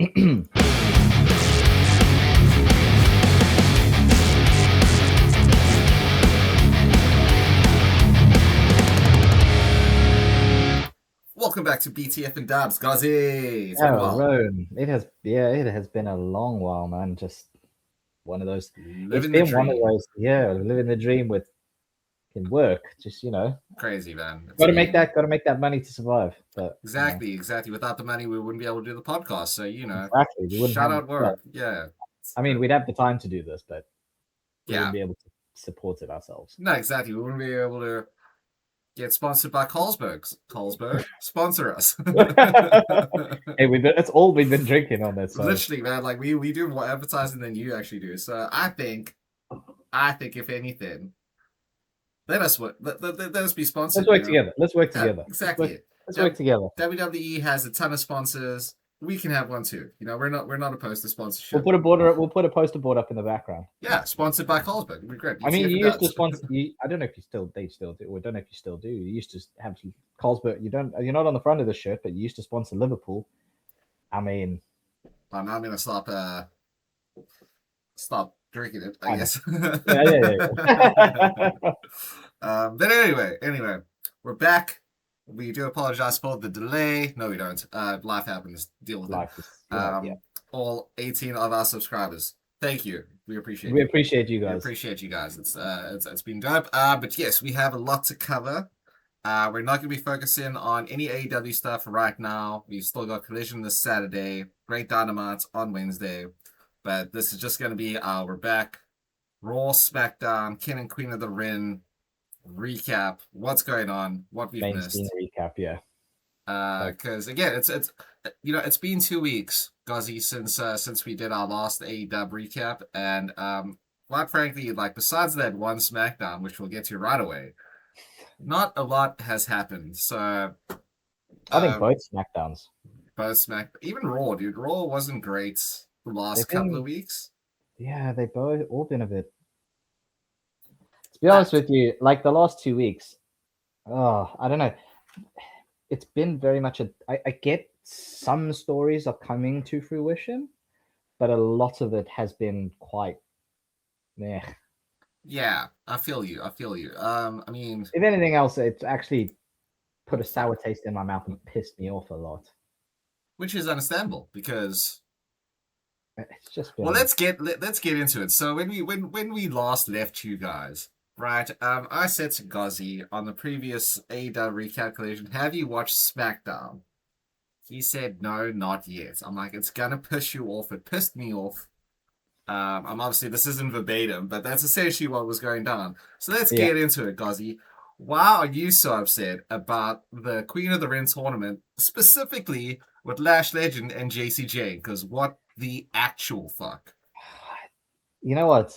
Welcome back to BTF and Dabs, Gazi. Rone. It has been a long while, man. Just one of those. Living the dream. One of those. Yeah, living the dream with can work. Just crazy, man. Got to make that money to survive. But exactly. Without the money, we wouldn't be able to do the podcast. So exactly. We wouldn't shout out work. Yeah. I mean, we'd have the time to do this, but we wouldn't be able to support it ourselves. No, exactly. We wouldn't be able to get sponsored by Carlsberg. Carlsberg, sponsor us. Hey, that's all we've been drinking on this. So. Literally, man. Like we do more advertising than you actually do. So I think if anything, let us be sponsored. Let's work together. Let's work together. Exactly. Let's work together. WWE has a ton of sponsors. We can have one too. We're not opposed to sponsorship. We'll put a poster board up in the background. Yeah, sponsored by Carlsberg. It'd be great. I mean, you used to sponsor. I don't know if they still do. Or I don't know if you still do. You used to have Carlsberg. You're not on the front of the shirt, but you used to sponsor Liverpool. I mean, I'm now gonna stop drinking it, I guess. Yeah. But anyway, we're back. We do apologize for the delay. No, we don't. Life happens. Deal with it. All 18 of our subscribers. Thank you. We appreciate you. We appreciate you guys. We appreciate you guys. It's been dope. But yes, we have a lot to cover. We're not going to be focusing on any AEW stuff right now. We've still got Collision this Saturday. Great Dynamite on Wednesday. But this is just going to be we're back. Raw, Smackdown, King and Queen of the Ring recap. What's going on? What we've missed. Recap, yeah. Because again, it's been 2 weeks, Gazi, since we did our last AEW recap, and quite frankly, like besides that one Smackdown, which we'll get to right away, not a lot has happened. So I think both Smackdowns. Even Raw, dude. Raw wasn't great the last couple of weeks. Yeah, they both all been a bit. To be honest with you, like the last 2 weeks, I don't know. It's been very much I get some stories are coming to fruition, but a lot of it has been quite meh. Yeah, I feel you. I mean, if anything else, it's actually put a sour taste in my mouth and pissed me off a lot. Which is understandable because it's just well, let's get into it. So when we last left you guys, right? I said to Gazi on the previous AEW recalculation, have you watched Smackdown? He said no, not yet. I'm like, it's gonna piss you off. It pissed me off. I'm obviously this isn't verbatim, but that's essentially what was going down. So let's get into it, Gazi. Why are you so upset about the Queen of the Ring tournament, specifically with Lash Legend and JCJ? Because what the actual fuck? You know what?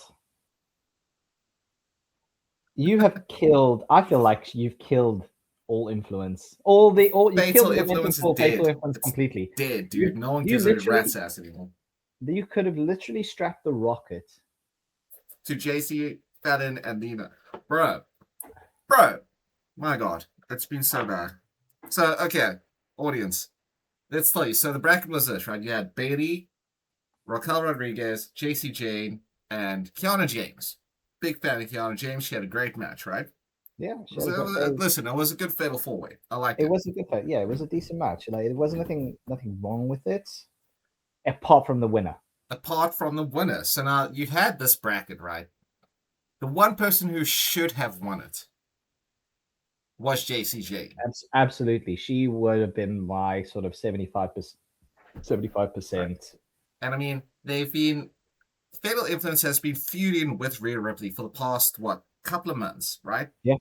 You have killed. I feel like you've killed all influence. Fatal influence is dead. Fatal influence completely dead, dude. No one gives a rat's ass anymore. You could have literally strapped the rocket to JC Fallon and Nina, bro. My God, it's been so bad. So okay, audience, let's tell you. So the bracket was this, right? You had Bailey, Raquel Rodriguez, JC Jane, and Kiana James. Big fan of Kiana James. She had a great match, right? Yeah. Listen, it was a good fatal four-way. I liked it. It was a good fight. Yeah, it was a decent match. Like, it wasn't nothing wrong with it, apart from the winner. So now you had this bracket, right? The one person who should have won it was JCJ. Absolutely. She would have been my sort of 75%. And I mean, Fatal Influence has been feuding with Rhea Ripley for the past, couple of months, right? Yeah.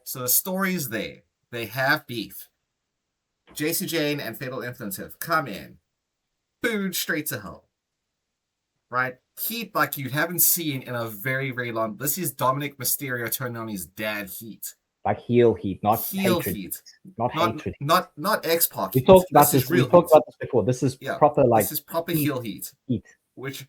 So the story is there. They have beef. JC Jane and Fatal Influence have come in, booed straight to hell. Right? Heat like you haven't seen in a very, very long... This is Dominic Mysterio turning on his dad heat. Like heel heat, not heel hatred. Heat. Not hatred. Not X-Pac. We talked about this before. This is proper This is proper heel heat. Which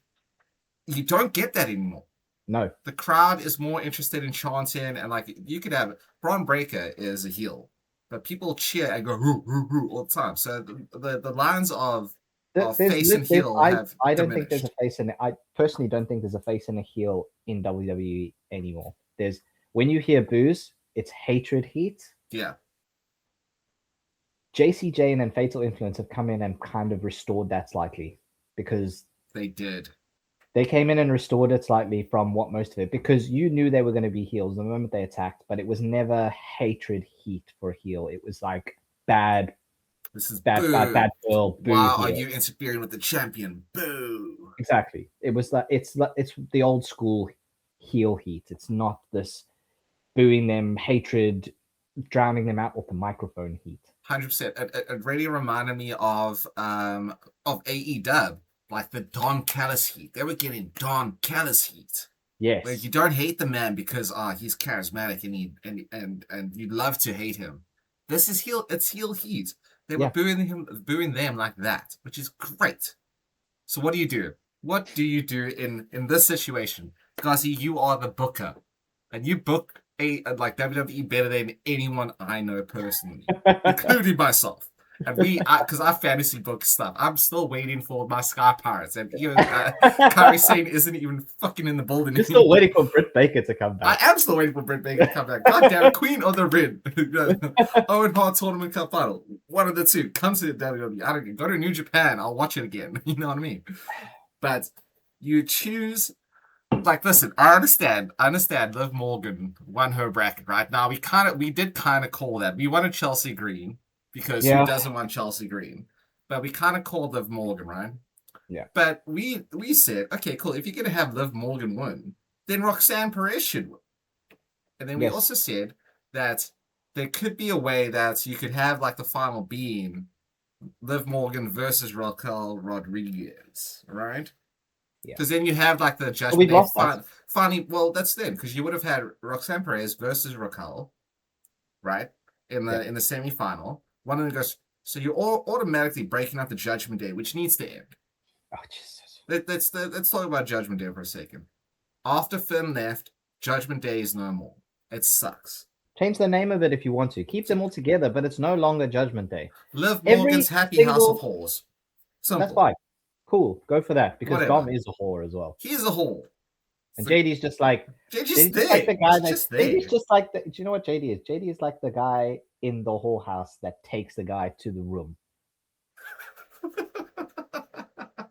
you don't get that anymore. No. The crowd is more interested in chanting, and like you could have Braun Breaker is a heel, but people cheer and go hoo hoo hoo all the time. So the lines of of face and heel have I don't think there's a diminished. face in it. I personally don't think there's a face and a heel in WWE anymore. There's when you hear boos, it's hatred heat. Yeah, JCJ and then Fatal Influence have come in and kind of restored that slightly because they did. they came in and restored it slightly from what most of it because you knew they were going to be heels the moment they attacked, but it was never hatred heat for heel. It was like bad, This is bad, boo. bad, bad girl, boo Why are heel. you interfering with the champion? Boo. Exactly. It was like it's the old school heel heat. It's not this booing them, hatred, drowning them out with the microphone heat. 100%. It really reminded me of AEW, like the Don Callis heat. They were getting Don Callis heat. Yes. Like you don't hate the man because he's charismatic and you love to hate him. This is heel. It's heel heat. They were booing them like that, which is great. So what do you do? What do you do in this situation? Gazi, you are the booker, and you book like WWE better than anyone I know personally, including myself. And because I fantasy book stuff, I'm still waiting for my Sky Pirates, and even Kyrie Sane isn't even fucking in the building. You're still waiting for Britt Baker to come back. I am still waiting for Britt Baker to come back. God damn it, Queen of the Ring, Owen Hart Tournament Cup Final, one of the two. Come to the WWE. I don't go to New Japan. I'll watch it again. You know what I mean? But you choose. Like, listen, I understand. Liv Morgan won her bracket, right? Now we did kind of call that. We wanted Chelsea Green because who doesn't want Chelsea Green? But we kind of called Liv Morgan, right? Yeah. But we said, okay, cool. If you're gonna have Liv Morgan win, then Roxanne Perez should win. And then we also said that there could be a way that you could have like the final being Liv Morgan versus Raquel Rodriguez, right? Because then you have like the judgment day finally. Well, that's then because you would have had Roxanne Perez versus Raquel, right? In the semi-final. One of them goes. So you're all automatically breaking up the Judgment Day, which needs to end. Oh Jesus! Let's talk about Judgment Day for a second. After Finn left, Judgment Day is no more. It sucks. Change the name of it if you want to. Keep them all together, but it's no longer Judgment Day. Liv Morgan's Happy House of Whores. Simple. That's fine. Cool. Go for that because Dom is a whore as well. He's a whore. And JD's just like JD's there. Like the guy JD's just like the, do you know what JD is? JD is like the guy in the whorehouse that takes the guy to the room. Do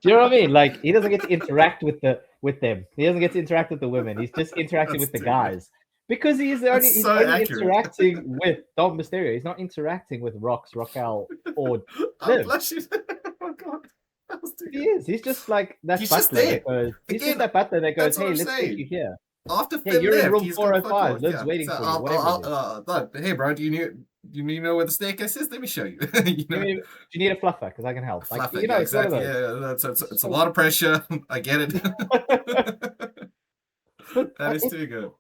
you know what I mean? Like he doesn't get to interact with them. He doesn't get to interact with the women. He's just interacting with the guys. Because he's only interacting with Dom Mysterio. He's not interacting with Raquel, or Liv. Oh God. He is. He's just like that butler. He's just that butler that goes, "Hey, let's take you here." After Finn you're left, in room 405. Liv's waiting for you. Hey, bro, do you know where the staircase is? Let me show you. Do you need a fluffer? Because I can help. Fluffer, exactly. It's a lot of pressure. I get it. That is too good.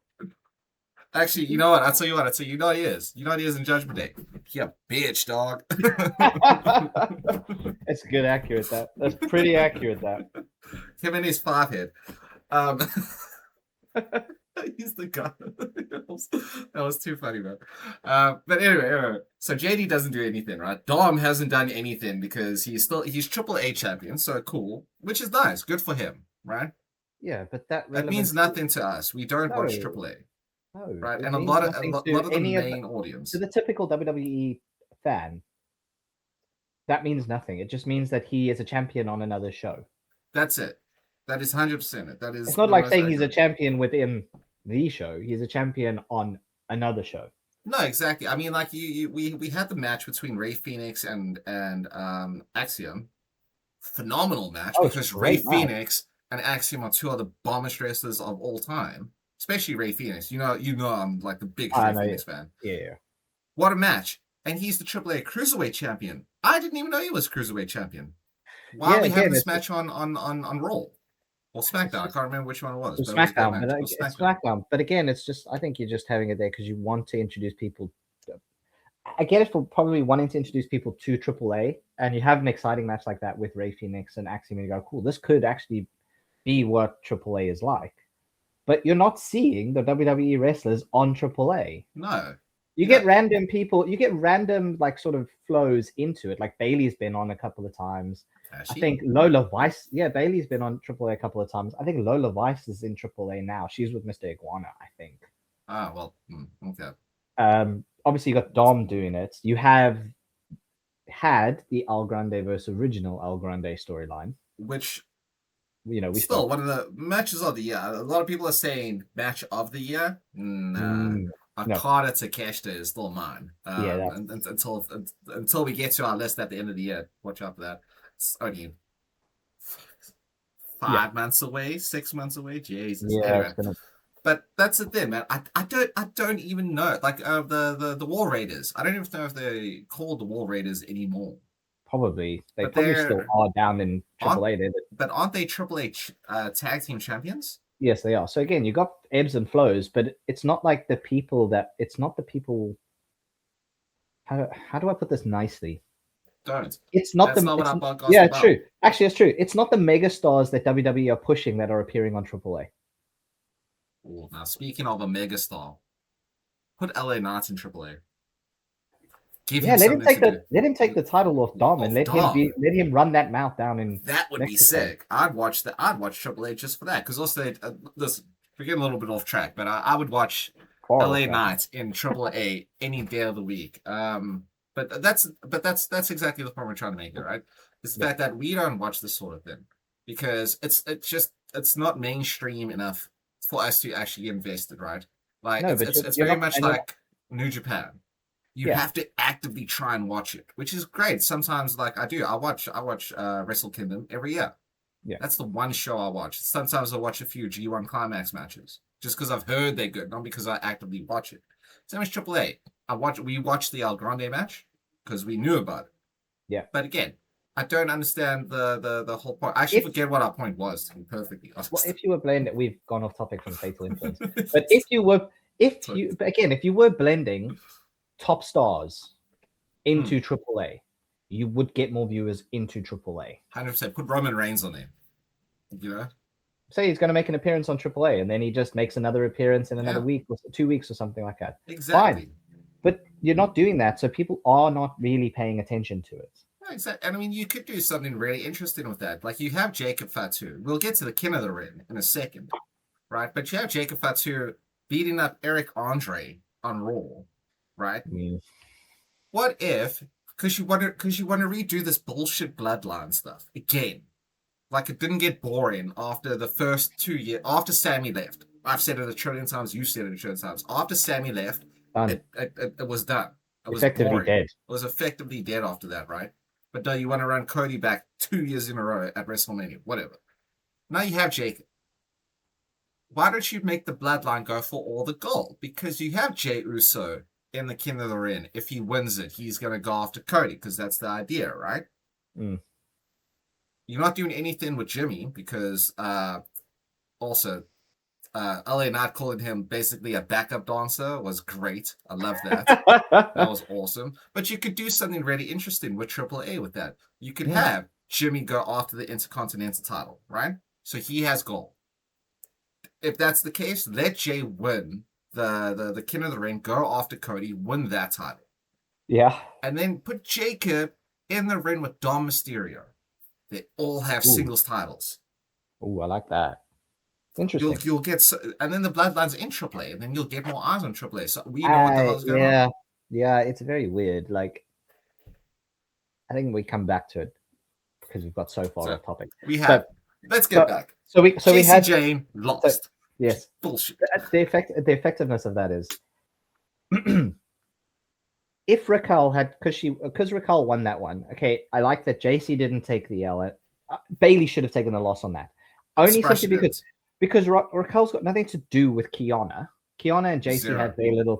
Actually, you know what? I'll tell you what. You know what he is. You know what he is in Judgment Day. Yeah, bitch, dog. It's good, accurate. That's pretty accurate. That him and his 5-head. He's the guy. That was too funny, man. But anyway, so JD doesn't do anything, right? Dom hasn't done anything because he's Triple A champion, so cool, which is nice, good for him, right? Yeah, but that means nothing to us. We don't watch Triple A. No, right, and a lot of the main audience. To the typical WWE fan, that means nothing. It just means that he is a champion on another show. That's it. That is 100% it. That is. It's not like saying he's a champion within the show. He's a champion on another show. No, exactly. I mean, like we had the match between Rey Fenix and Axiom. Phenomenal match because Rey Fenix and Axiom are two of the bombest wrestlers of all time. Especially Rey Fenix. You know, I'm like the big Rey Fenix fan. Yeah. What a match. And he's the AAA Cruiserweight champion. I didn't even know he was Cruiserweight champion. Why are we having this match on Raw? Or Smackdown. I can't remember which one it was. Smackdown. But again, it's just, I think you're just having a day because you want to introduce people. I get it for probably wanting to introduce people to AAA. And you have an exciting match like that with Rey Fenix and Axiom. And you go, cool, this could actually be what AAA is like. But you're not seeing the WWE wrestlers on AAA. No. You get random people, you get random like sort of flows into it. Like Bailey's been on a couple of times. I think Lola Weiss, yeah, Bailey's been on AAA a couple of times. I think Lola Weiss is in AAA now. She's with Mr. Iguana, I think. Ah, well, okay. Obviously, you got Dom doing it. You have had the El Grande versus original El Grande storyline. Which, We still, spoke. one of the matches of the year. A lot of people are saying match of the year. Nah. No, Okada Takeshita is still mine. yeah, Until we get to our list at the end of the year. Watch out for that. It's only yeah, 5 months away, 6 months away. Jesus. yeah. Anyway, It's gonna but that's the thing, man. I don't even know. Like the Wall Raiders. I don't even know if they call the Wall Raiders anymore. they But probably still they're are down in aren't AAA. but aren't they Triple H tag team champions? Yes, they are. So again, you got ebbs and flows, but it's not like the people that it's not the people. How do I put this nicely? Don't. It's not That's the not what it's our podcast is yeah, it's about. true. Actually, it's true. It's not the mega stars that WWE are pushing that are appearing on AAA. Ooh, now speaking of a megastar, put LA Knight in Triple A. Give Yeah, him something to do. let him take the title off Dom and Off Dom. let him run that mouth down in That would be Mexico. sick. I'd watch that. I'd watch Triple H just for that. Because also, listen, we're getting a little bit off track, but I would watch Far off LA track. Knight in Triple A any day of the week. But that's exactly the point we're trying to make here, right? It's the fact that we don't watch this sort of thing because it's not mainstream enough for us to actually get invested, right? Like No, it's but it's, it's you're very not, much and you're like New Japan. You yeah, have to actively try and watch it, which is great. Sometimes, like I do, I watch Wrestle Kingdom every year. yeah. That's the one show I watch. Sometimes I watch a few G1 Climax matches just because I've heard they're good, not because I actively watch it. Same as Triple A. We watched the El Grande match because we knew about it. Yeah. But again, I don't understand the whole point. I actually If forget what our point was, to be perfectly honest. well, if you were blending, we've gone off topic from Fatal Influence. But if you were blending top stars into AAA, you would get more viewers into AAA. 100%, put Roman Reigns on there. You know, Say he's going to make an appearance on AAA, and then he just makes another appearance in another week or 2 weeks or something like that. exactly. Fine, but you're not doing that, so people are not really paying attention to it. Exactly. And I mean, you could do something really interesting with that. Like you have Jacob Fatu. We'll get to the King of the Ring in a second, right? But you have Jacob Fatu beating up Eric Andre on Raw, right? What if, because you want to redo this bullshit bloodline stuff again? Like it didn't get boring after the first 2 years. After Sammy left, I've said it a trillion times. You said it a trillion times. After Sammy left, it was done. It was Effectively boring. dead. It was effectively dead after that, right? But no, you want to run Cody back 2 years in a row at WrestleMania, whatever. Now you have Jacob. Why don't you make the bloodline go for all the gold? Because you have Jey Uso in the King of the Ring. If he wins it, he's going to go after Cody because that's the idea, right? You're not doing anything with Jimmy because also LA Knight calling him basically a backup dancer was great. I love that. That was awesome. But you could do something really interesting with Triple A with that. You could have Jimmy go after the Intercontinental title, right? So he has gold. If that's the case, let Jay win the King of the Ring, go after Cody, win that title. Yeah. And then put Jacob in the ring with Dom Mysterio. They all have singles titles. Oh, I like that. Interesting. You'll get, and then the Bloodlines in AAA, and then you'll get more eyes on AAA. So we know what the hell's going on. Yeah, it's very weird. Like, I think we come back to it because we've got so far off topic. Let's get back. So we had Jane lost. Yes, bullshit. The effectiveness of that is if Raquel had because Raquel won that one. Okay, I like that JC didn't take the L. Bailey should have taken the loss on that. Only simply because Raquel's got nothing to do with Kiana. Kiana and JC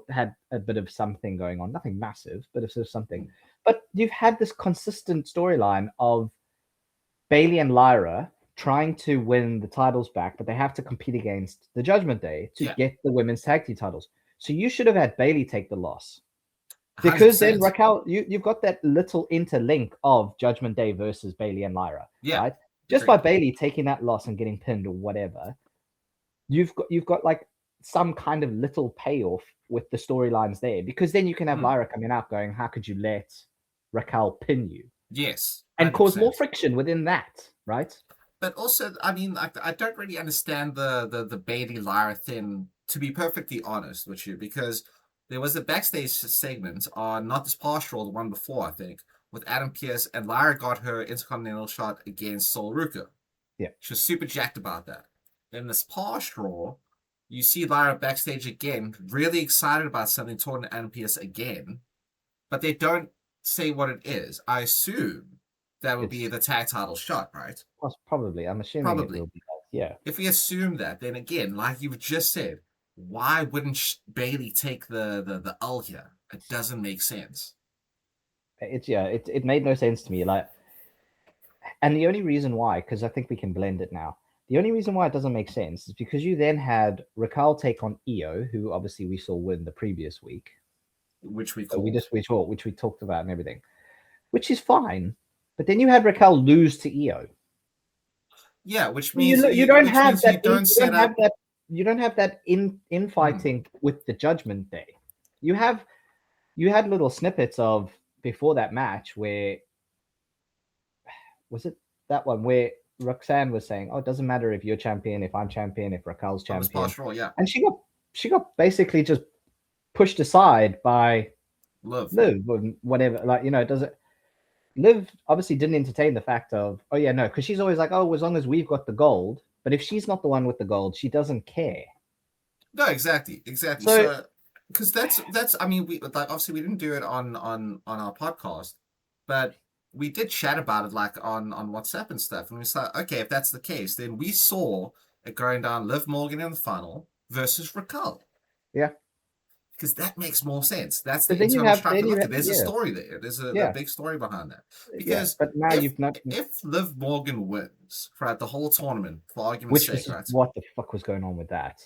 had a bit of something going on. Nothing massive, but it's just something. But you've had this consistent storyline of Bailey and Lyra trying to win the titles back, but they have to compete against the Judgment Day to get the women's tag team titles. So you should have had Bailey take the loss. Because 100%. Then Raquel, you've got that little interlink of Judgment Day versus Bailey and Lyra. Yeah. Right? Just by Bailey taking that loss and getting pinned or whatever, you've got like some kind of little payoff with the storylines there. Because then you can have Lyra coming out going, how could you let Raquel pin you? Yes, and cause more 100%. friction within that, right? But also, I mean, like, I don't really understand the Bailey Lyra thing, to be perfectly honest with you, because there was a backstage segment on not this past Raw, the one before, I think, with Adam Pearce, and Lyra got her Intercontinental shot against Sol Ruka. Yeah. She was super jacked about that. In this past Raw, you see Lyra backstage again, really excited about something talking to Adam Pearce again, but they don't say what it is. I assume that would be It's the tag title shot, right? probably. I'm assuming it Probably. will be that. Yeah. If we assume that, then again, like you just said, why wouldn't Bailey take the L here? It doesn't make sense. It made no sense to me. Like, and the only reason why, because I think we can blend it now. The only reason why it doesn't make sense is because you then had Raquel take on Io, who obviously we saw win the previous week. Which we So called. which we talked about and everything, which is fine. But then you had Raquel lose to Io. Yeah, which means You don't which have means you that. don't set up. You don't have that infighting with the Judgment Day. You had little snippets of before that match where was it that one where Roxanne was saying, "Oh, it doesn't matter if you're champion, if I'm champion, if Raquel's On this champion," past Raw, yeah. and she got basically just pushed aside by Love. Liv or whatever. Like, it doesn't. Liv obviously didn't entertain the fact of, oh yeah, no, because she's always like, oh, as long as we've got the gold. But if she's not the one with the gold, she doesn't care. No, exactly, exactly. So So, because that's I mean, we like obviously we didn't do it on our podcast, but we did chat about it like on WhatsApp and stuff, and we said, okay, if that's the case, then we saw it going down Liv Morgan in the final versus Raquel. yeah, Because that makes more sense. That's the because then internal structure. Look, there's a yeah, story there. There's a yeah, big story behind that. yeah. Because But now if you've not, if Liv Morgan wins throughout the whole tournament, for argument's which sake, was right? what the fuck was going on with that?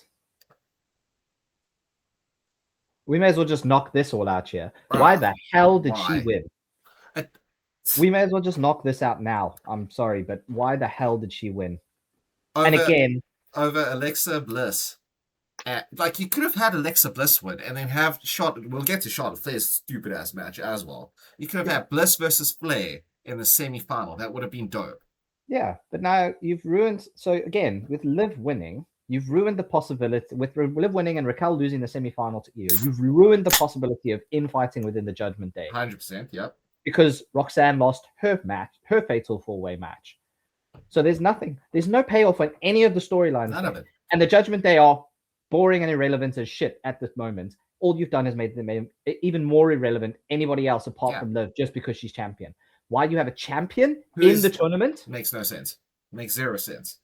We may as well just knock this all out here. Why the hell did she Why? win? We may as well just knock this out now. I'm sorry, but why the hell did she win? And Over again, over Alexa Bliss. Like you could have had Alexa Bliss win and then have Charlotte. We'll get to Charlotte Flair's stupid ass match as well. You could have had Bliss versus Flair in the semi final. That would have been dope. yeah, but now you've ruined. So again, with Liv winning, you've ruined the possibility with Liv winning and Raquel losing the semi-final to Io. You've ruined the possibility of infighting within the Judgment Day 100%. Yep. because Roxanne lost her match, her fatal four-way match. So there's nothing. There's no payoff on any of the storylines. None of it. And the Judgment Day are boring and irrelevant as shit at this moment. All you've done is made them even more irrelevant anybody else apart from Liv just because she's champion. Why you have a champion in the tournament? Makes no sense. Makes zero sense.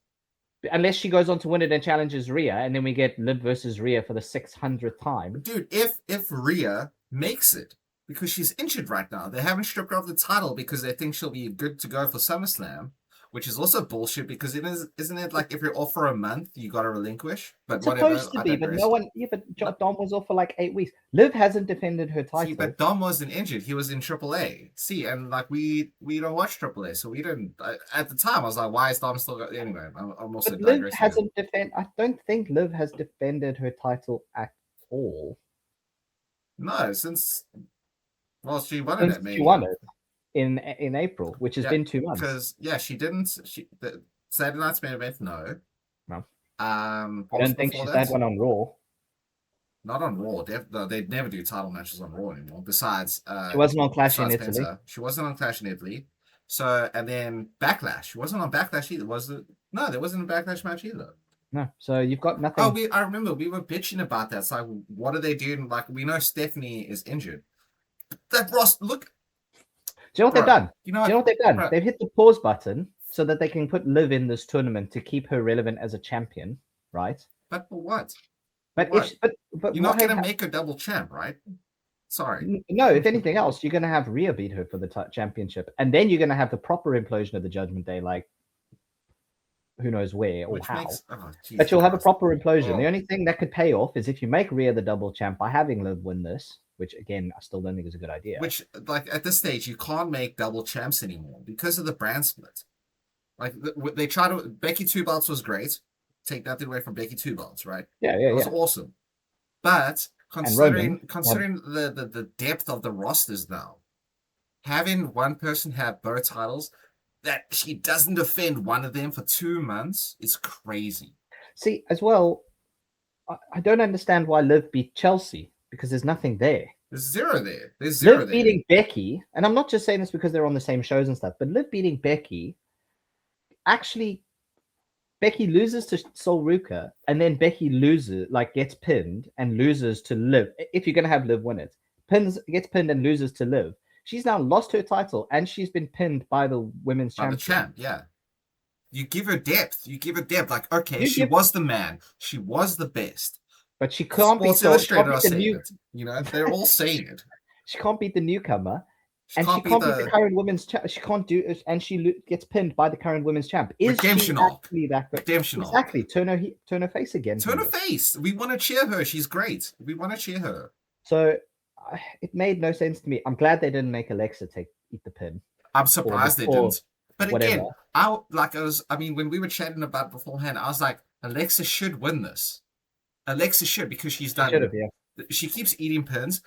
Unless she goes on to win it and challenges Rhea, and then we get Liv versus Rhea for the 600th time. Dude, if Rhea makes it, because she's injured right now, they haven't stripped her of the title because they think she'll be good to go for SummerSlam, which is also bullshit because isn't it like if you're off for a month, you got to relinquish? But It's whatever. supposed to be, but no one. Yeah, but Dom was off for like 8 weeks. Liv hasn't defended her title. See, but Dom wasn't injured; he was in AAA. See, and like we don't watch AAA, so we didn't. At the time, I was like, "Why is Dom still?" Anyway, I'm also but Liv digressing. hasn't defended. I don't think Liv has defended her title at all. No, since she won it. She won it in April, which has been 2 months. Because she didn't. The Saturday Night's main event, no. I don't think she's had one on Raw. Not on Raw. They'd never do title matches on Raw anymore. Besides, she wasn't on Clash in Italy. Penta. She wasn't on Clash in Italy. So, and then Backlash. She wasn't on Backlash either. Was it? No, there wasn't a Backlash match either. No, so you've got nothing. Oh, I remember we were bitching about that. It's like, what are they doing? Like, we know Stephanie is injured. That Ross, look. Do you know what they've done? You know what they've done? Bro. They've hit the pause button so that they can put Liv in this tournament to keep her relevant as a champion, right? But for what? But you're not going to make her double champ, right? Sorry. No, if anything else, you're going to have Rhea beat her for the championship, and then you're going to have the proper implosion of the Judgment Day, like who knows where or how. But you'll have a proper implosion. The only thing that could pay off is if you make Rhea the double champ by having Liv win this, which again I still don't think is a good idea. Which, like at this stage, you can't make double champs anymore because of the brand split. Like they try to. Becky 2 belts was great. Take nothing away from Becky 2 belts, right? Yeah, it was awesome. But considering the depth of the rosters now, having one person have both titles, that she doesn't defend one of them for 2 months is crazy. See, as well, I don't understand why Liv beat Chelsea because there's nothing there. There's zero there. There's zero Liv there. beating Becky, and I'm not just saying this because they're on the same shows and stuff, but Liv beating Becky, actually, Becky loses to Sol Ruka, and then Becky loses, like gets pinned and loses to Liv. If you're gonna have Liv win it, gets pinned and loses to Liv. She's now lost her title, and she's been pinned by the women's champion. The champ, yeah. You give her depth. You give her depth. Like, okay, she was the man. She was the best. But she can't beat Sports Illustrated are saying it. You know, they're all saying it. She can't beat the newcomer. She can't beat the current women's champ. She can't do it, and she gets pinned by the current women's champ. Is Redemption she actually that good? Redemption exactly. Turn her face again. Turn her face. We want to cheer her. She's great. We want to cheer her. So it made no sense to me. I'm glad they didn't make Alexa eat the pin. I'm surprised they didn't. But again, when we were chatting about it beforehand, I was like, Alexa should win this. Alexa should, because she's done. She keeps eating pins.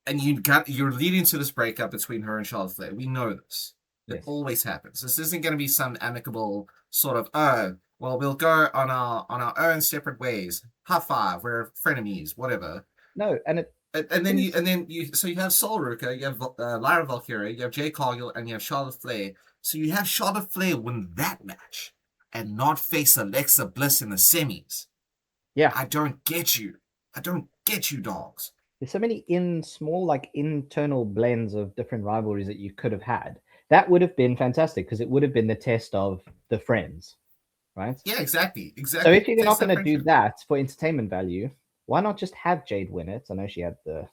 And you're leading to this breakup between her and Charlotte Flair. We know this. It always happens. This isn't going to be some amicable sort of, we'll go on our own separate ways. High five, we're frenemies, whatever. No, then you have Sol Ruka, you have Lyra Valkyria, you have Jade Cargill, and you have Charlotte Flair. So you have Charlotte Flair win that match and not face Alexa Bliss in the semis. Yeah, I don't get you. Dogs. There's so many small internal blends of different rivalries that you could have had. That would have been fantastic because it would have been the test of the friends, right? Yeah, exactly. So if you're not going to do that for entertainment value, why not just have Jade win it? I know she had the...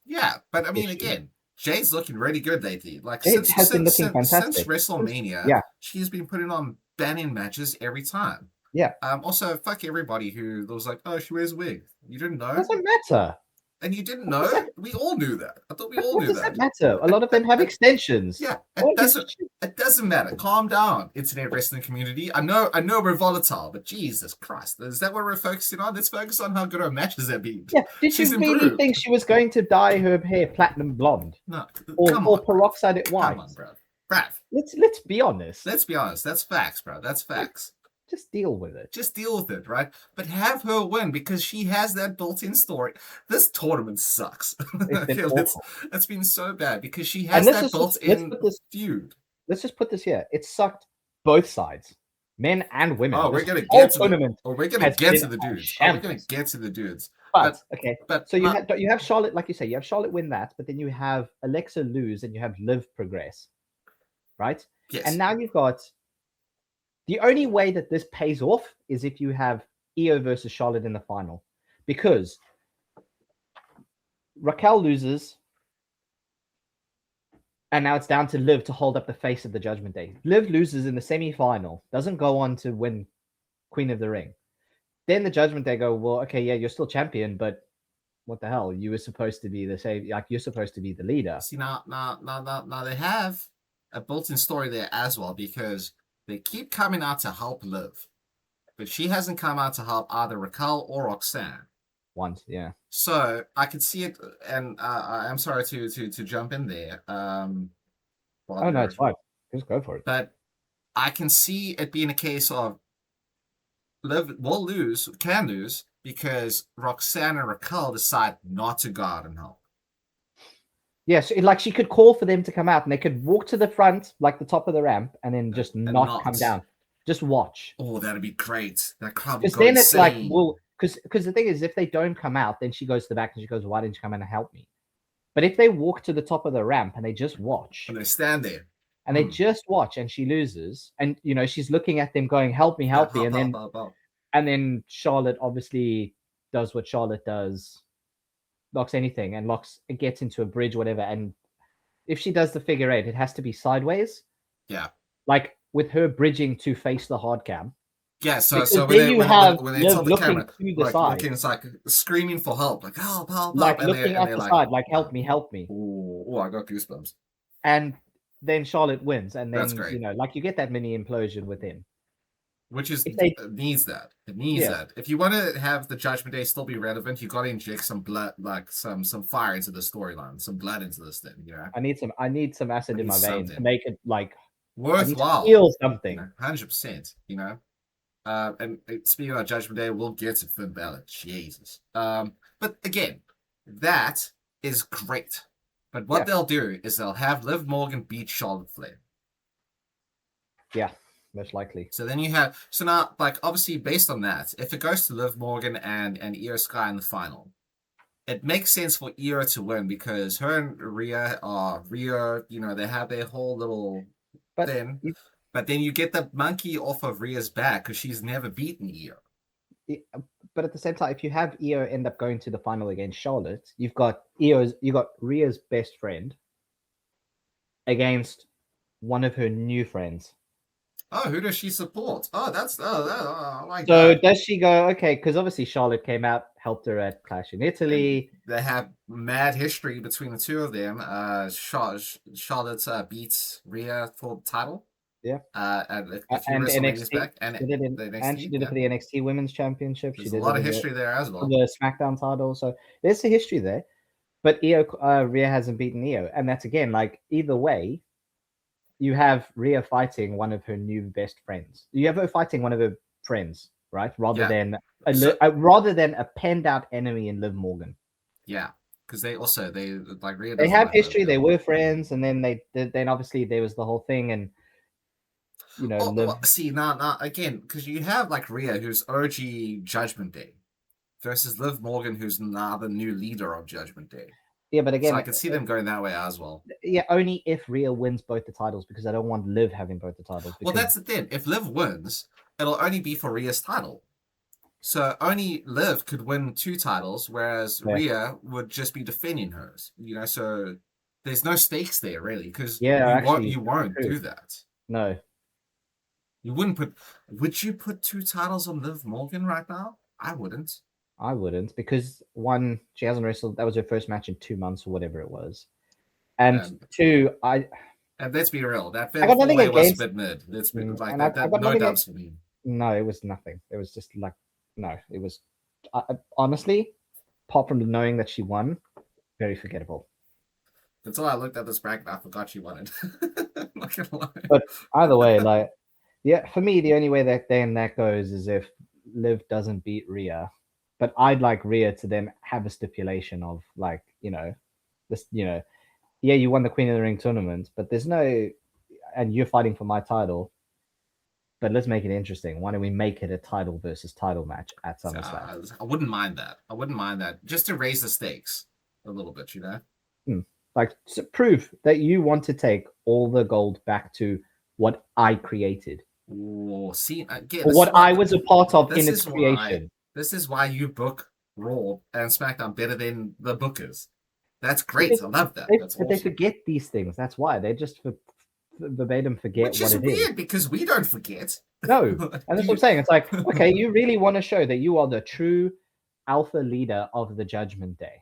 Yeah, but I mean, again, Jade's looking really good lately. Like, Jade has been looking fantastic. Since WrestleMania, she's been putting on banning matches every time. Yeah. Also, fuck everybody who was like, oh, she wears a wig. You didn't know? It doesn't matter. And you didn't know? We all knew that. I thought we all knew that. What does that matter? A lot of them have extensions. Yeah, it doesn't matter. Calm down, internet wrestling community. I know we're volatile, but Jesus Christ. Is that what we're focusing on? Let's focus on how good our matches have been. Yeah, did you really think she was going to dye her hair platinum blonde? No, or peroxide it white? Come on, bro. Brav. Let's be honest. Let's be honest. That's facts, bro. That's facts. Just deal with it. Just deal with it, right? But have her win because she has that built-in story. This tournament sucks. It's been so bad because she has that built-in feud. Let's just put this here. It sucked both sides, men and women. Oh, we're gonna get to the dudes. But okay. So you have Charlotte, like you say, you have Charlotte win that, but then you have Alexa lose, and you have Liv progress, right? Yes. And now you've got. The only way that this pays off is if you have Io versus Charlotte in the final, because Raquel loses, and now it's down to Liv to hold up the face of the Judgment Day. Liv loses in the semi-final, doesn't go on to win Queen of the Ring. Then the Judgment Day go, well, okay, yeah, you're still champion, but what the hell? You were supposed to be you're supposed to be the leader. See, now they have a built-in story there as well, because they keep coming out to help Liv, but she hasn't come out to help either Raquel or Roxanne. Once, yeah. So I could see it, and I'm sorry to jump in there. No, it's fine. Just go for it. But I can see it being a case of Liv can lose, because Roxanne and Raquel decide not to go out and help. Yes, she could call for them to come out, and they could walk to the front, like the top of the ramp, and then just not come down. Just watch. Oh, that'd be great. That crowd would go then insane. It's like, because the thing is, if they don't come out, then she goes to the back and she goes, "Why didn't you come in and help me?" But if they walk to the top of the ramp and they just watch, and they stand there, and they just watch, and she loses, and she's looking at them, going, "Help me, help me," and then Charlotte obviously does what Charlotte does. Locks anything and gets into a bridge, whatever. And if she does the figure eight, it has to be sideways. Yeah. Like with her bridging to face the hard cam. Yeah. So when they tell the camera, it's like screaming for help, like help, like looking at the side, like help me. Oh, I got goosebumps. And then Charlotte wins, and then that's great. You get that mini implosion within. which is if they needs that. It needs yeah, that. If you want to have the Judgment Day still be relevant, you got to inject some blood, like some fire into the storyline, some blood into this thing. You know, I need some I acid in need my veins to something make it like I need to worthwhile. feel You something. know, 100%. You know, and speaking about Judgment Day, we'll get to Finn Balor. Jesus. But again, that is great. But what Yeah, they'll do is they'll have Liv Morgan beat Charlotte Flair. yeah, most likely. So then you have now like obviously based on that, if it goes to Liv Morgan and Io Sky in the final, it makes sense for Io to win because her and Rhea, you know, they have their whole little But thing. you, But then you get the monkey off of Rhea's back because she's never beaten Io. but at the same time, if you have Io end up going to the final against Charlotte, you got Rhea's best friend against one of her new friends. Oh, who does she support? Oh, I like So that. does she go okay? Because obviously Charlotte came out, helped her at Clash in And Italy. they have mad history between the two of them. Charlotte beats Rhea for the title. Yeah, And a few and WrestleManias NXT. back, and She did it, the and she NXT, did it yeah. for the NXT Women's Championship. She There's a did it lot of in history there as for well. the SmackDown title. So there's the history there. But Rhea hasn't beaten Io, and that's again like either way, you have Rhea fighting one of her new best friends. You have her fighting one of her friends, right? Yeah. So Rather than a penned out enemy in Liv Morgan. yeah, because they like Rhea They doesn't have like Liv. history. Yeah. They were friends, and then obviously there was the whole thing, and Liv. Well, see now again because you have like Rhea who's OG Judgment Day versus Liv Morgan who's now the new leader of Judgment Day. Yeah, but So again, I can see them going that way as well. yeah, only if Rhea wins both the titles because I don't want Liv having both the titles Well, because that's the thing. If Liv wins, it'll only be for Rhea's title. So only Liv could win 2 titles, whereas yeah, Rhea would just be defending hers. You know, so there's no stakes there really, because yeah, actually, you won't true. do that. No, You wouldn't put. Would you put 2 titles on Liv Morgan right now? I wouldn't. I wouldn't because one, she hasn't wrestled. That was her first match in 2 months or whatever it was, and And two, and let's be real, that I fatal got four nothing way was a against, bit mid. Let's be like and that. I That got no nothing. dubs for me. No, it was nothing. It was just like no, it was honestly, apart from knowing that she won, very forgettable. Until I looked at this bracket, I forgot she won it. I'm not gonna lie. But either way, like yeah, for me, the only way that goes is if Liv doesn't beat Rhea. But I'd like Rhea to then have a stipulation of like, this, yeah, you won the Queen of the Ring tournament, but there's no, and you're fighting for my title. But let's make it interesting. Why don't we make it a title versus title match at SummerSlam? I wouldn't mind that. I wouldn't mind that just to raise the stakes a little bit, you know. Like to prove that you want to take all the gold back to what I created, Oh, see, again, or what I was a part of in its creation. This is why you book Raw and SmackDown better than the bookers. That's But great. I love that. That's but they awesome. forget these things. That's why they just verbatim forget Which what is it is. weird because we don't forget. No, and that's what I'm saying. It's like, okay, you really want to show that you are the true alpha leader of the Judgment Day.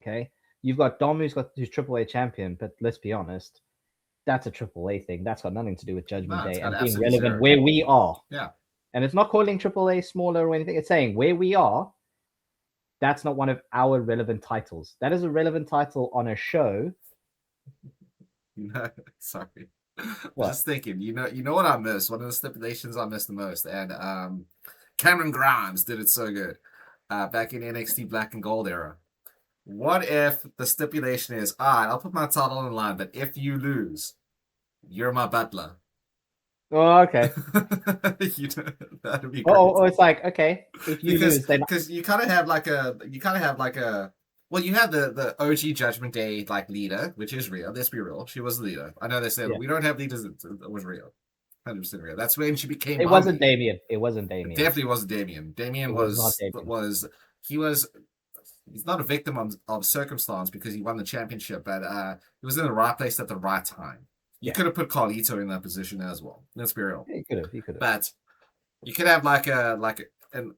Okay, you've got Dom, who's AAA champion, but let's be honest, that's a AAA thing. That's got nothing to do with Judgment No, it's Day got and being absolutely relevant zero. where we are. Yeah. And it's not calling AAA smaller or anything. It's saying where we are. That's not one of our relevant titles. That is a relevant title on a show. No, sorry. What? Just thinking, you know what I miss? One of the stipulations I miss the most. And Cameron Grimes did it so good. Back in NXT Black and Gold era. What if the stipulation is, all right, I'll put my title on the line, but if you lose, you're my butler. Oh, okay. That'd be great. Oh, it's like, okay, if you lose, then because you kind of have like a well, you have the OG Judgment Day like leader, which is Rhea. Let's be real, she was the leader. I know they said yeah. we don't have leaders. It was Rhea, 100% Rhea. That's when she became. It wasn't Damien. It wasn't Damien. It definitely wasn't Damien. Damien It was not Damien. he's not a victim of circumstance because he won the championship, but he was in the right place at the right time. You could have put Carlito in that position as well. Let's be real. Yeah, he could have. But you could have like an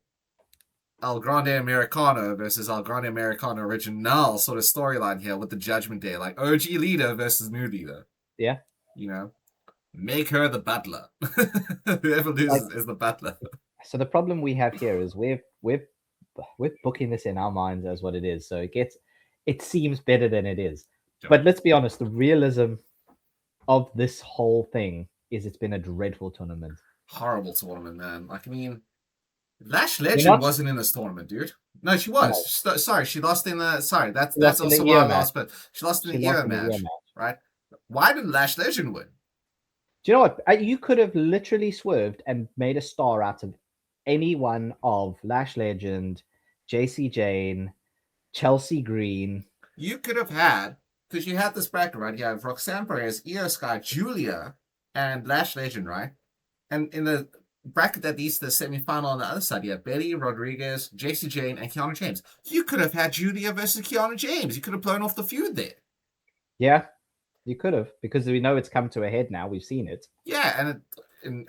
El Grande Americano versus El Grande Americano Original sort of storyline here with the Judgment Day, like OG leader versus new leader. Yeah. You know, Make her the butler. Whoever Like, loses is the butler. so the problem we have here is we're booking this in our minds as what it is, so it seems better than it is. Yep. But let's be honest, the realism of this whole thing is it's been a dreadful tournament. Horrible tournament, man. Like, I mean, Lash We're Legend not wasn't in this tournament, dude. No, she no, was. Sorry, she lost in the. Sorry, she that's lost in the also why I EO match. lost. But she lost in She the lost era in the EO match, match. right? Why did Lash Legend win? Do you know what? You could have literally swerved and made a star out of any one of Lash Legend, JC Jane, Chelsea Green. You could have had, because you had this bracket, right? You have Roxanne Perez, Io Sky, Julia, and Lash Legend, right? And in the bracket that leads to the semifinal on the other side, you have Betty, Rodriguez, JC Jane, and Kiana James. You could have had Julia versus Kiana James. You could have blown off the feud there. Yeah, you could have, because we know it's come to a head now. We've seen it. Yeah, and in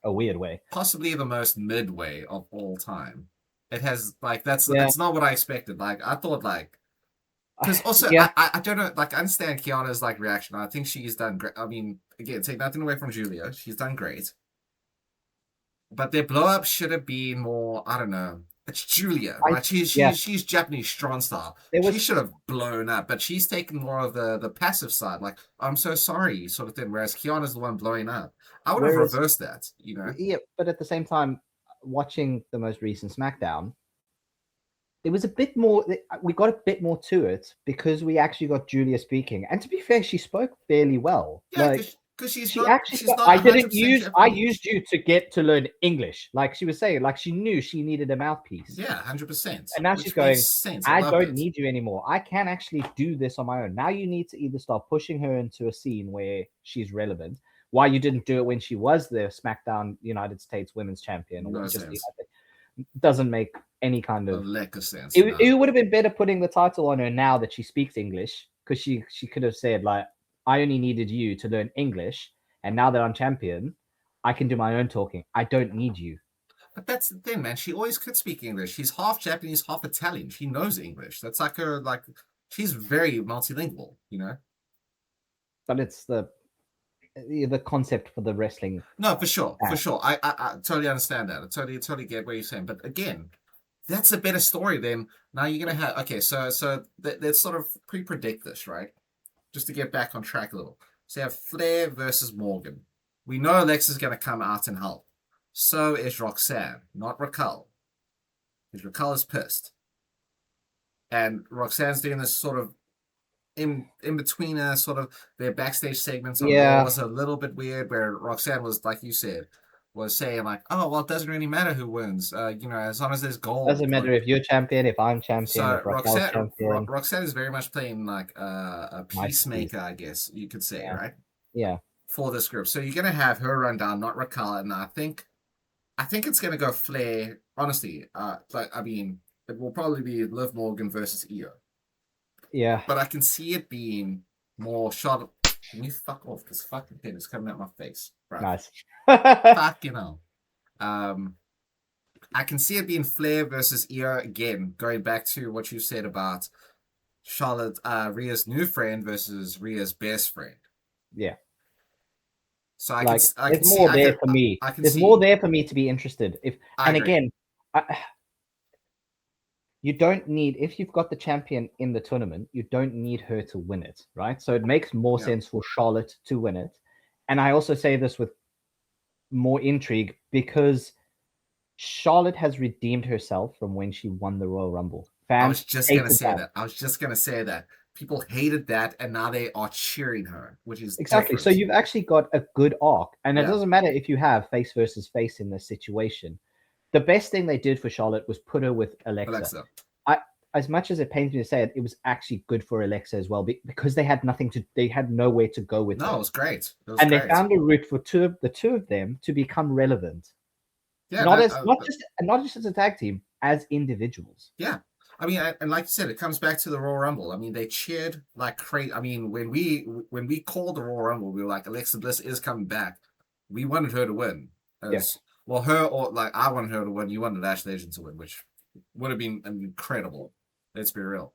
a weird way. Possibly the most midway of all time. It has like that's Yeah. not what I expected. Like I thought like because also Yeah. I don't know, like I understand Kiana's like reaction. I think she's done great. I mean, again, take nothing away from Julia. She's done great. But their blow up should have been more, I don't know. It's Julia, right? She's Japanese strong style. She should have blown up, but she's taken more of the passive side, like I'm so sorry, sort of thing. Whereas Kiana's the one blowing up. I would have reversed that, you know. Yeah, but at the same time, watching the most recent Smackdown, it was a bit more. We got a bit more to it because we actually got Julia speaking, and to be fair, she spoke fairly well. Yeah, like because she's not. I used you to get to learn English. Like she was saying, like she knew she needed a mouthpiece. Yeah, 100%. And now she's going. I don't need you anymore. I can actually do this on my own. Now you need to either start pushing her into a scene where she's relevant. Why you didn't do it when she was the SmackDown United States Women's Champion, or doesn't make any kind of lack of sense. It would have been better putting the title on her now that she speaks English, because she could have said like, I only needed you to learn English, and now that I'm champion, I can do my own talking. I don't need you. But that's the thing, man. She always could speak English. She's half Japanese, half Italian. She knows English. That's like her, like, she's very multilingual, you know? But it's the concept for the wrestling. No, for sure. For sure. I totally understand that. I totally get what you're saying. But again, that's a better story than now you're going to have. Okay, so let's sort of pre-predict this, right? Just to get back on track a little. So you have Flair versus Morgan. We know Alexa's going to come out and help. So is Roxanne, not Raquel. Because Raquel is pissed. And Roxanne's doing this sort of in between sort of their backstage segments on Raw was a little bit weird, where Roxanne was, like you said, was saying like, oh, well, it doesn't really matter who wins, you know, as long as there's gold. Doesn't matter if you're champion, if I'm champion, so if Raquel's champion. Roxanne is very much playing like a peacemaker, I guess you could say, right? Yeah. For this group. So you're going to have her run down, not Raquel, and I think it's going to go Flair, honestly. Like, I mean, it will probably be Liv Morgan versus Io. Yeah. But I can see it being more Charlotte. Can you fuck off? This fucking thing is coming out my face. Bro. Nice. Fuck, you know. I can see it being Flair versus Io again, going back to what you said about Charlotte, Rhea's new friend versus Rhea's best friend. Yeah. So I there's can more there for me. There's more there for me to be interested. Again, you don't need, if you've got the champion in the tournament, you don't need her to win it, right? So it makes more sense for Charlotte to win it. And I also say this with more intrigue because Charlotte has redeemed herself from when she won the Royal Rumble. I was just going to say that. People hated that, and now they are cheering her, which is exactly. So you've actually got a good arc, and it doesn't matter if you have face versus face in this situation. The best thing they did for Charlotte was put her with Alexa. As much as it pains me to say it, it was actually good for Alexa as well, because they had nowhere to go with her. No, it was great. They found a route for the two of them to become relevant. Yeah, not just as a tag team, as individuals. Yeah. I mean, and like you said, it comes back to the Royal Rumble. I mean, they cheered like crazy. I mean, when we called the Royal Rumble, we were like, Alexa Bliss is coming back. We wanted her to win. Yes. Well, her, or like I wanted her to win. You wanted Lash Legend to win, which would have been incredible. Let's be real.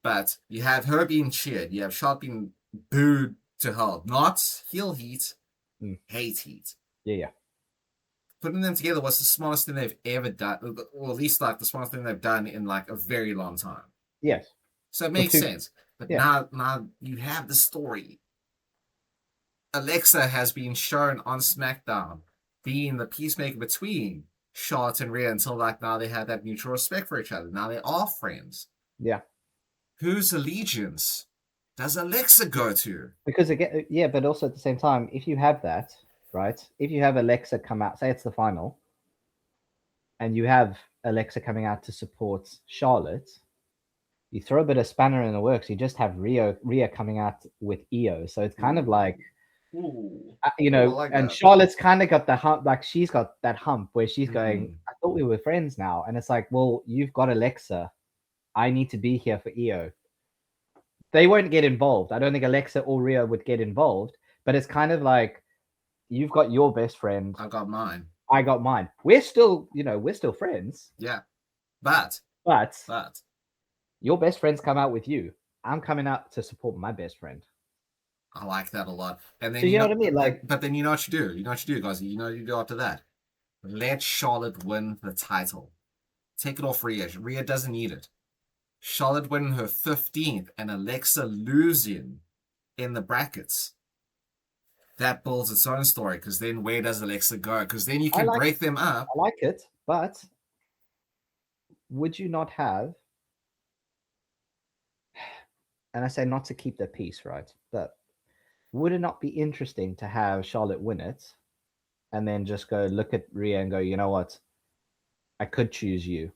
But you have her being cheered. You have Charlotte being booed to hell. Not heel heat, hate heat. Yeah. Putting them together was the smartest thing they've ever done, or at least like the smartest thing they've done in like a very long time. Yes. So it Well, makes sense. But yeah. now you have the story. Alexa has been shown on SmackDown being the peacemaker between Charlotte and Rhea until like now they have that mutual respect for each other. Now they are friends. Yeah. Whose allegiance does Alexa go to? Because again, yeah, but also at the same time, if you have that, right? If you have Alexa come out, say it's the final, and you have Alexa coming out to support Charlotte, you throw a bit of spanner in the works. You just have Rhea coming out with Io, so it's kind of like, you know, like and that. Charlotte's kind of got the hump, like she's got that hump where she's going, I thought we were friends now, and it's like, well, you've got Alexa, I need to be here for Io. They won't get involved. I don't think Alexa or Rhea would get involved, but it's kind of like, you've got your best friend. I got mine. I got mine. We're still, we're still friends. Yeah. But your best friends come out with you. I'm coming out to support my best friend. I like that a lot. And then so you know what I mean? Like, but then you know what you do. You know what you do, guys. You know what you do after that. Let Charlotte win the title. Take it off Rhea. Rhea doesn't need it. Charlotte winning her 15th and Alexa losing in the brackets. That builds its own story, because then where does Alexa go? Because then you can break them up. I like it, but would you not have, and I say not to keep the peace, right? But would it not be interesting to have Charlotte win it and then just go look at Rhea and go, you know what? I could choose you.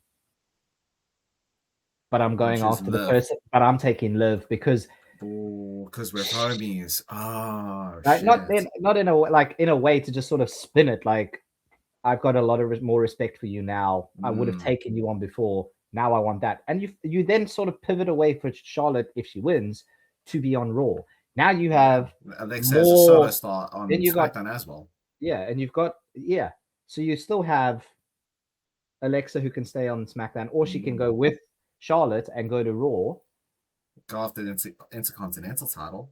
But I'm going after the person, but I'm taking Liv because we're homies. Oh, like, shit. Not in a like in a way to just sort of spin it like, I've got a lot of more respect for you now. I would have taken you on before. Now I want that. And you then sort of pivot away for Charlotte, if she wins, to be on Raw. Now you have Alexa as a solo star on SmackDown as well. Yeah, and you've got so you still have Alexa who can stay on SmackDown, or she can go with Charlotte and go to Raw. Go after the Intercontinental title.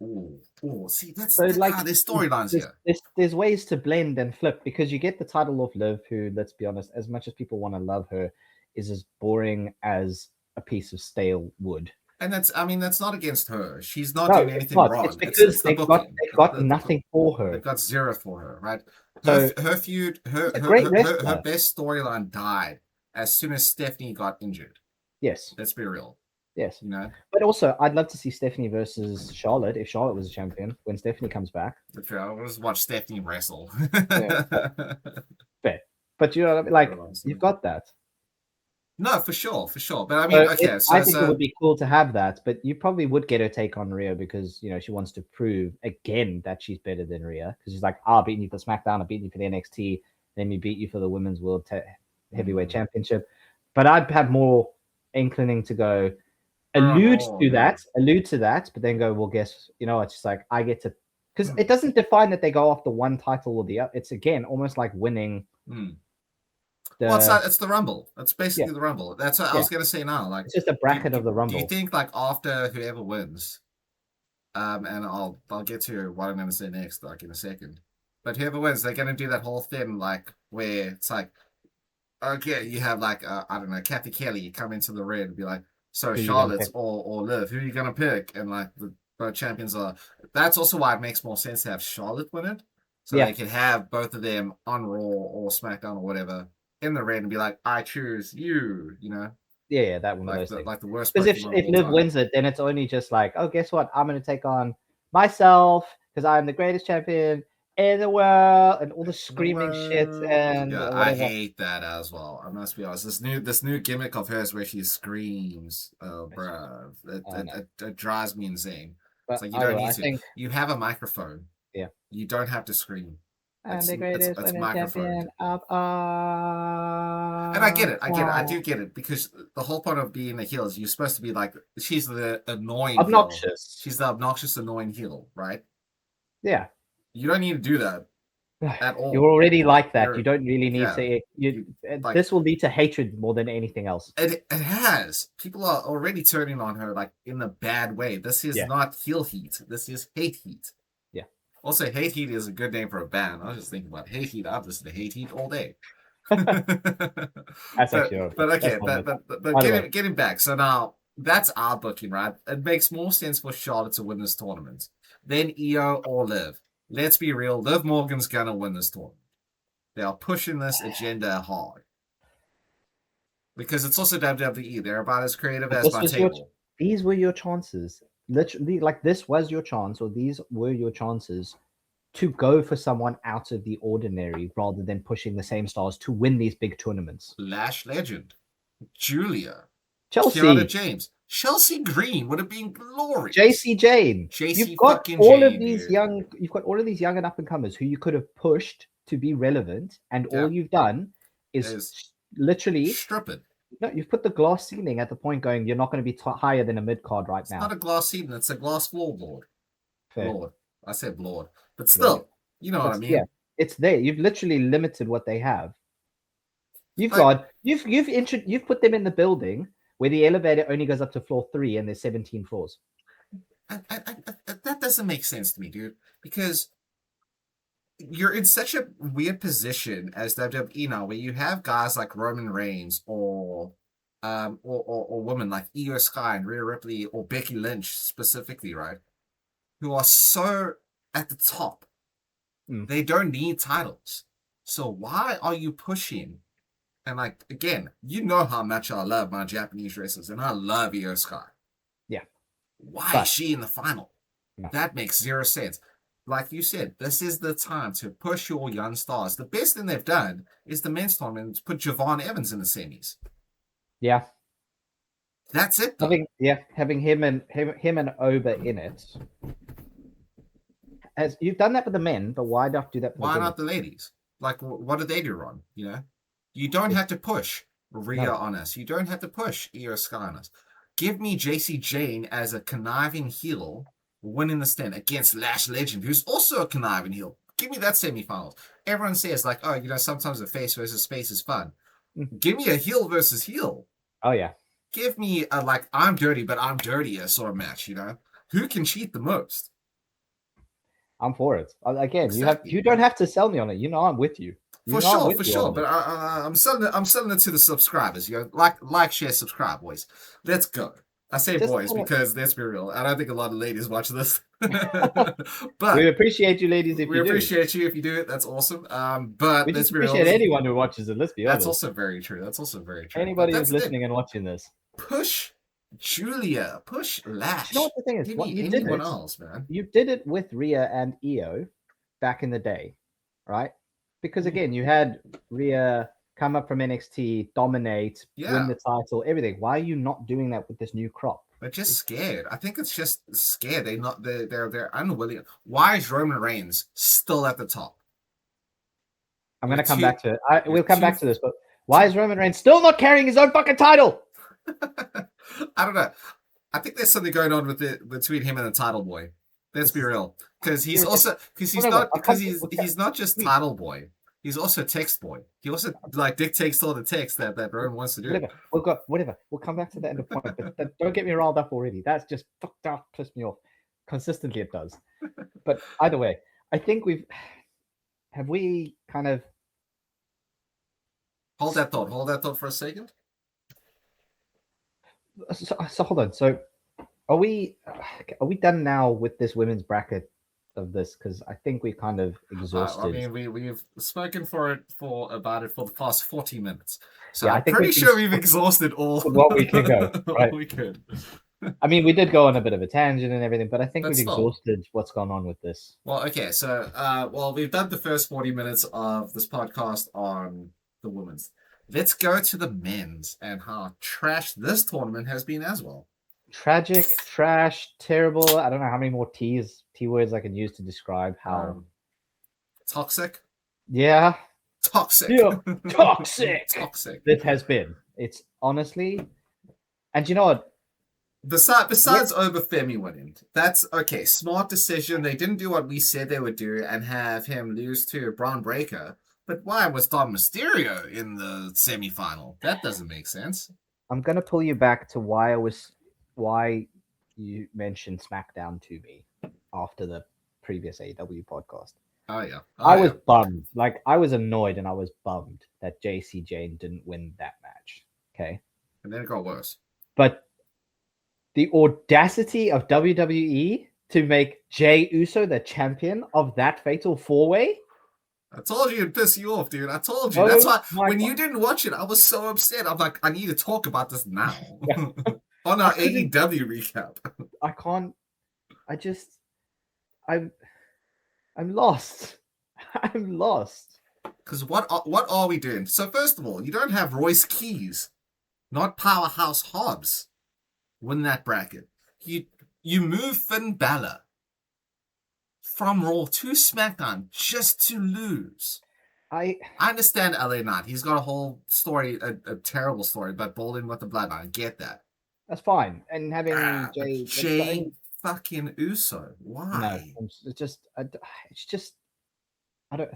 Oh, see, that's so like there's storylines here. There's ways to blend and flip, because you get the title of Liv, who, let's be honest, as much as people want to love her, is as boring as a piece of stale wood. And that's not against her. She's not doing anything wrong. It's because they've got nothing for her. They've got zero for her, right? So her feud, her best storyline died as soon as Stephanie got injured. Yes. Let's be real. Yes. You know? But also, I'd love to see Stephanie versus Charlotte, if Charlotte was a champion, when Stephanie comes back. I want to watch Stephanie wrestle. Fair. But you know what I mean? Like, you've got that. No, for sure. But I mean, okay. I think it would be cool to have that, but you probably would get her take on Rhea, because, she wants to prove again that she's better than Rhea. Because she's like, I'll beat you for SmackDown, I'll beat you for the NXT, let me beat you for the Women's World Heavyweight Championship. But I'd have more inclining to go, allude to that, but then go, well, guess, it's just like, I get to, because it doesn't define that they go after one title or the other. It's, again, almost like winning. It's the Rumble. That's basically the Rumble. That's what I was gonna say now. Like, it's just a bracket of the Rumble. Do you think, like, after whoever wins, and I'll get to what I'm gonna say next, like, in a second, but whoever wins, they're gonna do that whole thing, like, where it's like, okay, you have like I don't know, Kathy Kelly come into the ring and be like, so Charlotte or Liv, who are you gonna pick? And like the both champions are. That's also why it makes more sense to have Charlotte win it, so they can have both of them on Raw or SmackDown or whatever in the ring and be like, I choose you, Yeah, that one. Like the worst. Because if Liv wins it, then it's only just like, oh, guess what? I'm going to take on myself because I'm the greatest champion in the world, and all the screaming shit. And I hate that as well. I must be honest. This new gimmick of hers where she screams, bro, it drives me insane. It's like, you don't need to. You have a microphone. Yeah. You don't have to scream. I'm the greatest champion of all. And I get it. I do get it, because the whole point of being a heel is you're supposed to be like, she's the annoying obnoxious heel. She's the obnoxious, annoying heel, right? Yeah. You don't need to do that. at all. You're already like that. You're- You don't really need yeah, to. like, This will lead to hatred more than anything else. it has. People are already turning on her like in a bad way. This is Yeah. not heel heat. This is hate heat. Yeah. Also, hate heat is a good name for a band. I was just thinking about hate heat. I've listened to hate heat all day. That's actually but okay, that's but getting back. So now that's our booking, right? It makes more sense for Charlotte to win this tournament than Io or Liv. Let's be real. Liv Morgan's gonna win this tournament. They are pushing this agenda hard because it's also WWE. They're about as creative But as this my was table. these were your chances. Literally, like this was your chance, or these were your chances to go for someone out of the ordinary rather than pushing the same stars to win these big tournaments. Lash Legend, Julia, Chelsea, Kiana James, Chelsea Green would have been glorious. JC Jane. JC You've got fucking all Jane, of these dude. young. You've got all of these young and up and comers who you could have pushed to be relevant, and Yeah. all you've done is literally strip it. No, you've put the glass ceiling at the point going, you're not going to be higher than a mid card right now. It's not a glass ceiling, it's a glass floor, Lord. Fair. Lord. I said Lord. But still, you know what I mean? Yeah, it's there. You've literally limited what they have. You've put them in the building where the elevator only goes up to floor 3 and there's 17 floors. That doesn't make sense to me, dude. Because you're in such a weird position as WWE now, where you have guys like Roman Reigns or women like Io Sky and Rhea Ripley or Becky Lynch specifically, right? Who are so at the top. They don't need titles. So why are you pushing? And like, again, you know how much I love my Japanese wrestlers, and I love Io Sky. Yeah. Why is she in the final? No. That makes zero sense. Like you said, this is the time to push your young stars. The best thing they've done is the men's tournament, put Javon Evans in the semis. Yeah. That's it, though. Having him and Oba in it. As you've done that with the men, but why not do that? Why not the ladies? Like, what did they do wrong? You know, you don't have to push Rhea on us. You don't have to push Io Sky on us. Give me JC Jane as a conniving heel winning the stand against Lash Legend, who's also a conniving heel. Give me that semifinals. Everyone says like, oh, you know, sometimes the face versus face is fun. Give me a heel versus heel. Oh yeah. Give me a like I'm dirty, but I'm dirtier sort of match. You know, who can cheat the most? I'm for it. Again, exactly. You don't have to sell me on it. You know, I'm with you. For sure. But I'm selling it to the subscribers. You know, like, share, subscribe, boys. Let's go. I say boys because let's be real. I don't think a lot of ladies watch this. But we appreciate you, ladies. If we appreciate you if you do it. That's awesome. But we let's just be real. Appreciate anyone who watches it. Let's be honest. That's also very true. Anybody who's listening and watching this, push Julia, push Lash. You know what the thing is? You did anyone else, man. You did it with Rhea and Io back in the day, right? Because again, you had Rhea come up from NXT, dominate, win the title, everything. Why are you not doing that with this new crop? They're just scared. I think it's just scared. They're unwilling. Why is Roman Reigns still at the top? I'm gonna come back to it. We'll come back to this, but why is Roman Reigns still not carrying his own fucking title? I don't know. I think there's something going on between him and the title boy. Let's be real, because he's not just title boy. He's also text boy. He also like dictates all the text that Rome wants to do. Whatever. We'll come back to that in a point. But don't get me riled up already. That's just fucked up. Pissed me off. Consistently, it does. But either way, I think have we kind of hold that thought for a second. So hold on. So are we done now with this women's bracket of this? Because I think we kind of exhausted. I mean, we've spoken about it for the past 40 minutes. So yeah, I'm pretty sure we've exhausted all what we can go. Right? All we could. I mean, we did go on a bit of a tangent and everything, but I think we've exhausted what's gone on with this. Well, okay. So, we've done the first 40 minutes of this podcast on the women's. Let's go to the men's and how trash this tournament has been as well. Tragic, trash, terrible. I don't know how many more T words I can use to describe how toxic. Yeah. Toxic. Yeah. Toxic. Toxic. It has been. It's honestly, and you know what? Besides Obafemi winning, that's okay. Smart decision. They didn't do what we said they would do and have him lose to Braun Breaker. But why was Dom Mysterio in the semifinal? That doesn't make sense. I'm gonna pull you back to why you mentioned SmackDown to me after the previous AEW podcast. Oh yeah, I was bummed. Like I was annoyed and I was bummed that JC Jane didn't win that match. Okay. And then it got worse. But the audacity of WWE to make Jey Uso the champion of that fatal four-way. I told you it'd piss you off, dude. I told you. Oh, That's why when God. you didn't watch it, I was so upset. I'm like, I need to talk about this now. Yeah. On our AEW recap. I can't. I'm lost. I'm lost. Because what are we doing? So first of all, you don't have Royce Keys, not Powerhouse Hobbs, win that bracket. You move Finn Balor from Raw to SmackDown just to lose. I understand LA Knight. He's got a whole story, a terrible story, but bowling with the bloodline. I get that. That's fine. And having Jey fucking Uso. Why? No, it's just I don't.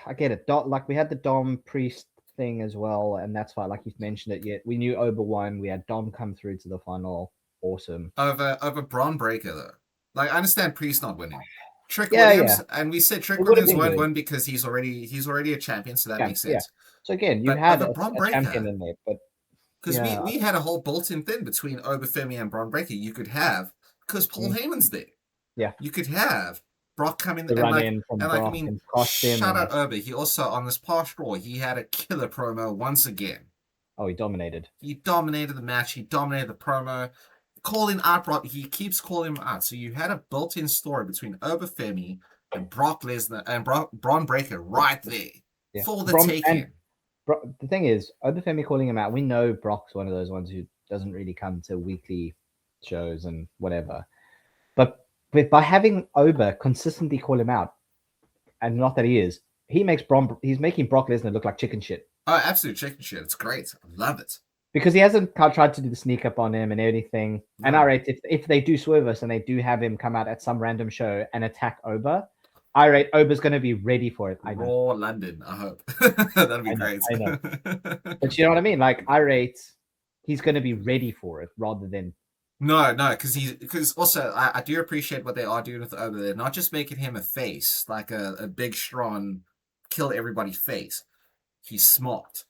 I get it. Like we had the Dom Priest thing as well, and that's fine. Like you've mentioned it, yet we knew Oba won. We had Dom come through to the final. Awesome. Over Braun Breaker though. Like I understand Priest not winning. Trick Williams, and we said Trick Williams won't win because he's already a champion, so that makes sense. Yeah. So again, you had a champion in there, but because we had a whole built-in thing between Obafemi and Braun Breaker. You could have because Paul Heyman's there. Yeah, you could have Brock coming the run in from Brock, I mean, shout out Oba. He also on this past Raw, he had a killer promo once again. Oh, he dominated. He dominated the match. He dominated the promo. Calling out Brock, he keeps calling him out. So you had a built-in story between Obafemi and Brock Lesnar and Braun Breaker right there for the taking. The thing is, Obafemi calling him out. We know Brock's one of those ones who doesn't really come to weekly shows and whatever. But by having Oba consistently call him out, and not that he is, he's making Brock Lesnar look like chicken shit. Oh, absolute chicken shit! It's great. I love it. Because he hasn't tried to do the sneak up on him and anything. No. And all right, if they do swerve us and they do have him come out at some random show and attack Oba, I rate Oba's going to be ready for it. I know. Raw London, I hope. That'd be great. I know. But you know what I mean? Like, I rate he's going to be ready for it rather than. No, because also I do appreciate what they are doing with Oba. They're not just making him a face, like a big, strong, kill everybody face. He's smart.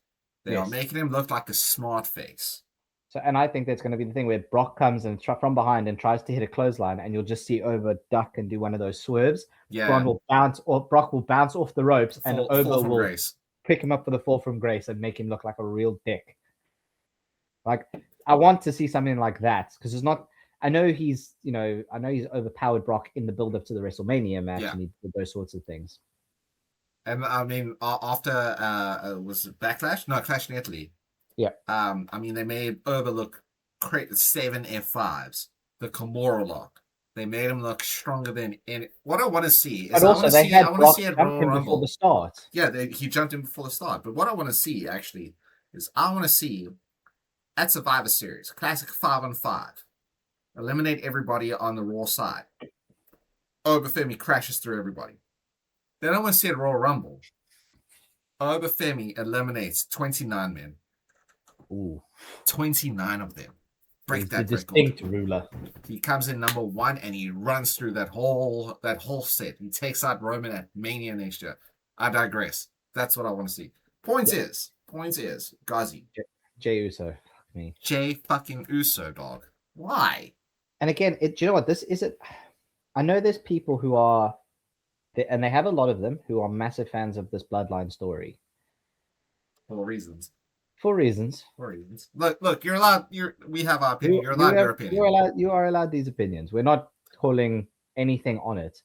They are making him look like a smart face. So, and I think that's going to be the thing where Brock comes and from behind and tries to hit a clothesline, and you'll just see Oba duck and do one of those swerves. Yeah. Brock will bounce off the ropes, and Oba will grace. Pick him up for the fall from grace and make him look like a real dick. Like, I want to see something like that because it's not. I know he's overpowered Brock in the build-up to the WrestleMania match, and he did those sorts of things. And I mean, after was it Backlash? No, Clash in Italy. Yeah. I mean, they made Oba look great. 7 F5s. The Kimura lock. They made him look stronger than any. What I want to see is but also they had Brock jump him before the start. Yeah, he jumped in before the start. But what I want to see actually is I want to see at Survivor Series, classic 5-on-5, eliminate everybody on the Raw side. Obafemi crashes through everybody. Then I want to see at Royal Rumble. Obafemi eliminates 29 men. Ooh. 29 of them. Break that distinct ruler. He comes in number 1 and he runs through that whole set. He takes out Roman at Mania next year. I digress. That's what I want to see. Point is, Ghazi. Jey Uso. Me. Jey fucking Uso, dog. Why? And again, do you know what? This isn't. I know there's people who are. And they have a lot of them who are massive fans of this bloodline story. For reasons. Look, you're allowed. We have our opinion. You're allowed your opinion. You are allowed these opinions. We're not calling anything on it.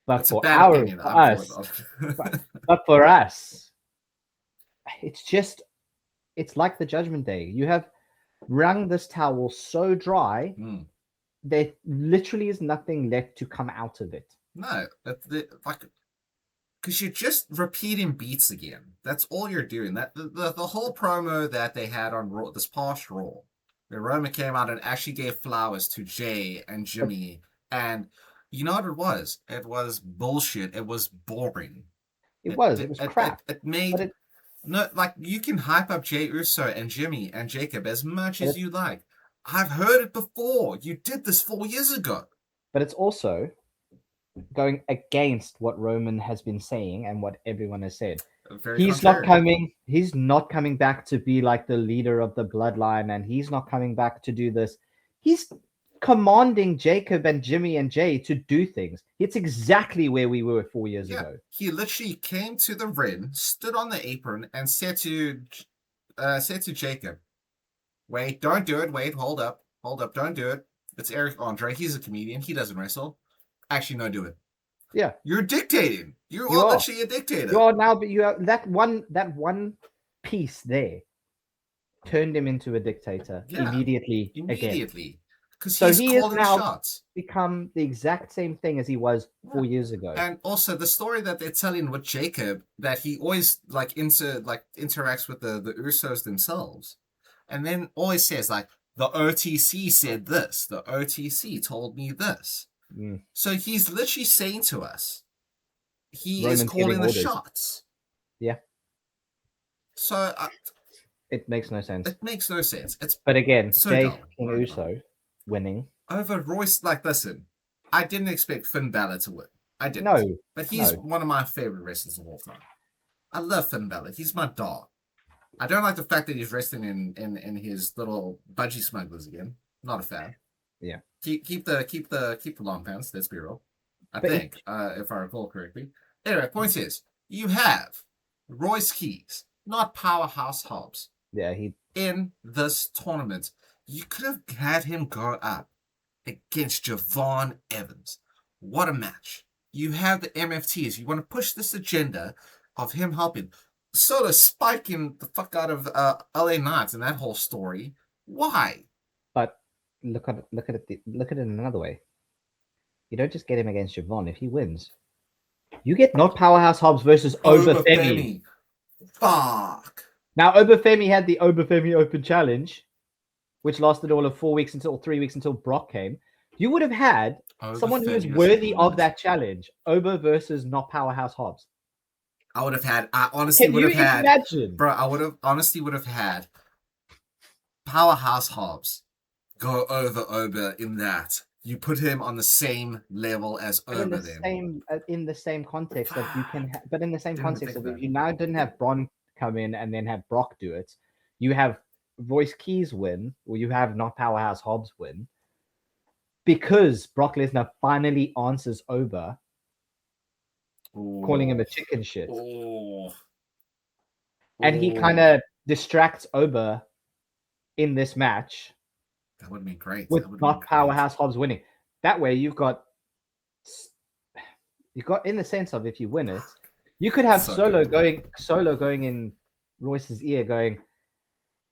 But it's for for us, it's like the Judgment Day. You have wrung this towel so dry, there literally is nothing left to come out of it. No, because you're just repeating beats again. That's all you're doing. That the whole promo that they had on Raw, this past Raw, where Roman came out and actually gave flowers to Jay and But Jimmy. And you know what it was? It was bullshit. It was boring. it was crap. It But made it, no, like, you can hype up Jay Uso and Jimmy and Jacob as much but as it, you like. I've heard it before. You did this 4 years ago. but it's also going against what Roman has been saying and what everyone has said. Very He's not contrary. coming. He's not coming back to be like the leader of the bloodline, and he's not coming back to do this. He's commanding Jacob and Jimmy and Jay to do things. It's exactly where we were 4 years Yeah, ago. he literally came to the ring, stood on the apron, and said to Jacob, "Wait, don't do it. Wait, hold up, don't do it. It's Eric Andre. He's a comedian. He doesn't wrestle. Actually, no, do it. Yeah, You're dictating. You you are are. literally a dictator. You are now, but you are that one piece there turned him into a dictator Yeah, again. immediately, because So he's he is calling the now shots. become the exact same thing as he was 4 years ago. And also the story that they're telling with Jacob, that he always interacts with the Usos themselves, and then always says like, the OTC said this, the OTC told me this. So he's literally saying to us, he is Roman's giving calling the orders. shots. Yeah. So It makes no sense. it makes no sense. But again, so Jay dumb. King Uso winning. Over Royce. Like, listen, I didn't expect Finn Balor to win. I didn't. No, But he's no. one of my favorite wrestlers of all time. I love Finn Balor. He's my dog. I don't like the fact that he's wrestling in his little budgie smugglers again. Not a fan. Yeah. Keep the long pants. Let's be real. I But think, if I recall correctly. Anyway, point is, you have Royce Keys, not Powerhouse Hobbs, Yeah, he in this tournament. You could have had him go up against Javon Evans. What a match. You have the MFTs. You want to push this agenda of him helping. Sort of spiking the fuck out of LA Knights and that whole story. Why? but look at it another way. You don't just get him against Javon. If he wins, you get not Powerhouse Hobbs versus Obafemi. Fuck. Now Obafemi had the Obafemi Open Challenge, which lasted all of 3 weeks until Brock came. You would have had someone who was worthy of that challenge. Oba versus not Powerhouse Hobbs. I honestly would have had. Imagine? Bro, I would have honestly had Powerhouse Hobbs go over Oba in that. You put him on the same level as Oba then. In the same context of you can, but in the same Didn't context think of of if you now didn't have Braun come in and then have Brock do it, you have Royce Keys win, or you have not Powerhouse Hobbs win, because Brock Lesnar finally answers Oba, calling him a chicken shit. And he kind of distracts Oba in this match. That would be great. With not Powerhouse Hobbs winning. That way you've got in the sense of, if you win it, you could have Solo going in Royce's ear going,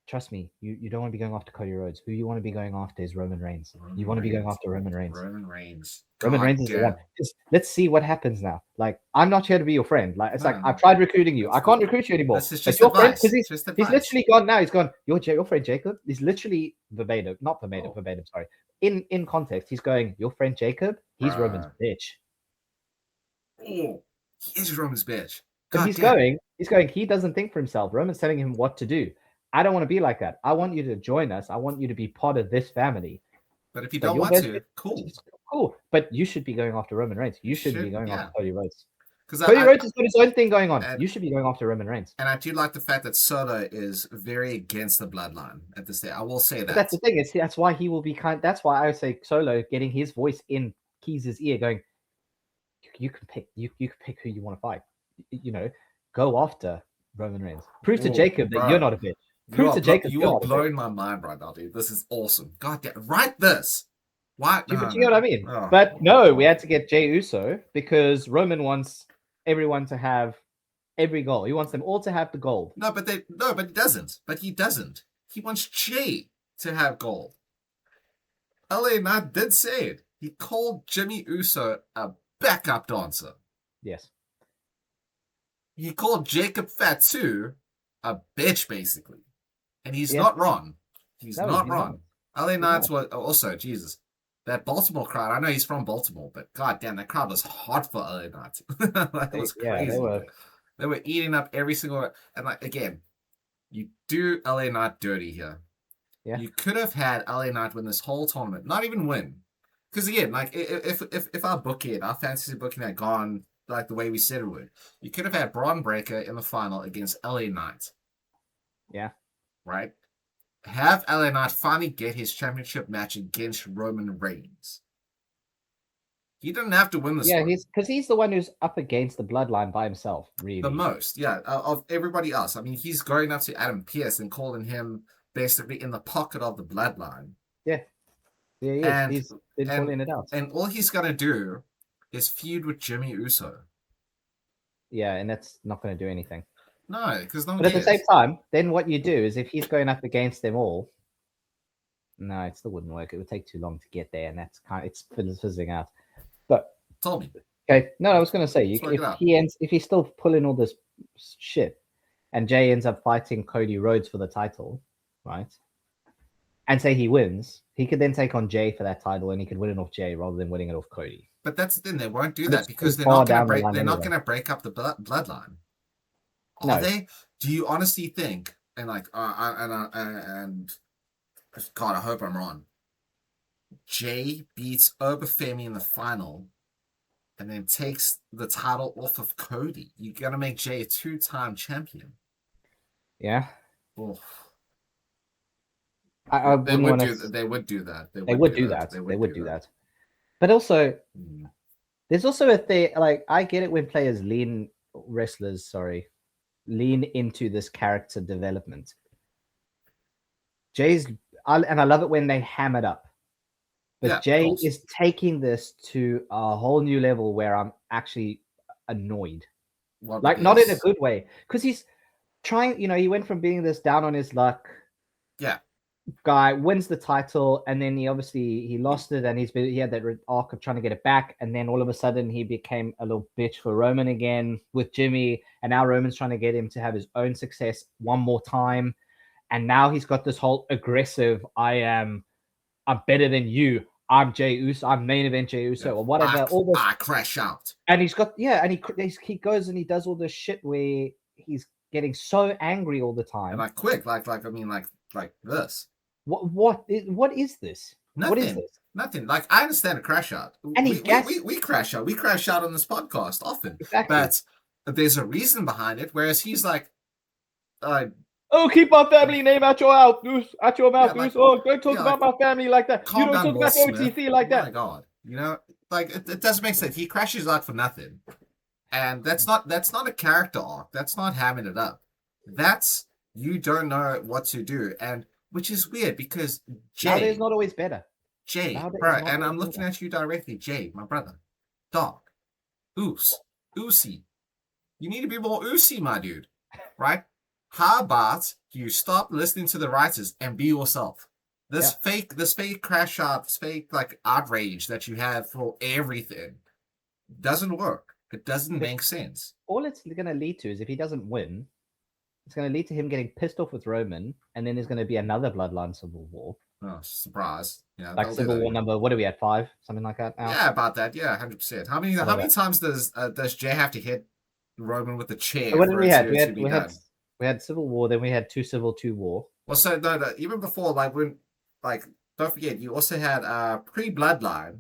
trust me, you don't want to be going after Cody Rhodes. Who you want to be going after is Roman Reigns. You want to be going after Roman Reigns. Roman Reigns. Roman Reigns is the one. Let's see what happens now. Like, I'm not here to be your friend. Like, it's like, I've tried recruiting you. I can't recruit you anymore. But your friend, because he's literally gone now. He's gone, your friend Jacob. He's literally not verbatim, sorry. In context, he's going, your friend Jacob, he's Roman's bitch. Oh, he is Roman's bitch. But he's going, he doesn't think for himself. Roman's telling him what to do. I don't want to be like that. I want you to join us. I want you to be part of this family. But if you don't want to, cool. But you should be going after Roman Reigns. You should be going after Cody Rhodes. Because Cody Rhodes has got his own thing going on. You should be going after Roman Reigns. And I do like the fact that Solo is very against the bloodline at this day. I will say that. But that's the thing. That's why he will be that's why I would say Solo getting his voice in Keys' ear, going, you can pick who you want to fight. Go after Roman Reigns. Prove to Jacob that you're not a bitch. Prove to Jacob you are blowing my mind right now, dude. This is awesome. God damn, write this. Why? You know what I mean? Oh. But no, we had to get Jey Uso because Roman wants everyone to have every goal. He wants them all to have the gold. But he doesn't. He doesn't. He wants Jey to have gold. LA Knight did say it. He called Jimmy Uso a backup dancer. Yes. He called Jacob Fatu a bitch, basically. And he's not wrong. He's No, not he's not. wrong. LA He's Knights not. was also Jesus. That Baltimore crowd. I know he's from Baltimore, but god damn, that crowd was hot for LA Knights. That was Yeah, they crazy. were. They were eating up every single. And like again, you do LA Knight dirty here. Yeah. You could have had LA Knight win this whole tournament, not even win. Because again, like if our booking, our fantasy booking had gone like the way we said it would, you could have had Braun Breaker in the final against LA Knight. Yeah. Right? Have LA Knight finally get his championship match against Roman Reigns. He didn't have to win this Yeah, one. he's the one who's up against the bloodline by himself, really. The most, yeah, of everybody else. I mean, he's going up to Adam Pearce and calling him basically in the pocket of the bloodline. Yeah. Yeah, he is. And He's been calling it out. And all he's gonna do is feud with Jimmy Uso. Yeah, and that's not going to do anything. No, because no one But at cares. the same time, then what you do is if he's going up against them all, no, it still wouldn't work. It would take too long to get there, and that's it's fizzing out. But Told me. okay, no, I was going to say if he's still pulling all this shit, and Jay ends up fighting Cody Rhodes for the title, right? And say he wins, he could then take on Jay for that title, and he could win it off Jay rather than winning it off Cody. But that's the thing; they won't do that because they're far not going down to the break. line They're not anyway. going to break up the bloodline. No. Are they? Do you honestly think? And like, and God, I hope I'm wrong. Jay beats Obafemi in the final, and then takes the title off of Cody. You're gonna make Jay a 2-time champion. Yeah. Oh. They would do that. They would do that. They would do that. But also, there's also a thing, like, I get it when players lean into this character development. And I love it when they ham it up. But yeah, Jay is taking this to a whole new level where I'm actually annoyed. Not in a good way. Because he's trying, he went from being this down on his luck guy, wins the title, and then he lost it, and he had that arc of trying to get it back, and then all of a sudden he became a little bitch for Roman again with Jimmy, and now Roman's trying to get him to have his own success one more time, and now he's got this whole aggressive, I'm better than you, I'm Jey Uso, I'm main event Jey Uso, or whatever. I crash out. And he's got, and he goes and he does all this shit where he's getting so angry all the time. And quick, like this. What is this? Nothing. What is this? Nothing. Like, I understand a crash out. And we crash out. We crash out on this podcast often. Exactly. But there's a reason behind it. Whereas he's like, keep my family name out your mouth, Goose. Oh, don't talk about my family like that. You don't talk about OTC like that. Oh my God. It doesn't make sense. He crashes out for nothing. And that's not a character arc. That's not hamming it up. That's you don't know what to do. And which is weird because Jay. Nowadays not always better. Jay, bro, and I'm looking at you directly. Jay, my brother. Dog. Oosie. You need to be more oosie, my dude. Right? How about you stop listening to the writers and be yourself? This fake crash out, this fake outrage that you have for everything doesn't work. It doesn't make sense. All it's going to lead to is if he doesn't win, it's going to lead to him getting pissed off with Roman, and then there's going to be another Bloodline Civil War. Oh, surprise! Yeah, Civil War number. What are we at? 5, something like that. Now? Yeah, about that. Yeah, 100%. How many times does Jay have to hit Roman with the chair? So what did we have? We had Civil War, then we had 2 Civil, 2 War. Well, so no, even before, don't forget, you also had pre-Bloodline,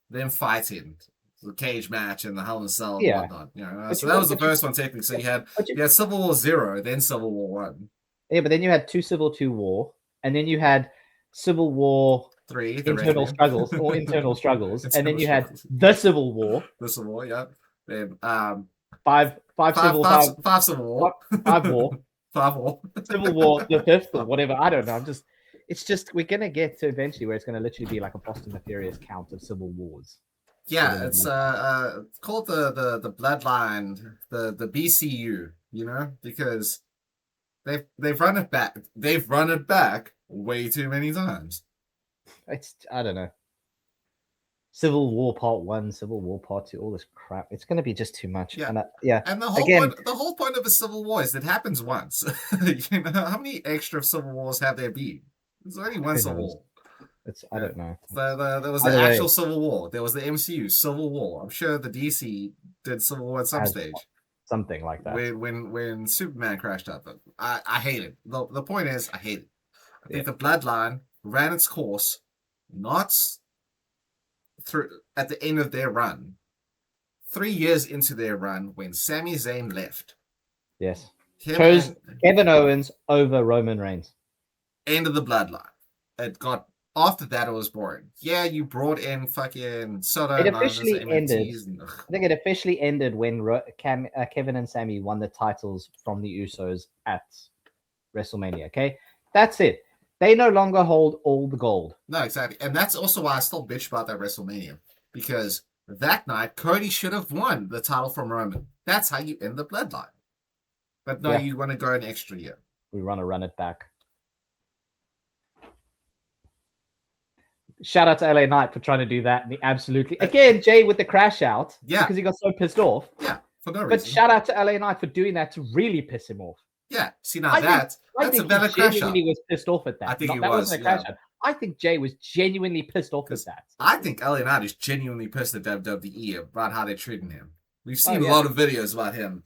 them fighting. The cage match and the Hell in a Cell and whatnot. So that was the first one technically. So you had Civil War 0, then Civil War 1. Yeah, but then you had 2 Civil, 2 War, and then you had Civil War 3, internal struggles, and then you had the Civil War. The Civil War, yeah. Then 5 Civil War. 5 War. 5 War. Civil War, the 5th or whatever. I don't know. It's just we're gonna get to eventually where it's gonna literally be like a Fast and the Furious count of Civil Wars. Yeah, it's called the Bloodline, the BCU, because they've run it back. They've run it back way too many times. I don't know. Civil War Part 1, Civil War Part 2, all this crap. It's going to be just too much. Yeah, and the whole point of a civil war is it happens once. How many extra civil wars have there been? There's only one Who Civil knows? War. I don't know. There was the Either way, actual Civil War. There was the MCU Civil War. I'm sure the DC did Civil War at some has stage. something like that. When Superman crashed up. I hate it. The point is, I hate it. I think Yeah. the Bloodline ran its course, not through at the end of their run. 3 years into their run, when Sami Zayn left, Yes. him Chose and Kevin Owens over Roman Reigns. end of the Bloodline. It got after that it was boring. Yeah, you brought in fucking Soto It and Nana's officially ended. MFTs and I think it officially ended when Kevin and Sami won the titles from the Usos at WrestleMania. Okay, that's it. They no longer hold all the gold. no, exactly. And that's also why I still bitch about that WrestleMania. Because that night, Cody should have won the title from Roman. That's how you end the Bloodline. But no, Yeah. you want to go an extra year. We want to run it back. Shout out to LA Knight for trying to do that. And he absolutely again, Jay with the crash out. Yeah. Because he got so pissed off. Yeah, for no reason. But shout out to LA Knight for doing that to really piss him off. Yeah, see now that's a valid He crash out. genuinely was pissed off at that. I think he that was, wasn't a crash out. I think Jay was genuinely pissed off at that. I think LA Knight is genuinely pissed at WWE about how they're treating him. We've seen yeah. a lot of videos about him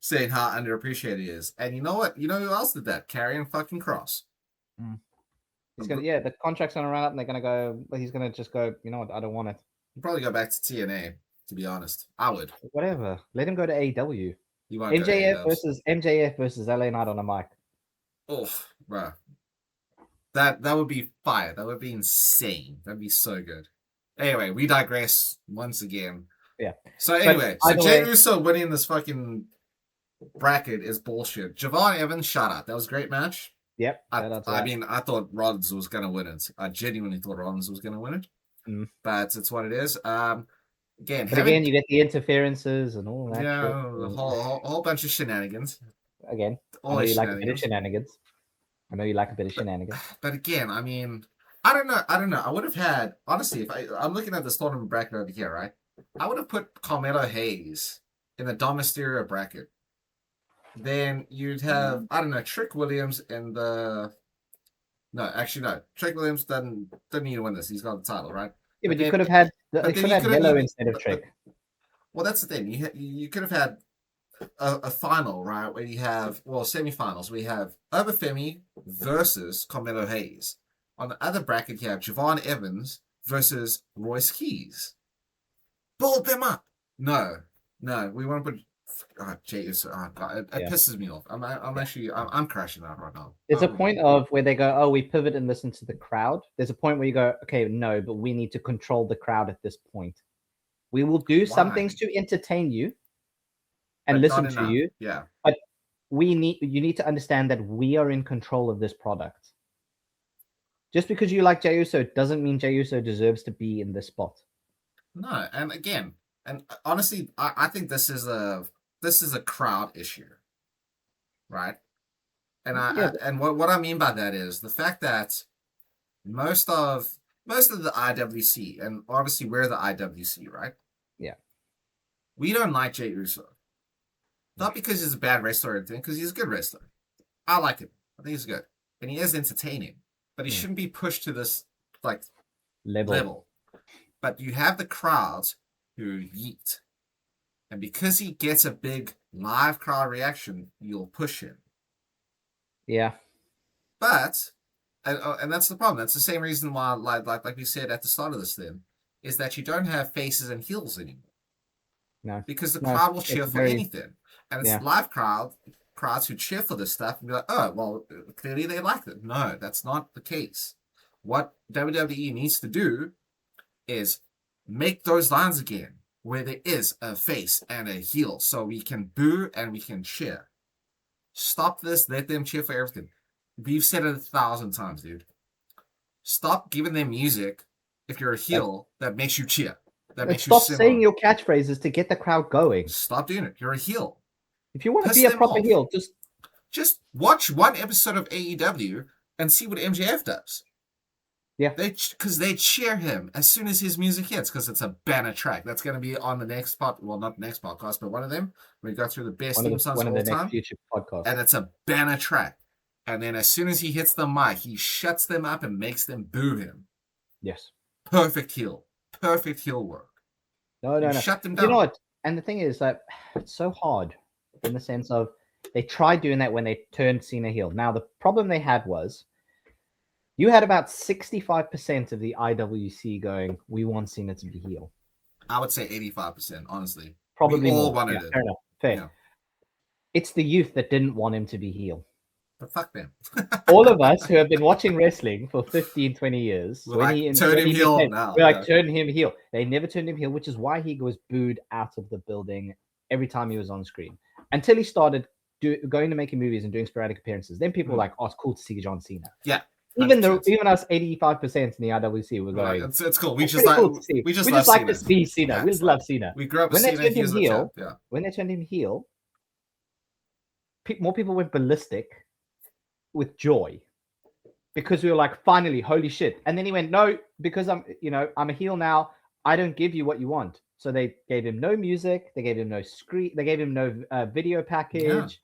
saying how underappreciated he is. And you know what? You know who else did that? Karrion fucking Kross. He's gonna, the contract's gonna run up, and they're gonna go. He's gonna just go. You know what? I don't want it. He'll probably go back to TNA. To be honest, I would. Whatever. Let him go to AEW. He won't MJF versus LA Knight on a mic. Oh, bro. That would be fire. That would be insane. That'd be so good. Anyway, we digress once again. Yeah. So anyway, Jey Uso winning this fucking bracket is bullshit. Javon Evans, shout out. That was a great match. Yep. I mean, I thought Rollins was gonna win it. I genuinely thought Rollins was gonna win it. But it's what it is. Again, you get the interferences and all that. Yeah, a whole bunch of shenanigans. Again, I know you like a bit of shenanigans. I know you like a bit of shenanigans. But again, I mean, I don't know. I would have had, honestly, if I'm looking at this tournament bracket over here, right? I would have put Carmelo Hayes in the Dom Mysterio bracket. Then you'd have, I don't know, Trick Williams in the. No, actually, no. Trick Williams doesn't need to win this. He's got the title, right? Yeah, but you could have had Melo instead of Trick. Well, that's the thing. You could have had a final, right, where you have, semifinals. We have Obafemi versus Carmelo Hayes. On the other bracket, you have Javon Evans versus Royce Keys. Build them up. No, we want to put. Jey Uso. Oh, God, it pisses me off. I'm crashing out right now. There's a point of where they go, we pivot and listen to the crowd. There's a point where you go, okay, no, but we need to control the crowd at this point. We will do some things to entertain you and listen to you. Yeah. But you need to understand that we are in control of this product. Just because you like Jey Uso doesn't mean Jey Uso deserves to be in this spot. No, and again, and honestly, I think this is a crowd issue, right? And what I mean by that is the fact that most of the IWC, and obviously we're the IWC, right? Yeah. We don't like Jey Uso. Not because he's a bad wrestler or anything, because he's a good wrestler. I like him. I think he's good. And he is entertaining. But he shouldn't be pushed to this level. But you have the crowds who yeet. And because he gets a big live crowd reaction, you'll push him. Yeah. But, and that's the problem. That's the same reason why, like we said at the start of this thing, is that you don't have faces and heels anymore. No. Because the crowd will cheer for anything. And it's live crowds who cheer for this stuff and be like, oh, well, clearly they like it. No, that's not the case. What WWE needs to do is make those lines again where there is a face and a heel so we can boo and we can cheer. Stop this. Let them cheer for everything. We've said it 1,000 times, dude. Stop giving them music if you're a heel that makes you cheer. Stop saying your catchphrases to get the crowd going. Stop doing it. You're a heel. If you want to be a proper heel, just watch one episode of AEW and see what MJF does. Yeah. Because they cheer him as soon as his music hits, because it's a banner track. That's going to be on the next part. Well, not the next podcast, but one of them. We go through the best theme songs of all time. Future podcasts. And it's a banner track. And then as soon as he hits the mic, he shuts them up and makes them boo him. Yes. Perfect heel. Perfect heel work. No. Shut them You down. know what? And the thing is that it's so hard in the sense of they tried doing that when they turned Cena heel. Now, the problem they had was you had about 65% of the IWC going, we want Cena to be heel. I would say 85%, honestly. Probably we all more. wanted Yeah, it. fair enough. Fair. Yeah. It's the youth that didn't want him to be heel. But fuck them. All of us who have been watching wrestling for 15, 20 years, We're like, turn him he heel became, now. we're like, Yeah. turn him heel. They never turned him heel, which is why he was booed out of the building every time he was on screen until he started going to making movies and doing sporadic appearances. Then people were like, oh, it's cool to see John Cena. Yeah. Even us 85% in the IWC were going, like, it's cool. We just like Cena. to see Cena. Yeah, we just love Cena. We grew up When with they Cena. turned him heel, yeah. When they turned him heel, more people went ballistic with joy because we were like, finally, holy shit. And then he went, no, because I'm a heel now. I don't give you what you want. So they gave him no music. They gave him no screen. They gave him no video package.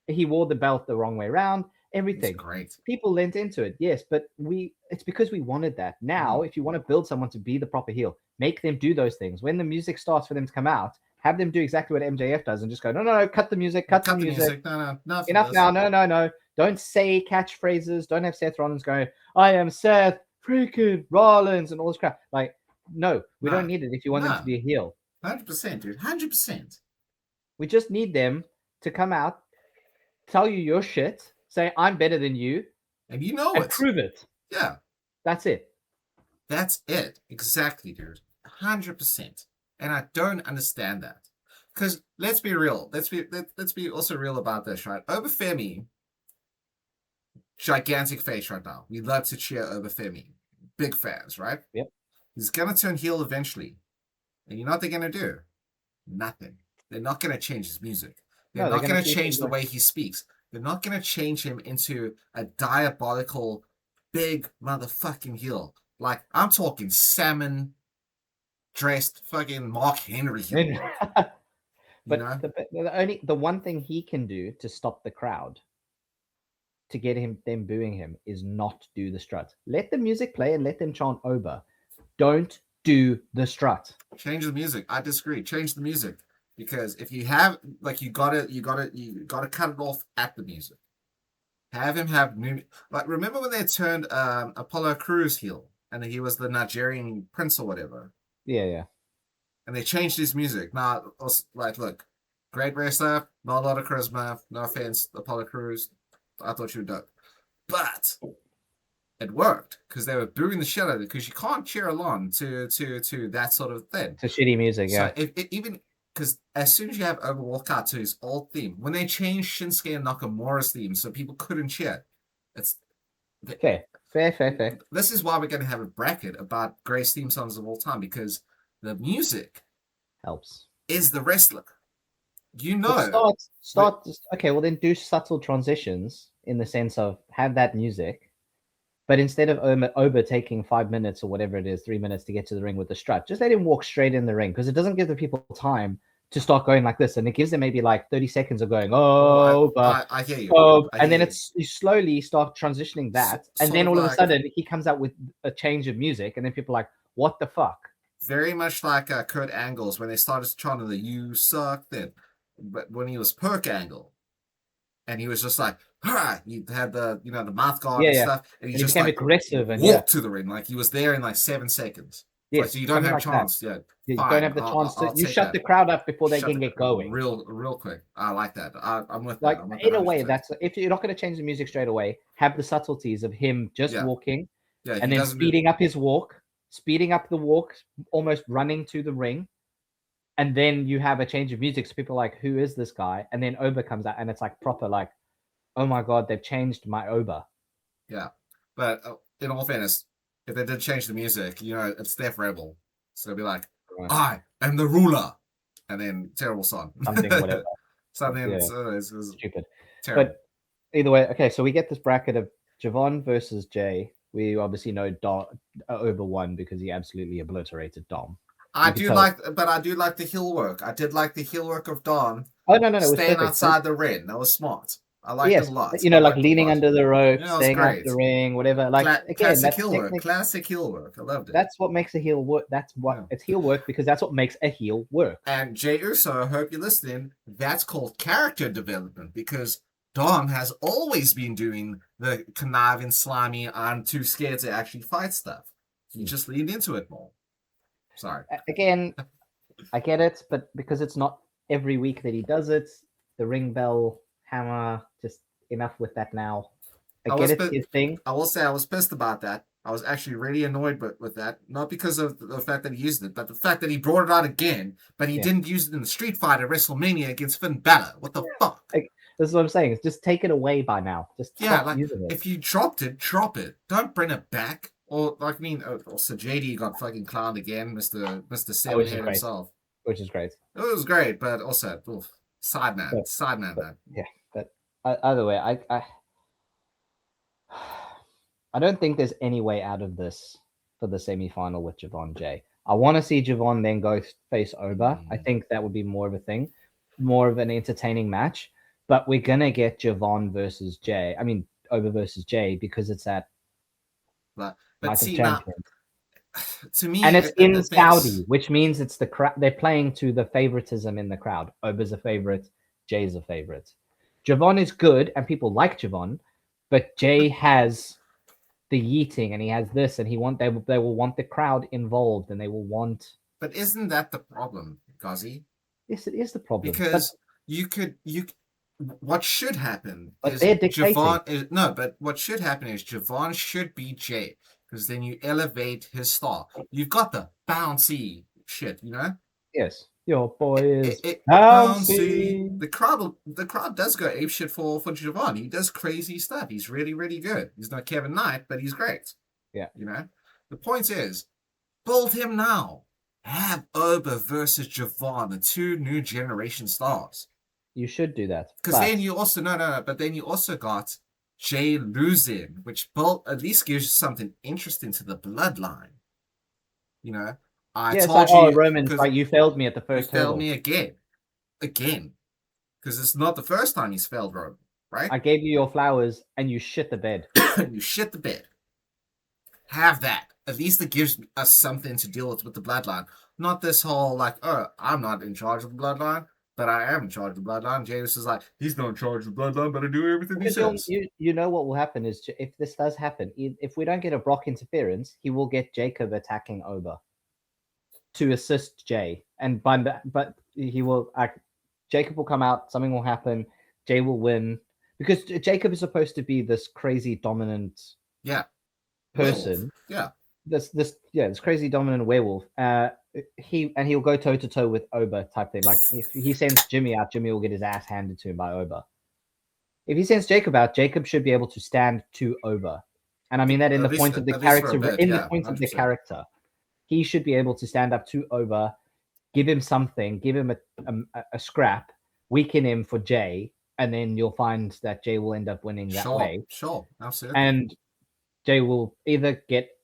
Yeah. He wore the belt the wrong way around. Everything. It's great. People lent into it, yes, but it's because we wanted that. Now, if you want to build someone to be the proper heel, make them do those things. When the music starts for them to come out, have them do exactly what MJF does and just go, no, cut the music, cut the music. No, enough now, no. Don't say catchphrases. Don't have Seth Rollins going, I am Seth freaking Rollins and all this crap. Like, no, we don't need it if you want them to be a heel. 100%, dude. 100%. We just need them to come out, tell you your shit, say I'm better than you, and you know and it. Prove it. Yeah. That's it. That's it. Exactly, dude. 100%. And I don't understand that. Because let's be real. Let's be also real about this, right? Obafemi, gigantic face right now. We love to cheer Obafemi. Big fans, right? Yep. He's gonna turn heel eventually. And you know what they're gonna do? Nothing. They're not gonna change his music. They're not gonna change the way he speaks. They're not gonna change him into a diabolical, big motherfucking heel. Like, I'm talking salmon dressed fucking Mark Henry heel. But the one thing he can do to stop the crowd, to get them booing him, is not do the strut. Let the music play and let them chant Oba. Don't do the strut. Change the music. I disagree. Change the music. Because if you have, like, you gotta cut it off at the music. Have him have new, like, remember when they turned Apollo Crews heel and he was the Nigerian prince or whatever? Yeah. And they changed his music. Now, like, look, great wrestler, not a lot of charisma. No offense, Apollo Crews. I thought you were dope, but it worked because they were booing the shit out of it. Because you can't cheer along to that sort of thing. To shitty music, yeah. So even because as soon as you have Oba walk out to his old theme, when they changed Shinsuke and Nakamura's theme, so people couldn't cheer, it's fair. This is why we're going to have a bracket about greatest theme songs of all time, because the music helps. Is the wrestler. You know. Start. Okay, well then do subtle transitions in the sense of have that music, but instead of Oba taking 5 minutes or whatever it is, 3 minutes to get to the ring with the strut, just let him walk straight in the ring, because it doesn't give the people time to start going like this, and it gives them maybe like 30 seconds of going, I hear you. And then you slowly start transitioning that, and then all of a sudden he comes out with a change of music, and then people are like, what the fuck? Very much like Kurt Angle's when they started chanting the "You suck" then, but when he was Perk Angle, and he was just like, he had the the mouth guard and stuff, and he just became aggressive and walked to the ring, like he was there in like 7 seconds. Yeah, like, so you don't have a chance. Yeah, you don't have the chance to. You shut the crowd up before they can get going. Real quick. I like that. I'm with like that. In a way, that's if you're not going to change the music straight away, have the subtleties of him just walking, and then speeding up his walk, speeding up the walk, almost running to the ring, and then you have a change of music. So people are like, who is this guy? And then Oba comes out, and it's like proper, like, oh my god, they've changed my Oba. Yeah, but in all fairness, if they did change the music, it's Death Rebel. So they'll be like, I am the ruler. And then terrible song. Something, whatever. Something it's stupid. Terrible. But either way, okay, so we get this bracket of Javon versus Jay. We obviously know Oba won because he absolutely obliterated Dom. I do like the heel work. I did like the heel work of Dom. Oh, no. Staying outside the ring. That was smart. I liked it Yes, a lot. you I know, like liked it a leaning lot. under the rope, Yeah, it was staying off the great. ring, whatever. Like again, Classic that's heel work. technique. Classic heel work. I loved it. That's what makes a heel work. That's what Yeah. it's heel work because that's what makes a heel work. And Jay Uso, I hope you're listening. That's called character development because Dom has always been doing the conniving, slimy, I'm too scared to actually fight stuff. He just leaned into it more. Sorry. Again, I get it, but because it's not every week that he does it, the ring bell hammer, just enough with that now. I I get was, it's his thing. I will say I was pissed about that. I was actually really annoyed with that, not because of the fact that he used it, but the fact that he brought it out again, but he Yeah. didn't use it in the Street Fighter WrestleMania against Finn Balor. What the fuck? Like, this is what I'm saying. It's just take it away by now. Just Yeah, stop like using it. if you dropped it, drop it. Don't bring it back. Or like I mean, also JD got fucking clowned again, Mister Seven Which is Head great. himself. Which is great. It was great, but also side man, But, side man. but That yeah, but either way, I don't think there's any way out of this for the semi-final with Javon J. I want to see Javon then go face Oba. I think that would be more of a thing, more of an entertaining match. But we're gonna get Javon versus Jay. I mean Oba versus Jay because it's at but Night of see now, Champions. to me, And it's in it makes Saudi, which means it's the crowd. They're playing to the favoritism in the crowd. Oba's a favorite. Jay's a favorite. Javon is good, and people like Javon, but Jay has the yeeting, and he has this, and they will want the crowd involved, and they will want. But isn't that the problem, Ghazi? Yes, it is the problem, Because you what should happen but is they're dictating. Javon is no, but what should happen is Javon should be Jay because then you elevate his star. You've got the bouncy shit, you know. Yes, your boy is Bouncy. bouncy. The crowd does go ape shit for Javon. He does crazy stuff. He's really really good. He's not Kevin Knight, but he's great. Yeah, You know. The point is, build him now. Have Oba versus Javon, the two new generation stars. you should do that. Because then you also no, but then you also got Jay losing, which built at least gives you something interesting to the bloodline. You know, I yeah, it's told like, oh, you Roman, because like you failed me at the you first failed hurdle. me again, because it's not the first time he's failed Roman, right? I gave you your flowers, and you shit the bed. You shit the bed. Have that. At least it gives us something to deal with the bloodline. Not this whole like, oh, I'm not in charge of the bloodline, but I am in charge of the bloodline. James is like, he's not in charge of the bloodline, but I do everything Because he says. you know what will happen is if this does happen, if we don't get a Brock interference, he will get Jacob attacking Oba to assist Jay, and but he will Jacob will come out, something will happen, Jay will win because Jacob is supposed to be this crazy dominant Yeah. person. Werewolf. Yeah. This crazy dominant werewolf. He'll go toe to toe with Oba type thing. Like if he sends Jimmy out, Jimmy will get his ass handed to him by Oba. If he sends Jacob out, Jacob should be able to stand to Oba. And I mean that in the point of the character, in the point of the character. He should be able to stand up to Oba, give him something, give him a scrap, weaken him for Jay, and then you'll find that Jay will end up winning that way. Sure, absolutely. And Jay will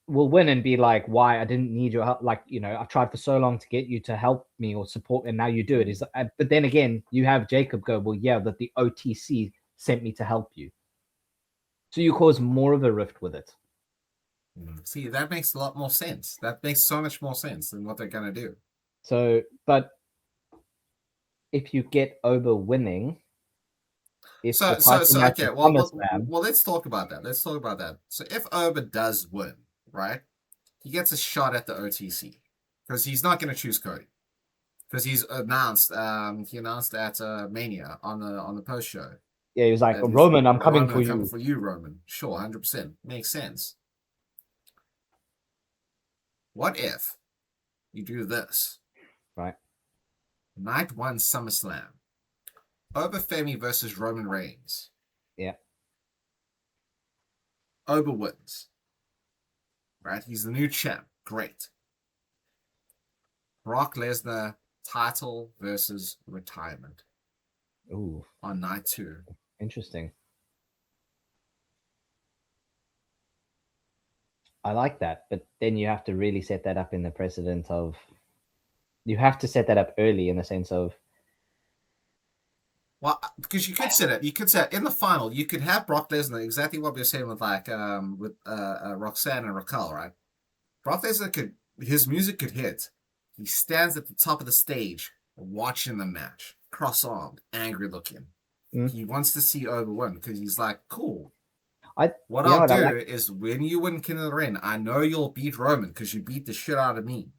will win and be like, why I didn't need your help. Like, you know, I've tried for so long to get you to help me or support, and now you do it. But then again, you have Jacob go, well, yeah, but the OTC sent me to help you. So you cause more of a rift with it. See, that makes a lot more sense. That makes so much more sense than what they're going to do. So, but if you get Oba winning, it's okay. Well, let's talk about that. So if Oba does win, right, he gets a shot at the OTC because he's not going to choose Cody because he's announced. He announced at Mania on the post show. Yeah, he was like, Roman, I'm coming for you. Coming for you, Roman. Sure, 100%. Makes sense. What if you do this? Right. Night 1 SummerSlam. Oba Femi versus Roman Reigns. Yeah. Oba wins. Right? He's the new champ. Great. Brock Lesnar title versus retirement. Ooh. On night 2. Interesting. I like that, but then you have to really set that up in the precedent of. You have to set that up early in the sense of. Well, because you could say in the final, you could have Brock Lesnar exactly what we were saying with Roxanne and Raquel, right? Brock Lesnar his music could hit. He stands at the top of the stage watching the match, cross-armed, angry looking. Mm. He wants to see Oba win because he's like, cool. I What you know I'll what I do like. is when you win King of the Ring, I know you'll beat Roman because you beat the shit out of me.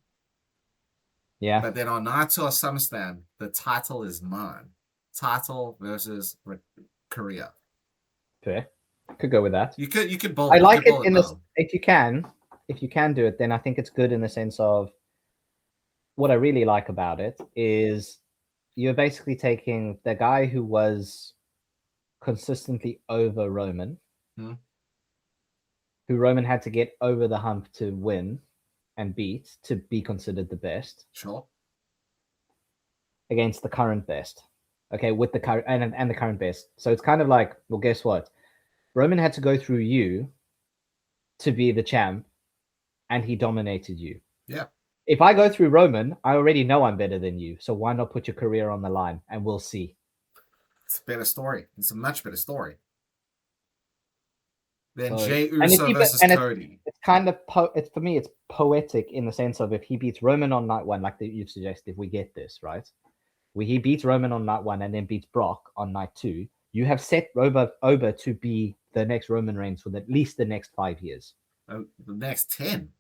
Yeah, But then on Naito or SummerSlam, the title is mine. Title versus Korea. fair. Could go with that. You could bowl I you could like it bowl it in this. down. If you can do it, then I think it's good in the sense of what I really like about it is you're basically taking the guy who was consistently over Roman, Hmm? who Roman had to get over the hump to win and beat to be considered the best Sure. against the current best. Okay, with the current and the current best. So it's kind of like, well, guess what? Roman had to go through you to be the champ, and he dominated you. Yeah. If I go through Roman, I already know I'm better than you. So why not put your career on the line and we'll see. It's a better story. It's a much better story than So Jey and if Uso he versus and Cody. it's kind of it's for me it's poetic in the sense of if he beats Roman on night one, like you've suggested, we get this right. Where he beats Roman on night one and then beats Brock on night two, you have set Oba to be the next Roman Reigns for at least the next 5 years. The next 10.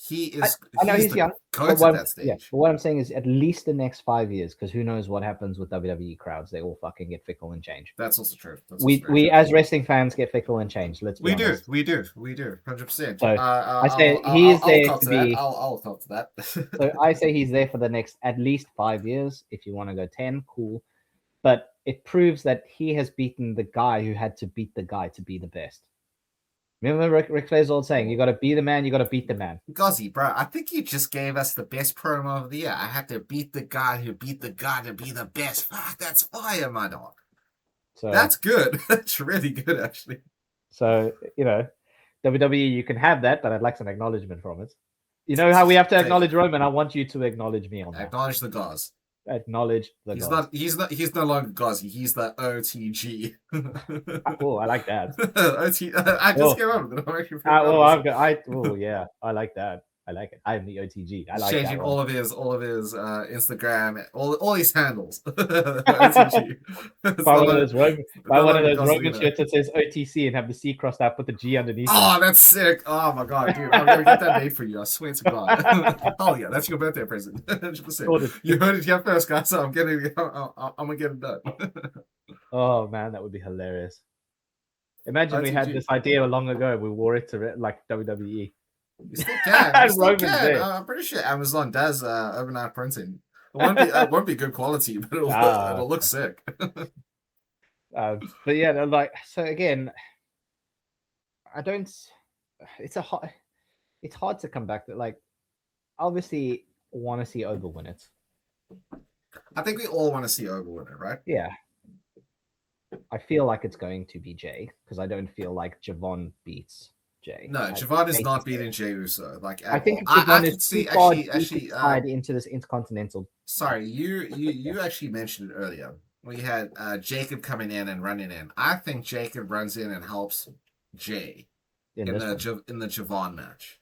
I, I know He's he's the young, but goat at that stage. but what I'm saying is at least the next 5 years, because who knows what happens with WWE crowds? They all fucking get fickle and change. That's also true. That's also We very we true. as wrestling fans get fickle and change. Let's be We do, honest. we do, we do, 100%. So I say he is I'll there cop to to that. be. I'll cop to that. So I say he's there for the next at least 5 years. If you want to go 10, cool. But it proves that he has beaten the guy who had to beat the guy to be the best. Remember Ric Flair's old saying, you got to be the man, you got to beat the man. Gozzy, bro, I think you just gave us the best promo of the year. I had to beat the guy who beat the guy to be the best. Fuck, that's fire, my dog. So That's good. That's really good, actually. So, WWE, you can have that, but I'd like some acknowledgement from it. You know how we have to acknowledge Roman? I want you to acknowledge me on that. Acknowledge the Gauze. Acknowledge the gods. He's no longer Gozzy. He's the OTG. Oh, I like that. I just came up with it. Yeah, I like that. I like it. I'm the OTG. I He's like changing that all of his Instagram, all his handles. OTG. Buy one of those Gozzy, Roman shirts that says OTC and have the C crossed out, put the G underneath. Oh, that's sick. Oh my god, dude. I'm gonna get that made for you. I swear to God. Oh yeah, that's your birthday present. 100%. You heard it here first, guys. So I'm gonna get it done. Oh man, that would be hilarious. Imagine we had OTG. this idea long ago. We wore it to like WWE. You still can. You still Roman's can. there. I'm pretty sure Amazon does overnight printing. It won't be good quality, but it'll look sick. But yeah, like so again, I don't. It's hard to come back to like. Obviously, want to see Oba win it. I think we all want to see Oba win it, right? Yeah. I feel like it's going to be Jay because I don't feel like Javon beats Jay. No, Javon is not beating Jey Uso. Like I think I is could see actually tied into this intercontinental. Sorry, you actually mentioned it earlier. We had Jacob coming in and running in. I think Jacob runs in and helps Jay in the Javon match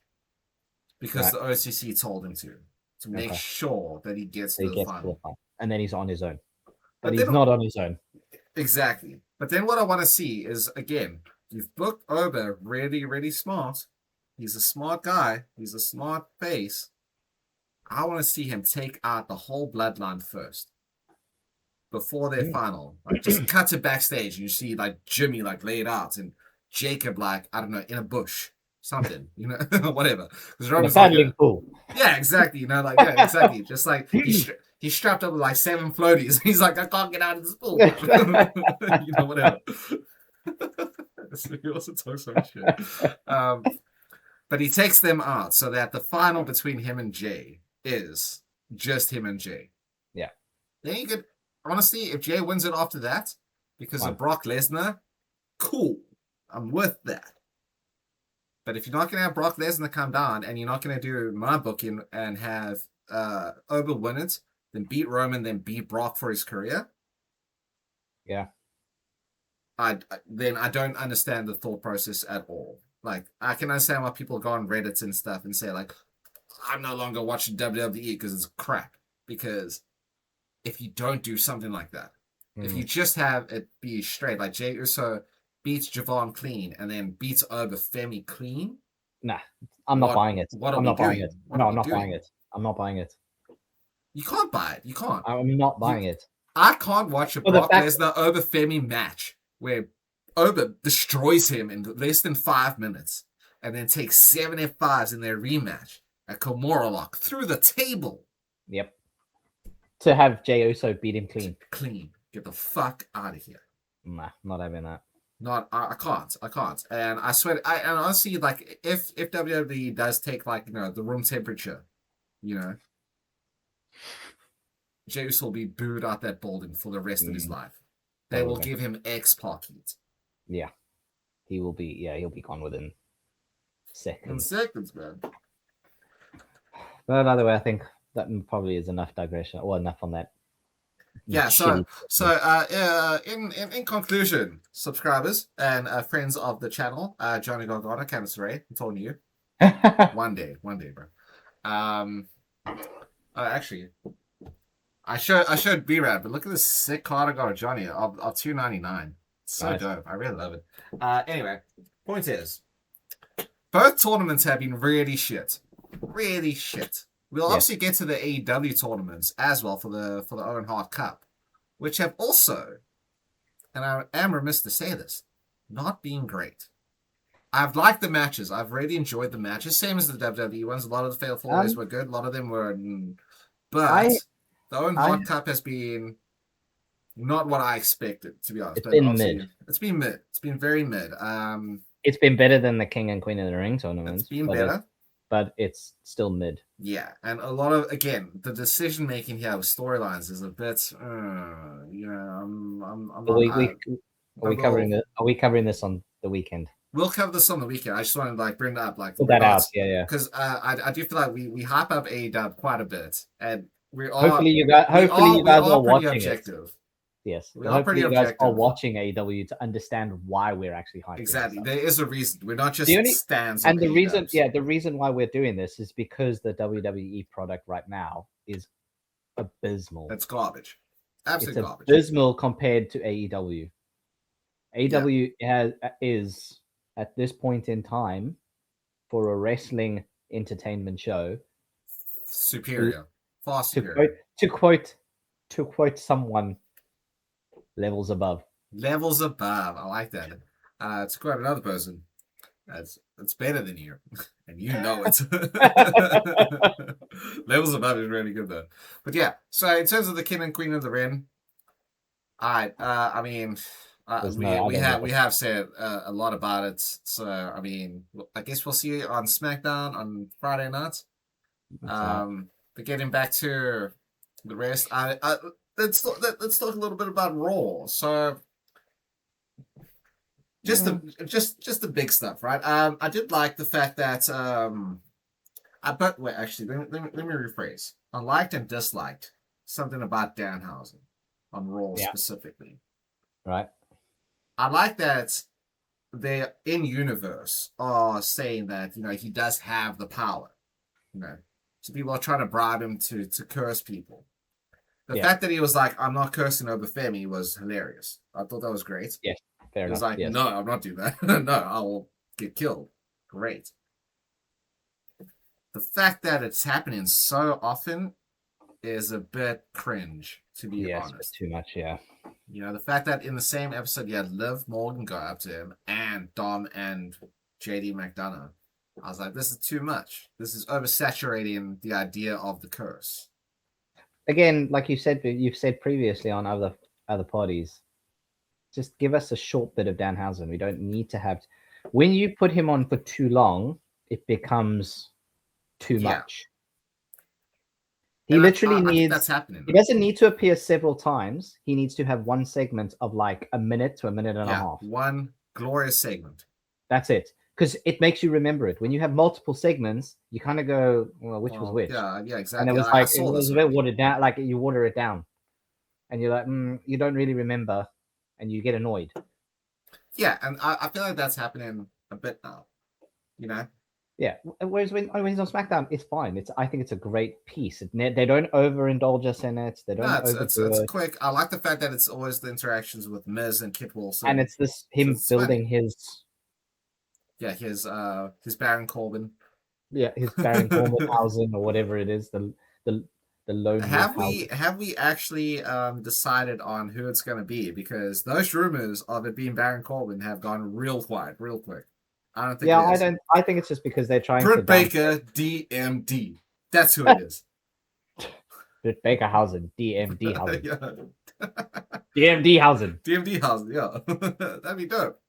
because the OCC told him to make sure that he gets to the final. And then he's on his own. But he's not on his own. Exactly. But then what I want to see is, again, you've booked Oba really, really smart. He's a smart guy. He's a smart face. I want to see him take out the whole bloodline first. Before their final. Like, just cut to backstage and you see like Jimmy like laid out and Jacob like, I don't know, in a bush. Something, whatever. Because Roman's paddling pool. Yeah, exactly. Yeah, exactly. Just like he's strapped up with like 7 floaties. He's like, I can't get out of this pool. Whatever. He also talks so much shit. But he takes them out so that the final between him and Jay is just him and Jay. Yeah. Then you could, honestly, if Jay wins it after that, because of Brock Lesnar, cool. I'm with that. But if you're not going to have Brock Lesnar come down and you're not going to do my booking and have Oba win it, then beat Roman, then beat Brock for his career, Yeah. Then I don't understand the thought process at all. Like, I can understand why people go on Reddit and stuff and say, like, I'm no longer watching WWE because it's crap. Because if you don't do something like that, if you just have it be straight, like Jey Uso beats Javon clean and then beats Femi clean, Nah, I'm not buying it. What are I'm we not buying doing? it. What No, are I'm we not doing? buying it. I'm not buying it. You can't buy it. You can't. I'm not buying it. I can't watch a For the Brock fact- Lesnar Femi match where Oba destroys him in less than 5 minutes and then takes 7 F5s in their rematch at Kimura Lock through the table. Yep. To have Jey Uso beat him clean. Clean. Get the fuck out of here. Nah, not having that. I can't. And I swear, and honestly, like, if WWE does take, like, you know, the room temperature, you know, Jey Uso will be booed out that building for the rest of his life. They will give him X-Pac heat. Yeah. He'll be gone within seconds. Seconds, man. But either way, I think that probably is enough digression, or enough on that. Yeah, in conclusion, subscribers and friends of the channel, Johnny Gargano, Candice Ray, I'm telling you, one day, bro. Actually, I showed B-Rad, but look at this sick card I got of Johnny of $2.99. So nice. Dope. I really love it. Anyway, point is, both tournaments have been really shit. Really shit. We'll obviously get to the AEW tournaments as well for the Owen Hart Cup, which have also, and I am remiss to say this, not been great. I've liked the matches. I've really enjoyed the matches. Same as the WWE ones. A lot of the Fatal 4-Ways were good. A lot of them were... But the Owen Hart Cup has been not what I expected, to be honest. It's been mid. It's been mid. It's been very mid. It's been better than the King and Queen of the Ring tournaments. It's been better. But it's still mid. Yeah, and a lot of, again, the decision making here with storylines is a bit, you know, Are we covering this on the weekend? We'll cover this on the weekend. I just wanted to bring that up, put that out, yeah. Because I do feel like we hype up AEW quite a bit, and we are. Hopefully you guys are watching objective. It. Yes, we are pretty objective. Are watching AEW to understand why we're actually hyping. Exactly, there is a reason. We're not just stands. And the reason why we're doing this is because the WWE product right now is abysmal. It's garbage. Absolutely garbage. Abysmal compared to AEW. AEW is at this point in time for a wrestling entertainment show superior, far superior. To quote someone. Levels above. Levels above. I like that. To quote another person, it's better than you, and you know it. Levels above is really good though. But yeah, so in terms of the King and Queen of the Ring, I mean, we have said a lot about it. So I mean, I guess we'll see it on SmackDown on Friday night. But getting back to the rest, Let's talk a little bit about Raw. So, just the big stuff, right? I did like the fact that actually, let me rephrase. I liked and disliked something about Danhausen on Raw specifically. Right. I like that they in universe are saying that he does have the power. So people are trying to bribe him to curse people. The fact that he was like, I'm not cursing over Femi was hilarious. I thought that was great. Yes, fair enough. He was like, no, I'm not doing that. No, I will get killed. Great. The fact that it's happening so often is a bit cringe, to be honest. It's too much, yeah. The fact that in the same episode you had Liv Morgan go up to him and Dom and JD McDonough. I was like, this is too much. This is oversaturating the idea of the curse. Again, like you've said previously on other parties, just give us a short bit of Danhausen. We don't need to have. When you put him on for too long, it becomes too much. He literally needs. That's happening. He doesn't need to appear several times. He needs to have one segment of like a minute to a minute and a half. One glorious segment. That's it. Because it makes you remember it. When you have multiple segments, you kind of go, well, which was which? Yeah, exactly. And it was it was a bit watered down. Like you water it down, and you're like, you don't really remember and you get annoyed. Yeah, and I feel like that's happening a bit now. You know. Yeah. Whereas when he's on SmackDown, it's fine. I think it's a great piece. They don't overindulge us in it. They don't No, overdo it's it. quick. I like the fact that it's always the interactions with Miz and Kip Wilson. And it's this So him it's building funny. his His Baron Corbin. his Baron Corbinhausen or whatever it is, the lone wolf house. Have we actually decided on who it's going to be? Because those rumors of it being Baron Corbin have gone real quiet, real quick. I don't think Yeah, it is. I think it's just because they're trying Britt to Baker, DMD. That's who it is. Britt Bakerhausen, DMD Hausen. Yeah. DMD Hausen. DMD house, yeah. That'd be dope.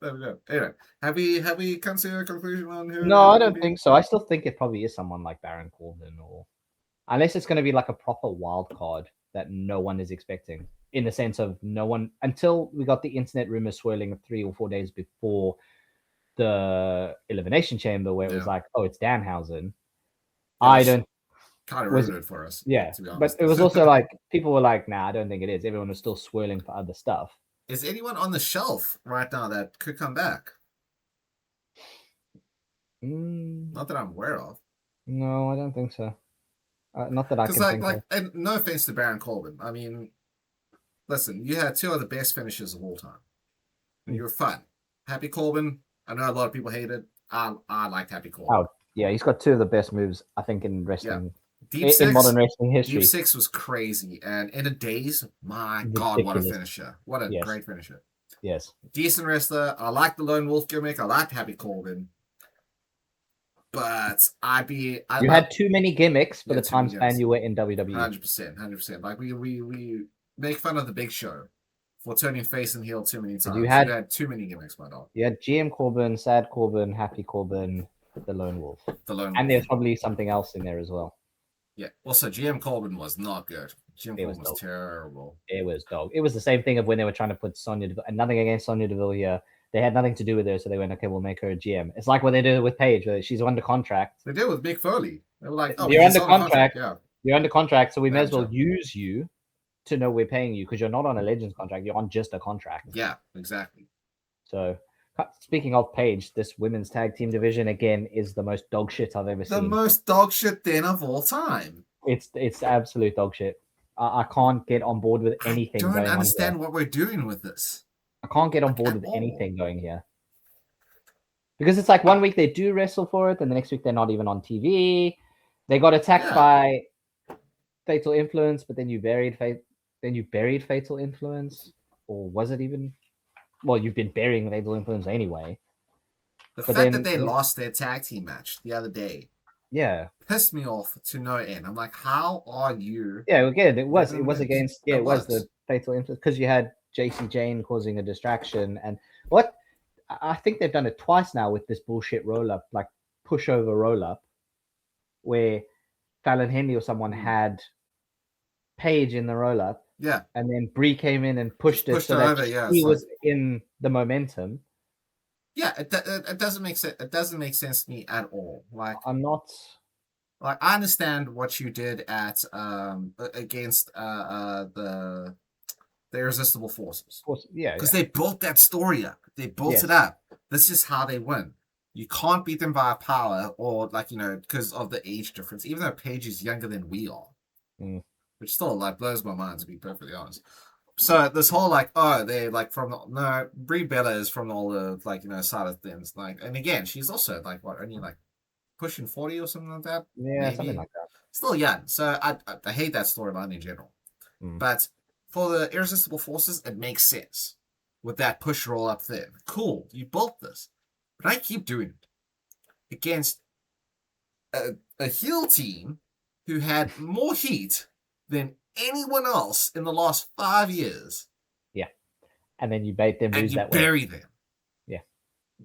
Anyway, have we come to a conclusion on who? No, I don't think so. I still think it probably is someone like Baron Corbin, or unless it's going to be like a proper wild card that no one is expecting. In the sense of no one until we got the internet rumors swirling 3 or 4 days before the Elimination Chamber, where it was like, oh, it's Danhausen. I don't kind of ruined it for us. Yeah, to be but honest. it was also like people were like, "Nah, I don't think it is." Everyone was still swirling for other stuff. Is anyone on the shelf right now that could come back? Not that I'm aware of. No, I don't think so. Not that I can think of. And no offense to Baron Corbin. I mean, listen, you had two of the best finishes of all time. You were fun. Happy Corbin. I know a lot of people hate it. I liked Happy Corbin. Oh, yeah, he's got two of the best moves, I think, in wrestling. Yeah. In modern wrestling history. Deep Six was crazy. And in the days, my God, what a finisher. What a great finisher. Yes. Decent wrestler. I like the Lone Wolf gimmick. I liked Happy Corbin. But you had too many gimmicks for the time span you were in WWE. 100%. Like we make fun of the Big Show for turning face and heel too many times. You had too many gimmicks, my dog. You had GM Corbin, Sad Corbin, Happy Corbin, the Lone Wolf. And there's probably something else in there as well. Yeah. Also, GM Corbin was not good. GM Corbin was terrible. It was dog. It was the same thing of when they were trying to put Sonya Deville, and nothing against Sonya Deville here. They had nothing to do with her, so they went, okay, we'll make her a GM. It's like what they did with Paige, where she's under contract. They did with Mick Foley. They were like, oh, you're under contract. Yeah. You're under contract, so we may as well use you to know we're paying you, because you're not on a Legends contract. You're on just a contract. Yeah, exactly. So, speaking of Paige, this women's tag team division, again, is the most dog shit I've ever seen. The most dog shit then of all time. It's absolute dog shit. I can't get on board with anything going on. I don't understand what we're doing with this. I can't get on board with anything going here. Because it's like 1 week they do wrestle for it, and the next week they're not even on TV. They got attacked by Fatal Influence, but then you buried Fatal Influence. Or was it even? Well, you've been burying Fatal Influence anyway. The fact that they lost their tag team match the other day. Yeah. Pissed me off to no end. I'm like, how are you? Yeah, again, it was against it was the Fatal Influence, because you had JC Jane causing a distraction, and what I think they've done it twice now with this bullshit roll up, like pushover roll up, where Fallon Henley or someone had Paige in the roll up, and then Brie came in and pushed it so that he was in the momentum. Yeah, it doesn't make sense. It doesn't make sense to me at all. Like, I'm not. Like, I understand what you did at against the Irresistible Forces. Yeah, because they built that story up. They built it up. This is how they win. You can't beat them by power or because of the age difference. Even though Paige is younger than we are, which still blows my mind, to be perfectly honest. So this whole they Brie Bella is from all the side of things, and again she's also only pushing 40 or something like that. Yeah, maybe. Something like that. Still young, so I hate that storyline in general. But for the Irresistible Forces, it makes sense with that push roll up there. Cool, you built this, but I keep doing it against a heel team who had more heat than anyone else in the last 5 years. Yeah, and then you bait them lose that way. And you bury them. Yeah,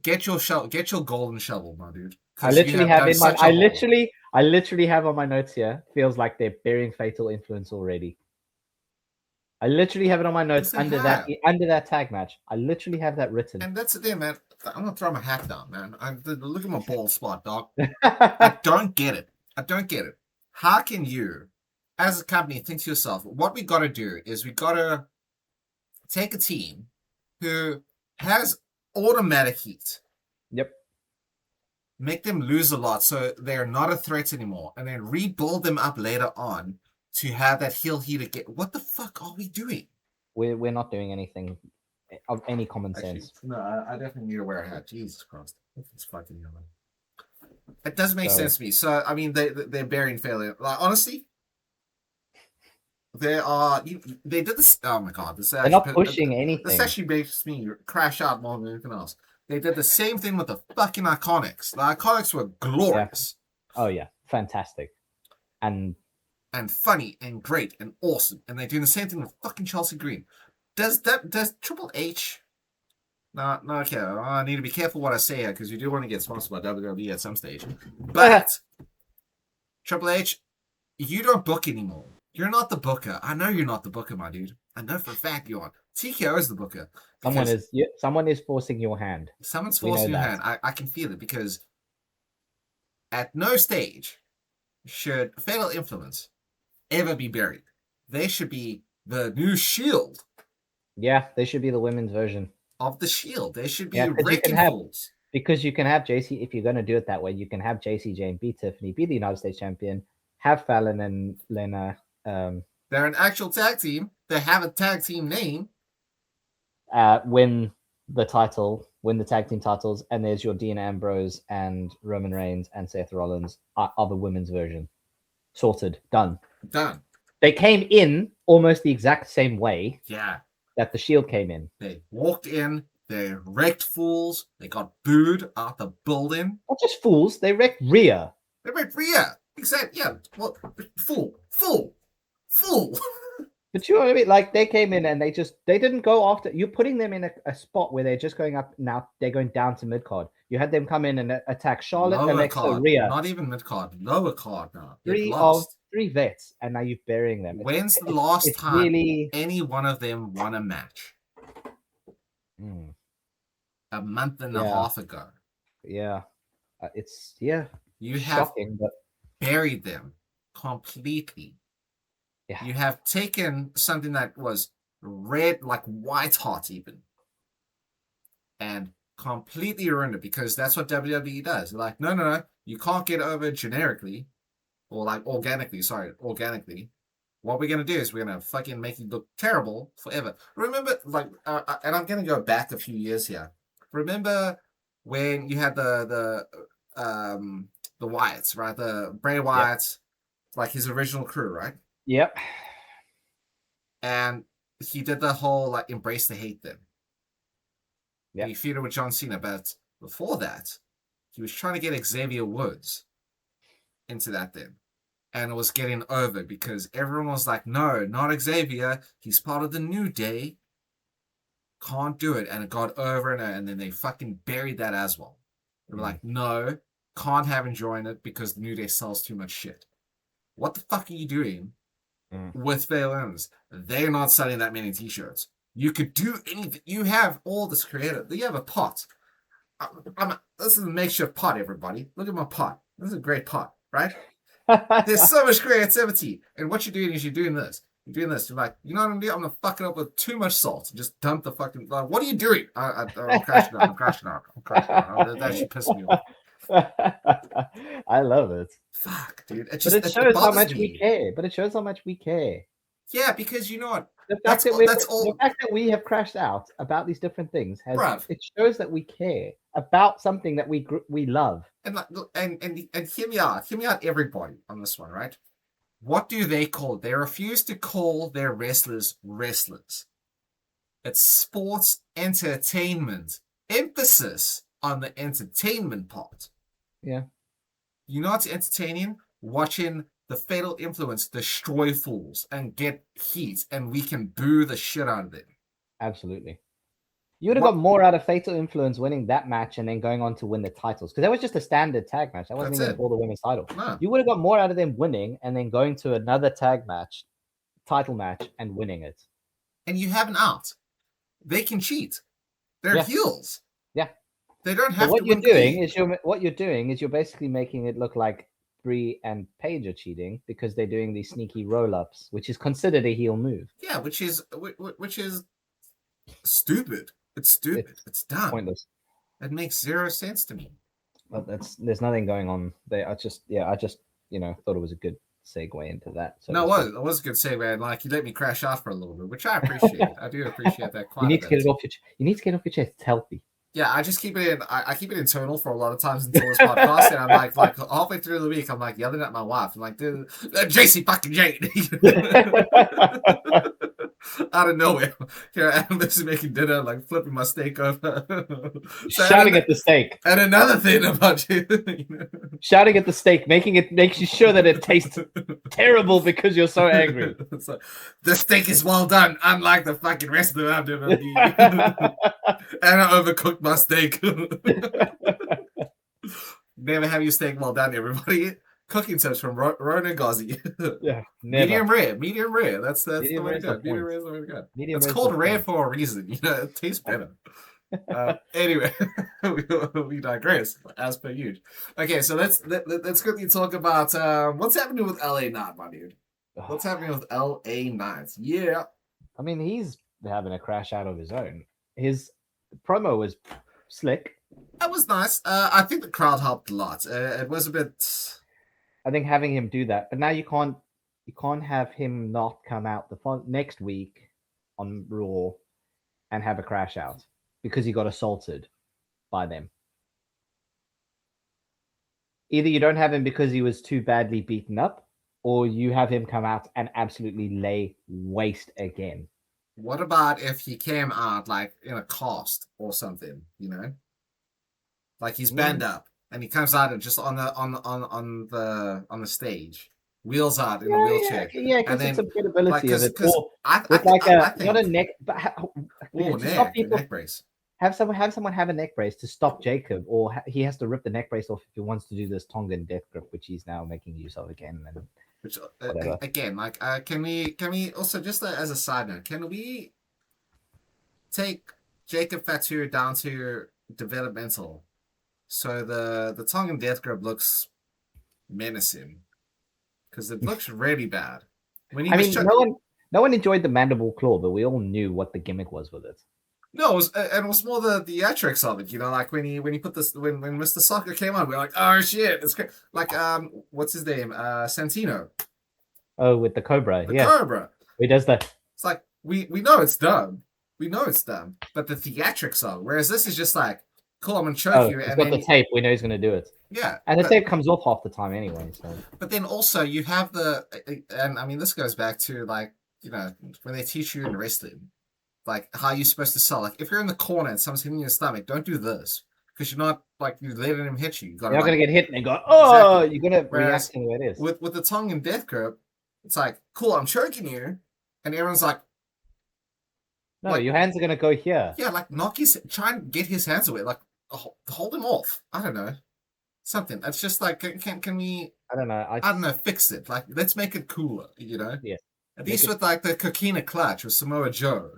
get your golden shovel, my dude. I literally have in my. I literally have on my notes here. Feels like they're burying Fatal Influence already. I literally have it on my notes under that tag match. I literally have that written. And that's the thing, man. I'm gonna throw my hat down, man. Look at my bald spot, dog. I don't get it. How can you, as a company, think to yourself, what we got to do is we got to take a team who has automatic heat. Yep. Make them lose a lot so they're not a threat anymore, and then rebuild them up later on to have that heel heat again. What the fuck are we doing? We're not doing anything of any common Actually, sense. no, I definitely need to wear a hat. Jesus Christ. It's fucking yellow. It doesn't make So- sense to me. So, I mean, they're bearing failure. Like, honestly, they did this. Oh my God. They're not pushing This anything. actually makes me crash out more than anything else. They did the same thing with the fucking Iconics. The Iconics were glorious. Oh yeah, fantastic. And funny and great and awesome. And they're doing the same thing with fucking Chelsea Green. Does Triple H? No, okay. I need to be careful what I say here because you do want to get sponsored by WWE at some stage. But Triple H, you don't book anymore. You're not the booker. I know you're not the booker, my dude. I know for a fact you are. TKO is the booker. Someone is forcing your hand. Someone's forcing your hand. I can feel it because at no stage should Fatal Influence ever be buried. They should be the new Shield. Yeah, they should be the women's version of the Shield. They should be wrecking fools. Because you can have JC, if you're going to do it that way, you can have JC Jane beat Tiffany, be the United States champion, have Fallon and Lena. They're an actual tag team. They have a tag team name. Win the title, win the tag team titles, and there's your Dean Ambrose and Roman Reigns and Seth Rollins are the women's version. Sorted. Done. They came in almost the exact same way. Yeah. That the Shield came in. They walked in. They wrecked fools. They got booed out the building. Not just fools. They wrecked Rhea. They wrecked Rhea. Exactly. Yeah. Well, fool. But you know what I mean? Like, they came in and they didn't go after. You're putting them in a spot where they're just going up. Now they're going down to mid card. You had them come in and attack Charlotte, Alexa, Rhea. Not even mid card. Lower card now. Three vets, and now you're burying them. When's the last time any one of them won a match? A month and a half ago. Yeah. You shocking, have buried them completely. Yeah. You have taken something that was red, like white hot even, and completely ruined it because that's what WWE does. They're like, no, you can't get over generically or like organically. What we're going to do is we're going to fucking make you look terrible forever. Remember, like, and I'm going to go back a few years here. Remember when you had the Wyatts, right? The Bray Wyatts, like his original crew, right? Yep. And he did the whole like embrace the hate thing. Yeah. He feuded with John Cena, but before that, he was trying to get Xavier Woods into that thing. And it was getting over because everyone was like, no, not Xavier. He's part of the New Day. Can't do it. And it got over and then they fucking buried that as well. They were like, no, can't have him join it because the New Day sells too much shit. What the fuck are you doing with Fatal Influence? They're not selling that many t-shirts. You could do anything. You have all this creative. You have a pot. This is a makeshift pot, everybody. Look at my pot. This is a great pot, right? There's so much creativity. And what you're doing is you're doing this. You're like, you know what I'm doing? I'm going to fuck it up with too much salt. Just dump the fucking... Like, what are you doing? I'm crashing out. That actually pissed me off. I love it. Fuck, dude. It shows how much we care. Yeah, because you know what? The fact that we have crashed out about these different things it shows that we care about something that we love. And hear me out, everybody on this one, right? What do they call? They refuse to call their wrestlers wrestlers. It's sports entertainment. Emphasis on the entertainment part. Yeah. You know what's entertaining? Watching the Fatal Influence destroy fools and get heat, and we can boo the shit out of them. Absolutely. You would have got more out of Fatal Influence winning that match and then going on to win the titles. Because that was just a standard tag match. That wasn't even for the women's title. No. You would have got more out of them winning and then going to another tag match, title match, and winning it. And you have an out. They can cheat. They're heels. Yeah. They don't have what to you're doing is you're basically making it look like Brie and Paige are cheating because they're doing these sneaky roll-ups, which is considered a heel move. Yeah, which is stupid. It's stupid. It's dumb. pointless. It makes zero sense to me. But there's nothing going on there. I just thought it was a good segue into that. So No, it was a good segue, and like you let me crash off for a little bit, which I appreciate. I do appreciate that quite you need a to bit. get it off your. You need to get it off your chest. It's healthy. Yeah, I just keep it in. I keep it internal for a lot of times until this podcast, and I'm like halfway through the week, I'm like yelling at my wife. I'm like, dude, JC fucking Jane. Out of nowhere, here I am busy making dinner, like flipping my steak over, Shouting at the steak. And another thing about you, shouting at the steak, makes you sure that it tastes terrible because you're so angry. So, the steak is well done, unlike the fucking rest of the I'm doing. And I overcooked my steak. Never have your steak well done, everybody. Cooking tips from Rone and Gozzy. Yeah, never. Medium rare. That's the way to go. Medium rare is the way to go. It's called rare for a reason. It tastes better. Anyway, we digress as per usual. Okay, so let's quickly talk about what's happening with LA Knight, my dude. What's happening with LA Knights? Yeah, I mean, he's having a crash out of his own. His promo was slick. That was nice. I think the crowd helped a lot. It was a bit. I think having him do that, but now you can't have him not come out the next week on Raw and have a crash out because he got assaulted by them. Either you don't have him because he was too badly beaten up, or you have him come out and absolutely lay waste again. What about if he came out like in a cast or something? Like he's banned up and he comes out and just on the stage, wheels out in a wheelchair. Yeah, because it's a credibility of it. Not a neck, but neck brace. Have someone have a neck brace to stop Jacob, or he has to rip the neck brace off if he wants to do this Tongan death grip, which he's now making use of again. And which again, like, can we also, just as a side note, can we take Jacob Fatu down to developmental, so the Tongan death grip looks menacing, because it looks really bad. No one enjoyed the mandible claw, but we all knew what the gimmick was with it. No, it was more the theatrics of it, like when he put this, when Mr. Soccer came on, we were like, oh shit, it's like what's his name, Santino. Oh, with the Cobra, Cobra. He does that. It's like we know it's dumb, but the theatrics of it. Whereas this is just like, cool, I'm gonna choke you. And got the tape. We know he's gonna do it. Yeah, and the tape comes off half the time anyway. So, but then also you have and I mean, this goes back to like, when they teach you in wrestling, like how you're supposed to sell. Like if you're in the corner and someone's hitting your stomach, don't do this, because you're not like, you're letting him hit you. You're not gonna get hit and go, oh, exactly. You're gonna react to where it is. With the Tongan death grip, it's like, cool, I'm choking you, and everyone's like, no, like, your hands are gonna go here. Yeah, like try and get his hands away, like hold him off. I don't know, something. It's just like, can we? I don't know. I don't know. Fix it. Like, let's make it cooler. Yeah. At least with like the coquina clutch with Samoa Joe.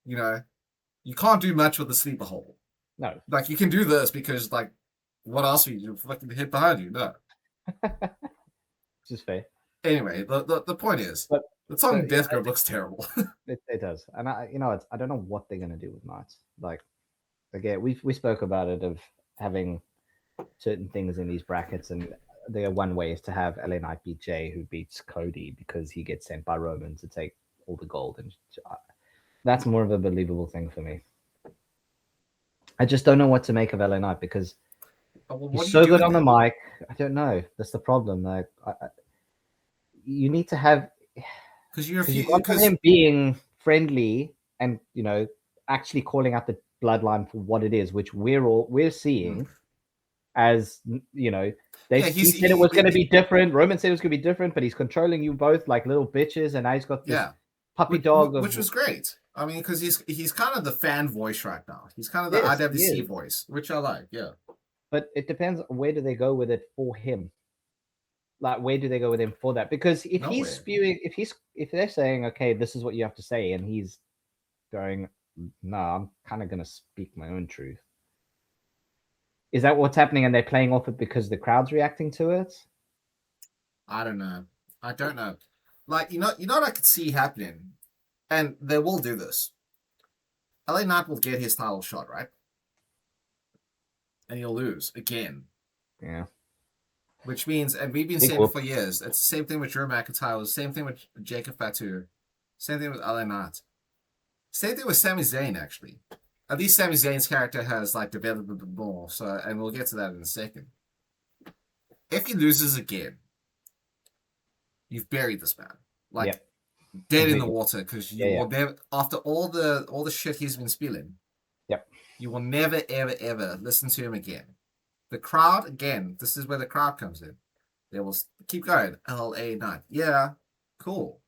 You can't do much with the sleeper hold. No. Like, you can do this because, like, what else are you doing? Fucking hit behind you? No. Just fair. Anyway, the point is, the Tongan death grip looks terrible. It does. And I don't know what they're going to do with Knights. Like, again, we spoke about it, of having certain things in these brackets, and the one way is to have LA Knight beat Jay, who beats Cody because he gets sent by Roman to take all the gold, and that's more of a believable thing for me. I just don't know what to make of LA Knight, because he's so good on the mic. I don't know. That's the problem. Like, you need to have, because him being friendly and actually calling out the bloodline for what it is, which we're seeing as he said it was going to be different. Roman said it was going to be different, but he's controlling you both like little bitches, and now he's got this puppy dog, which was great. I mean, because he's kind of the fan voice right now. He's kind of the IWC voice, which I like. Yeah, but it depends, where do they go with it for him? Like, where do they go with him for that? Because if he's spewing, if they're saying, okay, this is what you have to say, and he's going, no, I'm kind of going to speak my own truth. Is that what's happening? And they're playing off it because the crowd's reacting to it? I don't know. Like, what I could see happening, and they will do this. LA Knight will get his title shot, right? And he'll lose again. Yeah. Which means, and we've been saying it for years, it's the same thing with Drew McIntyre, the same thing with Jacob Fatu, same thing with LA Knight. Same thing with Sami Zayn, actually. At least Sami Zayn's character has like developed a bit more, so and we'll get to that in a second. If he loses again, you've buried this man. Like dead in the water, because you will never, after all the shit he's been spilling, you will never ever ever listen to him again. The crowd, again, this is where the crowd comes in. They will keep going. LA Knight. Yeah, cool.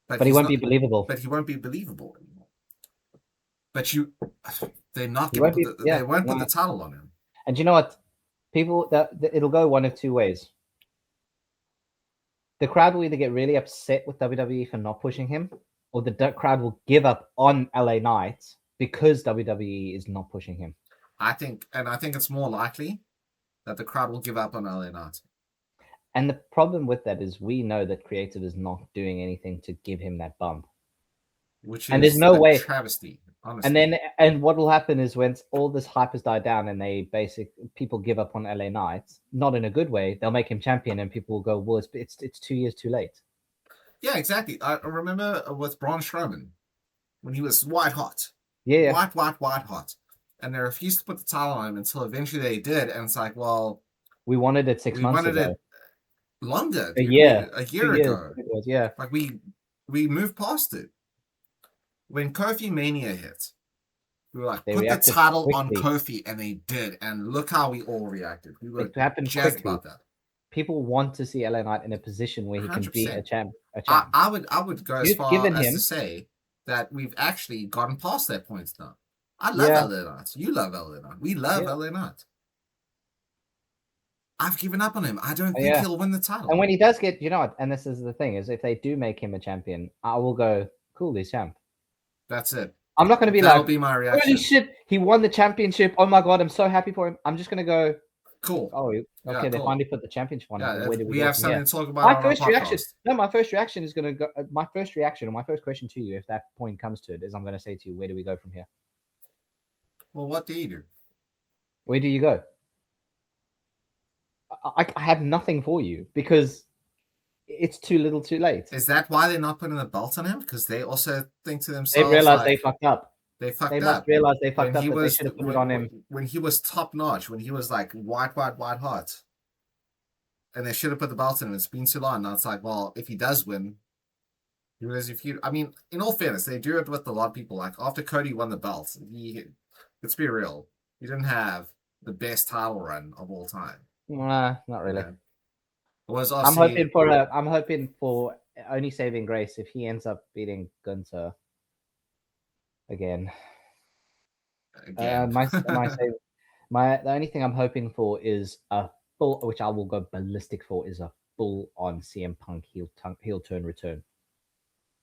But he won't be believable. But he won't be believable anymore. But they're not going to put they won't put the title on him. And you know what? People, it'll go one of two ways. The crowd will either get really upset with WWE for not pushing him, or the crowd will give up on LA Knight because WWE is not pushing him. I think it's more likely that the crowd will give up on LA Knight. And the problem with that is we know that creative is not doing anything to give him that bump. And there's no way travesty, honestly. And what will happen is when all this hype has died down and people give up on LA Knight, not in a good way, they'll make him champion and people will go, well, it's 2 years too late. Yeah, exactly. I remember with Braun Strowman when he was white hot. Yeah. White hot. And they refused to put the title on him until eventually they did. And it's like, well, we wanted it 6 months ago. We wanted it longer. A year ago. It was, yeah. Like we moved past it. When Kofi Mania hit, we were like, put the title quickly on Kofi, and they did. And look how we all reacted. We were jazzed about that. People want to see LA Knight in a position where he 100%. Can be a champ. I would go as far as to say that we've actually gotten past that point now. I love LA Knight. You love LA Knight. We love LA Knight. I've given up on him. I don't think he'll win the title. And when he does get, and this is the thing, is if they do make him a champion, I will go, cool, he's champ. That's it. I'm not going to be That'll be my reaction. Holy shit, he won the championship. Oh my God, I'm so happy for him. I'm just going to go, cool. Oh, okay, they finally put the championship on him. Where do we have something to talk about. My first reaction is going to go, my first question to you, if that point comes to it, is I'm going to say to you, where do we go from here? Well, what do you do? Where do you go? I have nothing for you because it's too little too late. Is that why they're not putting the belt on him? Because they also think to themselves, they realize they fucked up. They must realize they fucked up, but they should have put it on him. When he was top notch, when he was like white hot, and they should have put the belt on him. It's been too long. Now it's like, well, if he does win, I mean, in all fairness, they do it with a lot of people. Like after Cody won the belt, let's be real, he didn't have the best title run of all time. Nah, not really. Yeah. I'm hoping for only saving grace if he ends up beating Gunther again. The only thing I'm hoping for is a full, which I will go ballistic for, is a full on CM Punk heel turn return.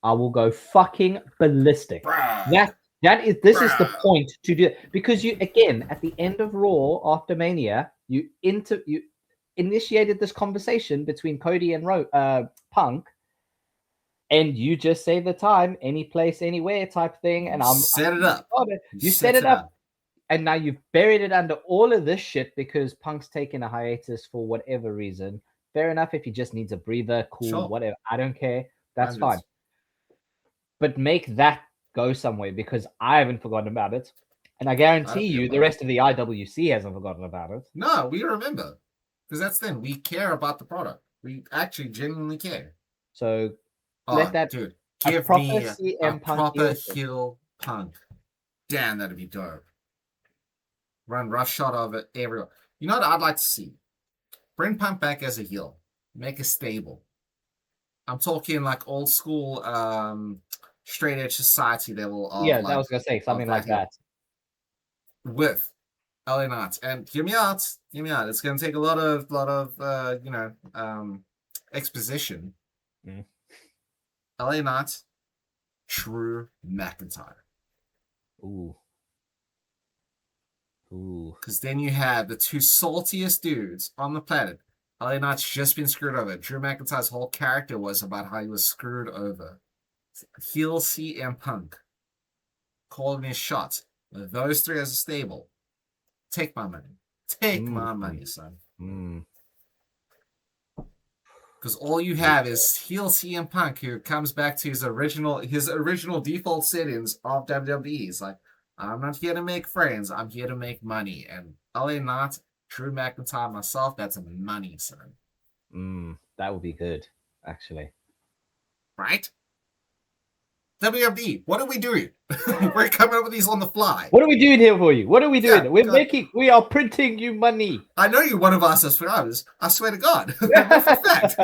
I will go fucking ballistic. This is the point to do it, because you, again, at the end of Raw after Mania, you initiated this conversation between Cody and Punk, and you just say the time, any place, anywhere type thing, and set it up. You set it up, and now you've buried it under all of this shit because Punk's taken a hiatus for whatever reason. Fair enough if he just needs a breather, cool, whatever. I don't care. That's fine. But make that go somewhere, because I haven't forgotten about it. And I guarantee you the rest of the IWC hasn't forgotten about it. No, we remember. Because that's the thing. We care about the product. We actually genuinely care. So let that... Dude, give me a proper heel Punk. Damn, that'd be dope. Run roughshod of it everywhere. You know what I'd like to see? Bring Punk back as a heel. Make a stable. I'm talking like old school straight edge society level. I was going to say something like that. With LA Knight. And hear me out. It's going to take a lot of exposition. LA Knight, Drew McIntyre. Ooh. Because then you have the two saltiest dudes on the planet. LA Knight's just been screwed over. Drew McIntyre's whole character was about how he was screwed over. Heel CM Punk. calling his shot. Those three as a stable. Take my money. Take my money, son. Because all you have is heel CM Punk, who comes back to his original default settings of WWE. He's like, I'm not here to make friends. I'm here to make money. And LA Knight, Drew McIntyre, myself, that's money, son. That would be good, actually. Right? WWE, what are we doing? We're coming up with these on the fly. What are we doing here for you? What are we doing? We are printing you money. I know you're one of our subscribers. I swear to God. For a fact.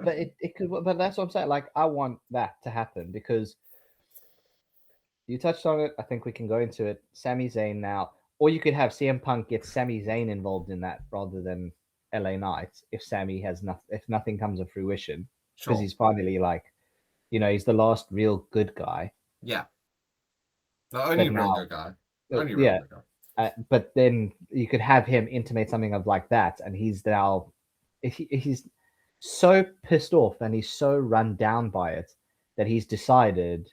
But it could, but that's what I'm saying. Like, I want that to happen because you touched on it. I think we can go into it. Sami Zayn now, or you could have CM Punk get Sami Zayn involved in that rather than LA Knight if Sami has if nothing comes to fruition. Because he's finally like, he's the last real good guy. Yeah. The only real good guy. But then you could have him intimate something of like that, and he's now, he's so pissed off and he's so run down by it that he's decided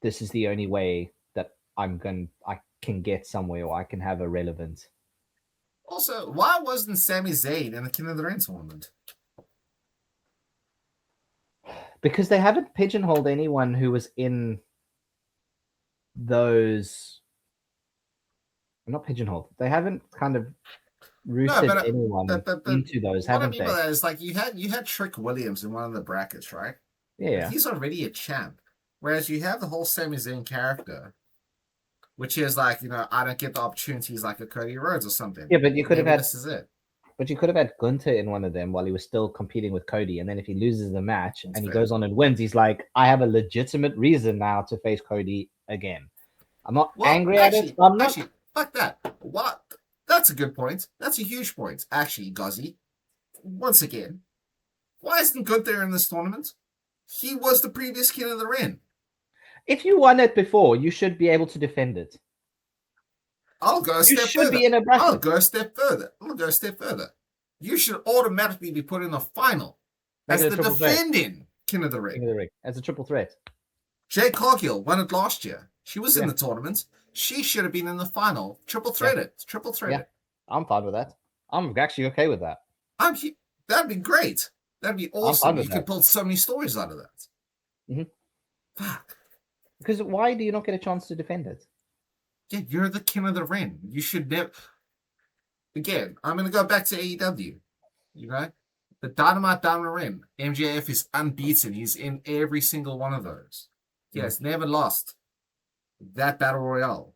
this is the only way that I can get somewhere or I can have a relevance. Also, why wasn't Sami Zayn in the King of the Ring tournament? Because they haven't pigeonholed anyone who was in those. Not pigeonholed. They haven't kind of rooted anyone into those, haven't they? That is like you had Trick Williams in one of the brackets, right? Yeah. But he's already a champ. Whereas you have the whole Sami Zayn character, which is like, I don't get the opportunities like a Cody Rhodes or something. Yeah, but you could have had. This is it. But you could have had Gunther in one of them while he was still competing with Cody. And then if he loses the match and he goes on and wins, he's like, I have a legitimate reason now to face Cody again. I'm not angry at it. I'm not. Actually, fuck that. What? That's a good point. That's a huge point. Actually, Gozzy, once again, why isn't Gunther in this tournament? He was the previous King of the Ring. If you won it before, you should be able to defend it. I'll go a step further. I'll go a step further. You should automatically be put in the final as the defending King of the Ring. As a triple threat. Jade Cargill won it last year. She was in the tournament. She should have been in the final. Triple threaded. Yeah. I'm fine with that. I'm actually okay with that. That'd be great. That'd be awesome. You could pull so many stories out of that. Mm-hmm. Fuck. Because why do you not get a chance to defend it? Yeah, you're the King of the Ring. You should never. Again, I'm going to go back to AEW. The Dynamite Diamond Ring. MJF is unbeaten. He's in every single one of those. He has never lost that Battle Royale.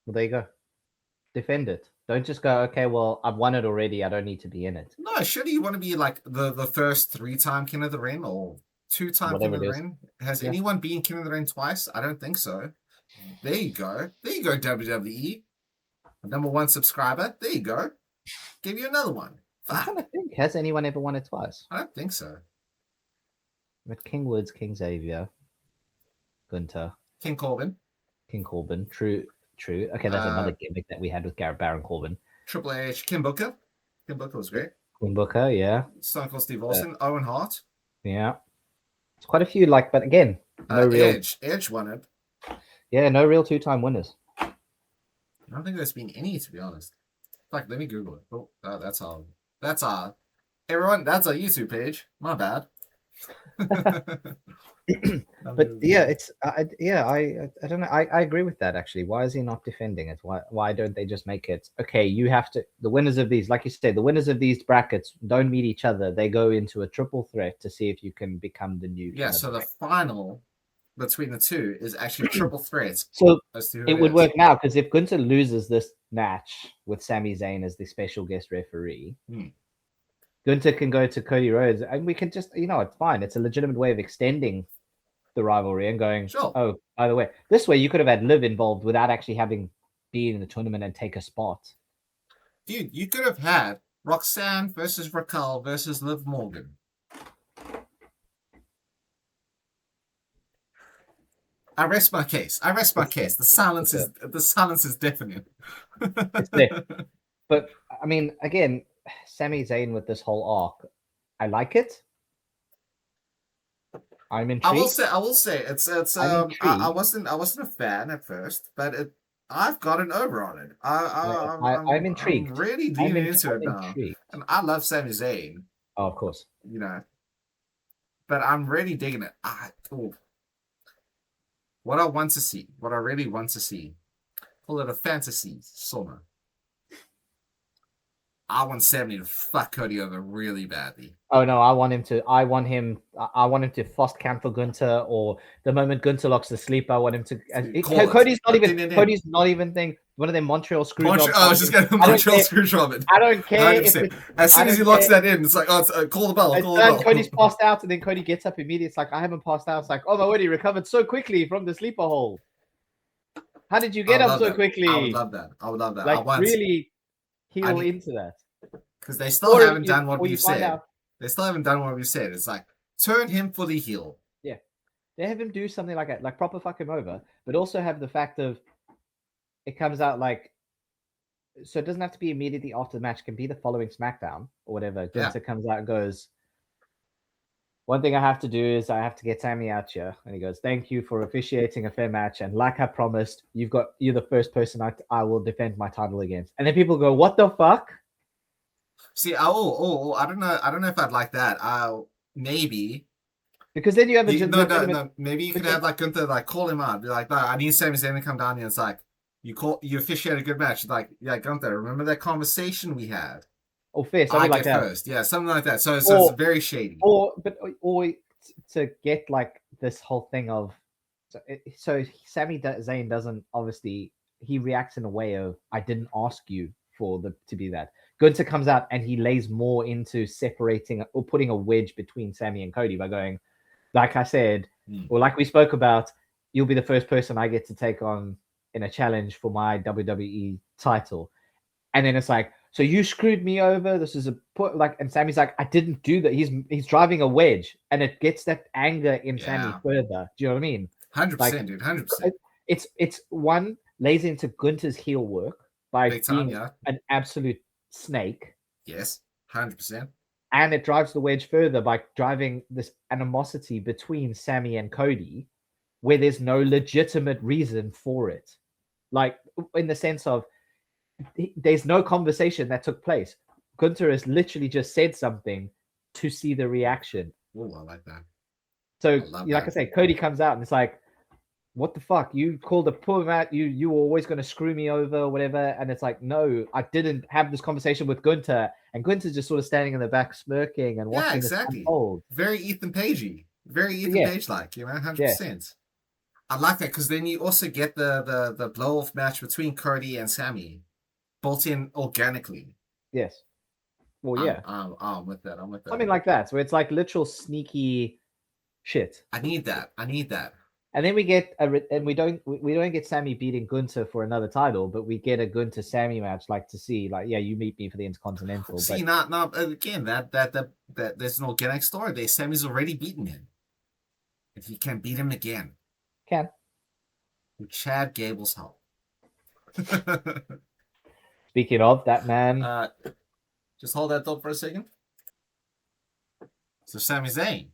Well, there you go. Defend it. Don't just go, okay, well, I've won it already. I don't need to be in it. No, surely you want to be like the first 3-time King of the Ring or 2-time King of the Ring. Has anyone been King of the Ring twice? I don't think so. There you go, WWE. Number 1 subscriber. There you go. Give you another one. I'm trying to think. Has anyone ever won it twice? I don't think so. But King Woods, King Xavier, Gunther, King Corbin. True. Okay, that's another gimmick that we had with Baron Corbin. Triple H, Kim Booker. Kim Booker was great. Kim Booker, yeah. Stone Cold Steve Austin, Owen Hart. Yeah. It's quite a few, but again, no real. Edge won it. Yeah, no real 2-time winners. I don't think there's been any, to be honest. Let me Google it. Oh, that's our YouTube page. My bad. But yeah, I don't know. I agree with that actually. Why is he not defending it? Why don't they just make it okay? You have to. The winners of these, like you said, the winners of these brackets don't meet each other. They go into a triple threat to see if you can become the new. Yeah. So the final between the two is actually triple threat. So it would work now because if Gunther loses this match with Sami Zayn as the special guest referee. Gunther can go to Cody Rhodes, and we can just, it's fine. It's a legitimate way of extending the rivalry and going, oh, by the way, this way you could have had Liv involved without actually having been in the tournament and take a spot. Dude, you could have had Roxanne versus Raquel versus Liv Morgan. I rest my case. The silence is deafening. It's there. But I mean, again, Sami Zayn with this whole arc, I like it. I'm I will intrigued. say it's I'm I intrigued. wasn't a fan at first, but I've gotten over on it. Yeah, I'm I'm intrigued. really leaning into I'm it now, intrigued. and I love Sami Zayn, Oh, of course. you know, but I'm really digging it. What I want to see, what I really want to see, call it a fantasy summer. I want 70 to fuck Cody over really badly. Oh no, I want him to. I want him to fast cancel Gunter, or the moment Gunter locks the sleep, I want him to. Call it. Cody's not even. Din, din, din. Cody's not even thing. One of them Montreal screw jobs. I was just getting I don't Montreal care. screw job it. I don't care if 100%. it's. As I soon as he don't locks care. that in, it's like, oh, it's, call the bell, It's call the done. bell. Cody's passed out, and then Cody gets up immediately. It's like I haven't passed out. It's like, oh my word, he recovered so quickly from the sleeper hole. How did you I get would up love so that. quickly? I would love that. I would love that. I Like want really heal need- into that. because they still haven't done what or you we've find said. out. They still haven't done what we've said. It's like turn him fully heel. Yeah, they have him do something like that, like proper fuck him over, but also have the fact of it comes out like, so it doesn't have to be immediately after the match. It can be the following SmackDown or whatever. Gunther comes out and goes, one thing I have to do is I have to get Sammy out here. And he goes, thank you for officiating a fair match. And like I promised, you're the first person I will defend my title against. And then people go, what the fuck? See, I don't know. I don't know if I'd like that. Maybe. Because then you have no. Maybe you could have like Gunther like call him out, be like, no, I need Sami Zayn to come down here. It's like you officiate a good match. Like, yeah, Gunther, remember that conversation we had? Oh, fair, something like that. First, yeah, something like that. So it's very shady. Or to get like this whole thing of, so Sami Zayn doesn't, obviously he reacts in a way of, I didn't ask you to be that. Gunther comes out and he lays more into separating or putting a wedge between Sammy and Cody by going, like I said, or like we spoke about, you'll be the first person I get to take on in a challenge for my WWE title. And then it's like, so you screwed me over. This is and Sammy's like, I didn't do that. He's driving a wedge, and it gets that anger in Sammy further. Do you know what I mean? 100%, dude. 100%. It's one, lays into Gunther's heel work by being an absolute snake. Yes, 100%. And it drives the wedge further by driving this animosity between Sammy and Cody, where there's no legitimate reason for it. Like, in the sense of, there's no conversation that took place. Gunther has literally just said something to see the reaction. Oh, I like that. So, like I say, Cody comes out and it's like, what the fuck? You called a poor mat. You were always going to screw me over or whatever. And it's like, no, I didn't have this conversation with Gunther. And Gunther's just sort of standing in the back smirking and watching this unfold. Very Ethan Pagey. Very Ethan Page-like, 100%. I like that because then you also get the blow-off match between Cody and Sammy built in organically. Yes. Well, yeah. I'm with that. Something like that. So it's like literal sneaky shit. I need that. And then we get we don't get Sammy beating Gunther for another title, but we get a Gunther Sammy match, like to see, like, yeah, you meet me for the Intercontinental. See, not again. That there's an organic story there. Sammy's already beaten him. If he can beat him again, with Chad Gable's help. Speaking of that man, just hold that thought for a second. So Sami Zayn.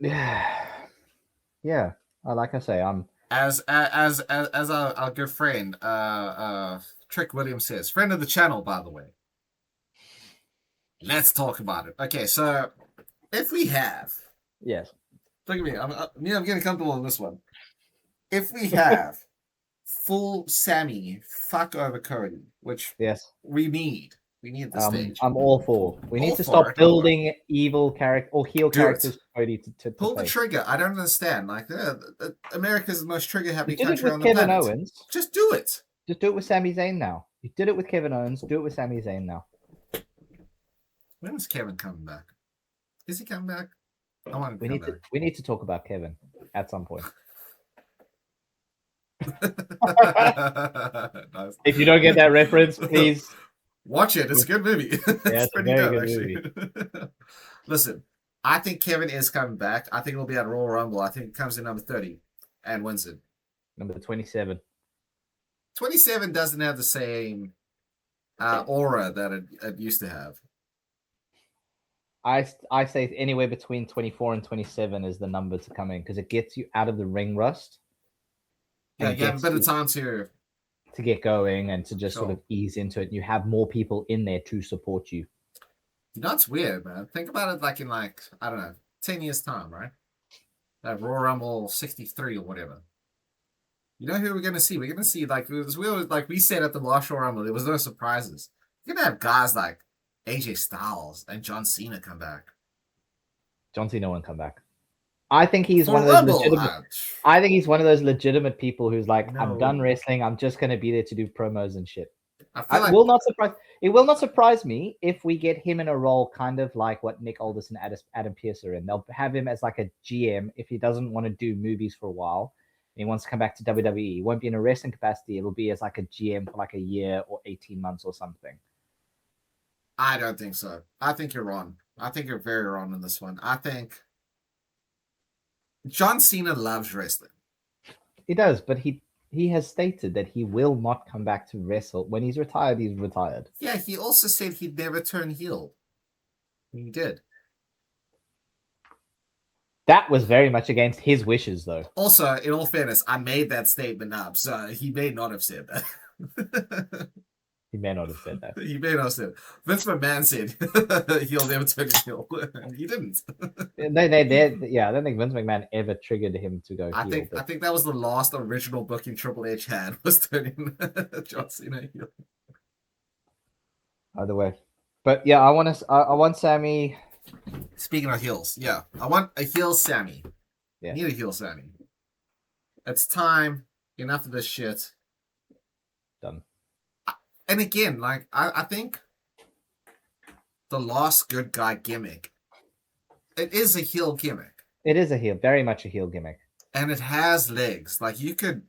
Yeah. Like I say, I'm as our good friend Trick Williams says, friend of the channel, by the way. Let's talk about it. Okay, so if we have, yes, look at me. I'm getting comfortable on this one. If we have full Sammy fuck over Cody, which we need the stage. I'm all for. We need to stop building evil character or heel characters for Cody to pull the trigger. I don't understand. Like, America's the most trigger happy country on the Kevin planet. Owens. Just do it. Just do it with Sami Zayn now. You did it with Kevin Owens. Do it with Sami Zayn now. When is Kevin coming back? Is he coming back? I want we need to talk about Kevin at some point. Nice. If you don't get that reference, please watch it. It's a good movie. It's pretty dope, actually. Listen, I think Kevin is coming back. I think it'll be at Royal Rumble. I think it comes in number 30 and wins it. Number 27. 27 doesn't have the same aura that it used to have. I say anywhere between 24 and 27 is the number to come in because it gets you out of the ring rust Yeah, and you have a gets bit of you time to to get going and to just sort sure. of ease into it. You have more people in there to support you. You know, it's weird, man. Think about it like in like, I don't know, 10 years' time, right? That Royal Rumble 63 or whatever. You know who we're gonna see? We're gonna see like like we said at the last Royal Rumble, there was no surprises. You're gonna have guys like AJ Styles and John Cena come back. John Cena won't come back. I think he's one For of those Rumble, legitimate. I think he's one of those legitimate people who's like, I'm done no. wrestling. I'm just going to be there to do promos and shit. I feel I like will not surprise. It will not surprise me if we get him in a role kind of like what Nick Aldis and Adam Pearce are in. They'll have him as like a GM if he doesn't want to do movies for a while. And he wants to come back to WWE. He won't be in a wrestling capacity. It'll be as like a GM for like a year or 18 months or something. I don't think so. I think you're wrong. I think you're very wrong on this one. I think John Cena loves wrestling. He does, but he has stated that he will not come back to wrestle. When he's retired, he's retired. Yeah, he also said he'd never turn heel. He did. That was very much against his wishes, though. Also, in all fairness, I made that statement up, so he may not have said that. He may not have said that. He may not have said it. Vince McMahon said he'll never turn heel. He didn't. Yeah, I don't think Vince McMahon ever triggered him to go heel. I think that was the last original booking Triple H had, was turning John Cena heel. Either way. But yeah, I want Sammy. Speaking of heels, yeah. I want a heel Sammy. Yeah. Need a heel Sammy. It's time. Enough of this shit. Done. And again, like I think the last good guy gimmick, it is a heel gimmick. It is a heel, very much a heel gimmick. And it has legs. Like you could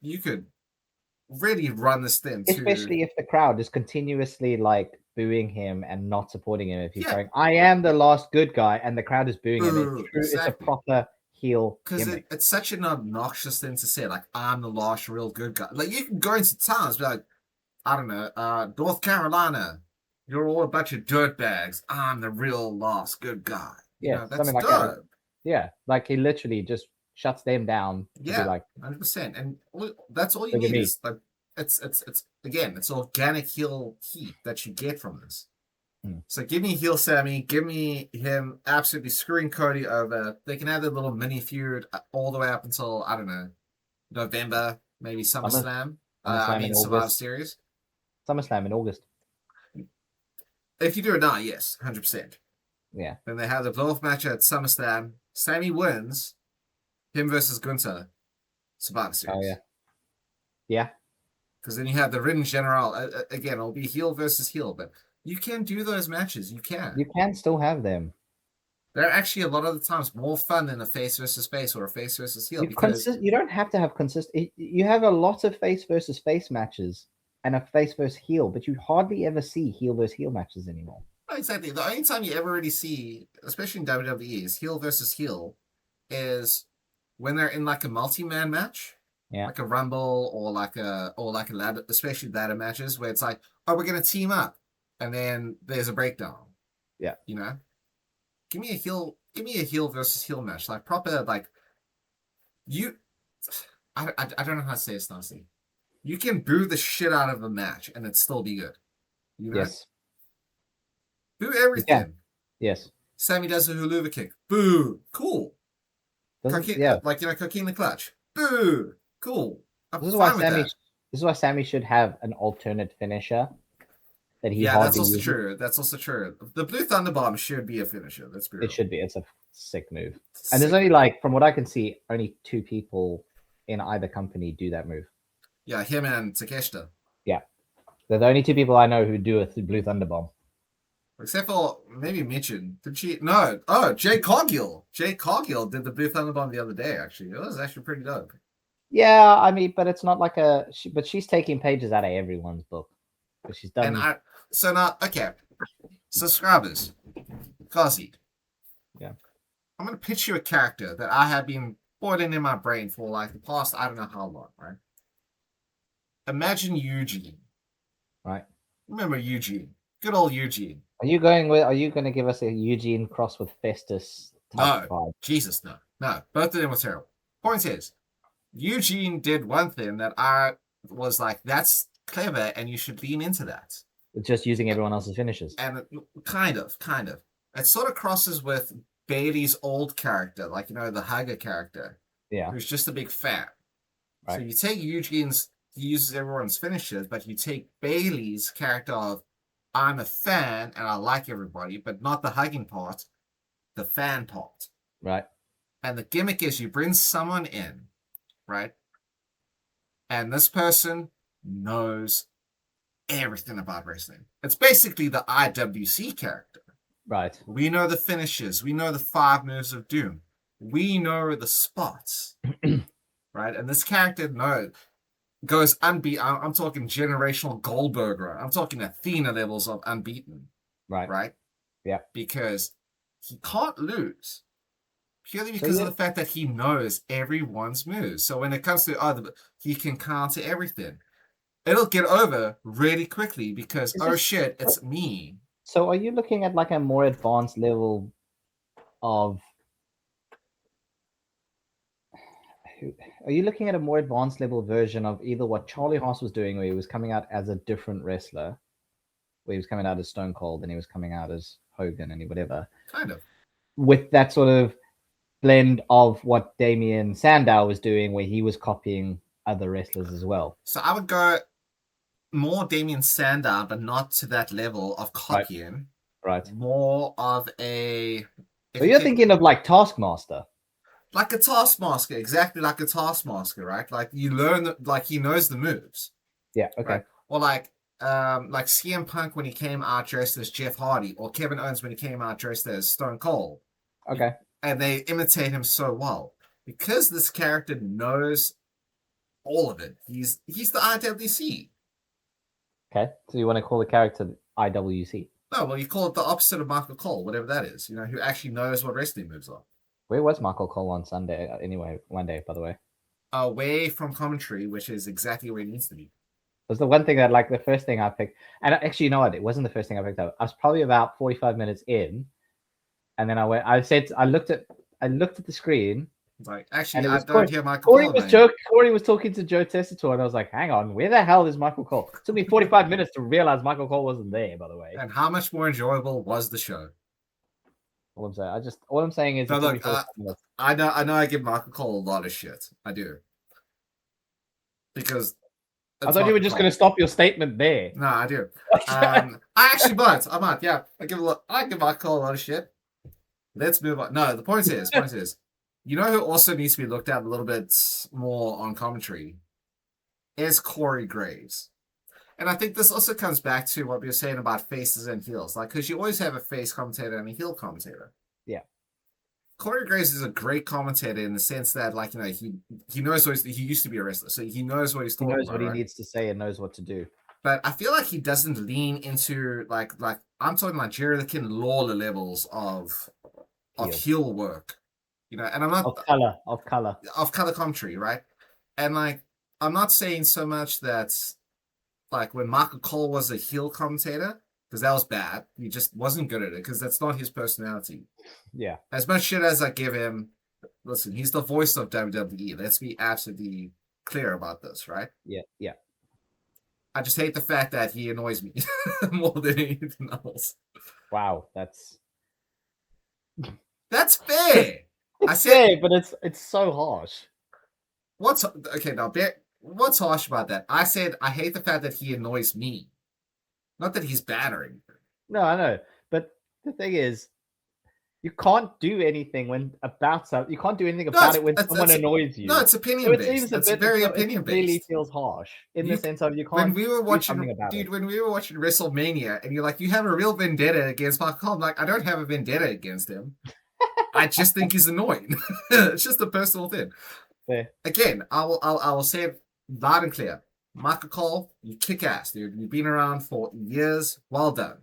really run this thing especially if the crowd is continuously like booing him and not supporting him. If he's going, I am the last good guy, and the crowd is booing him, it's a proper heel gimmick. It's such an obnoxious thing to say, like, I'm the last real good guy. Like, you can go into towns, be like, I don't know, North Carolina, you're all a bunch of dirtbags. I'm the real last good guy. Yeah, know, that's something like dope. that. Yeah, like he literally just shuts them down. Yeah, like 100%. And that's all you need is like it's again, it's organic heel heat that you get from this. So give me heel Sammy, give me him absolutely screwing Cody over. They can have their little mini feud all the way up until, I don't know, November, maybe SummerSlam. I mean Survivor Series. SummerSlam in August. If you do it now, yes, 100%. Yeah. Then they have the blow-off match at SummerSlam. Sammy wins. Him versus Gunther. Survivor Series. Oh, yeah. Yeah. Because then you have the Ring General. Again, it'll be heel versus heel, but you can do those matches. You can. You can still have them. They're actually a lot of the times more fun than a face versus face or a face versus heel. You don't have to have consistent. You have a lot of face versus face matches and a face versus heel, but you hardly ever see heel versus heel matches anymore. Exactly. The only time you ever really see, especially in WWE, is heel versus heel, is when they're in like a multi-man match. Yeah. Like a Rumble or like a ladder, especially ladder matches where it's like, oh, we're gonna team up, and then there's a breakdown. Yeah. You know? Give me a heel versus heel match. Like proper, like I don't know how to say this nicely. You can boo the shit out of a match and it still be good. You know? Yes. Boo everything. Yes. Sammy does a hula kick. Boo. Cool. Yeah. Like, Cocaine the Clutch. Boo. Cool. This is why Sammy should have an alternate finisher. That's also true. That's also true. The Blue Thunder Bomb should be a finisher. That's real. It should be. It's a sick move. And there's only like, from what I can see, only 2 people in either company do that move. Yeah, him and Takeshita. Yeah. They're the only 2 people I know who do a Blue Thunder Bomb. Except for maybe Mitchin. Did she? No. Oh, Jay Cargill. Jay Cargill did the Blue Thunder Bomb the other day, actually. It was actually pretty dope. Yeah, I mean, but it's not like but she's taking pages out of everyone's book. But she's done. Okay. Subscribers. Kazi. Yeah. I'm going to pitch you a character that I have been boiling in my brain for like the past, I don't know how long, right? Imagine Eugene. Right. Remember Eugene. Good old Eugene. Are you going to give us a Eugene cross with Festus type No, vibe? Jesus, no, no. Both of them were terrible. Point is, Eugene did one thing that I was like, that's clever, and you should lean into that. It's just using everyone else's finishes. And kind of. It sort of crosses with Bailey's old character, like the Hugger character, Yeah. who's just a big fan. Right. So you take Eugene's, he uses everyone's finishes, but you take Bailey's character of, I'm a fan and I like everybody, but not the hugging part, the fan part. Right. And the gimmick is you bring someone in, right? And this person knows everything about wrestling. It's basically the IWC character. Right. We know the finishes. We know the 5 moves of doom. We know the spots. Right? And this character goes unbeaten. I'm talking generational Goldberger. I'm talking Athena levels of unbeaten. Right. Right? Yeah. Because he can't lose. Purely because of the fact that he knows everyone's moves. So when it comes to he can counter everything. It'll get over really quickly because, shit, it's me. So are you looking at like a more advanced level of... Are you looking at a more advanced level version of either what Charlie Haas was doing, where he was coming out as a different wrestler, where he was coming out as Stone Cold and he was coming out as Hogan and whatever? Kind of. With that sort of blend of what Damien Sandow was doing, where he was copying other wrestlers as well. So I would go more Damien Sandow, but not to that level of copying. Right. More of a... So you're thinking of like Taskmaster. Like a Taskmaster, exactly like a Taskmaster, right? Like you learn, like he knows the moves. Yeah, okay. Right? Or like CM Punk when he came out dressed as Jeff Hardy, or Kevin Owens when he came out dressed as Stone Cold. Okay. And they imitate him so well. Because this character knows all of it. He's the IWC. Okay, so you want to call the character IWC? No, well, you call it the opposite of Michael Cole, whatever that is. Who actually knows what wrestling moves are. Where was Michael Cole on Sunday? Anyway, one day, by the way. Away from commentary, which is exactly where it needs to be. It was the one thing that, like, the first thing I picked, and actually, you know what? It wasn't the first thing I picked up. I was probably about 45 minutes in, and then I looked at the screen. Like, actually, I don't hear Michael Cole. Corey was talking to Joe Tessitore, and I was like, hang on, where the hell is Michael Cole? It took me 45 minutes to realize Michael Cole wasn't there, by the way. And how much more enjoyable was the show? All I'm saying is, no, look, I know I give Michael Cole a lot of shit. I do. Because I thought you were just going to stop your statement there. No, I do. I actually might. Yeah. I give Michael Cole a lot of shit. Let's move on. No, the point is, you know who also needs to be looked at a little bit more on commentary is Corey Graves. And I think this also comes back to what we were saying about faces and heels. Like, because you always have a face commentator and a heel commentator. Yeah. Corey Graves is a great commentator in the sense that, like, he knows what he used to be a wrestler, so he knows what he's talking about. He knows what he needs to say and knows what to do. But I feel like he doesn't lean into, like I'm talking like Jerry the King Lawler levels of heel work. And I'm not... Of color commentary, right? And, like, I'm not saying so much that... Like when Michael Cole was a heel commentator, because that was bad. He just wasn't good at it because that's not his personality. Yeah. As much shit as I give him, listen, he's the voice of WWE. Let's be absolutely clear about this, right? Yeah. I just hate the fact that he annoys me more than anything else. Wow, that's fair. Fair, but it's so harsh. What's harsh about that? I said I hate the fact that he annoys me. Not that he's bad or anything. No, I know. But the thing is, you can't do anything about something. You can't do anything about it when someone annoys you. No, it's opinion-based. It's very opinion-based. It really feels harsh in the sense of you can't when we were watching WrestleMania and you're like, you have a real vendetta against Michael Cole. I'm like, I don't have a vendetta against him. I just think he's annoying. It's just a personal thing. Fair. Again, I will say it loud and clear. Michael Cole, you kick ass, dude. You've been around for years. Well done.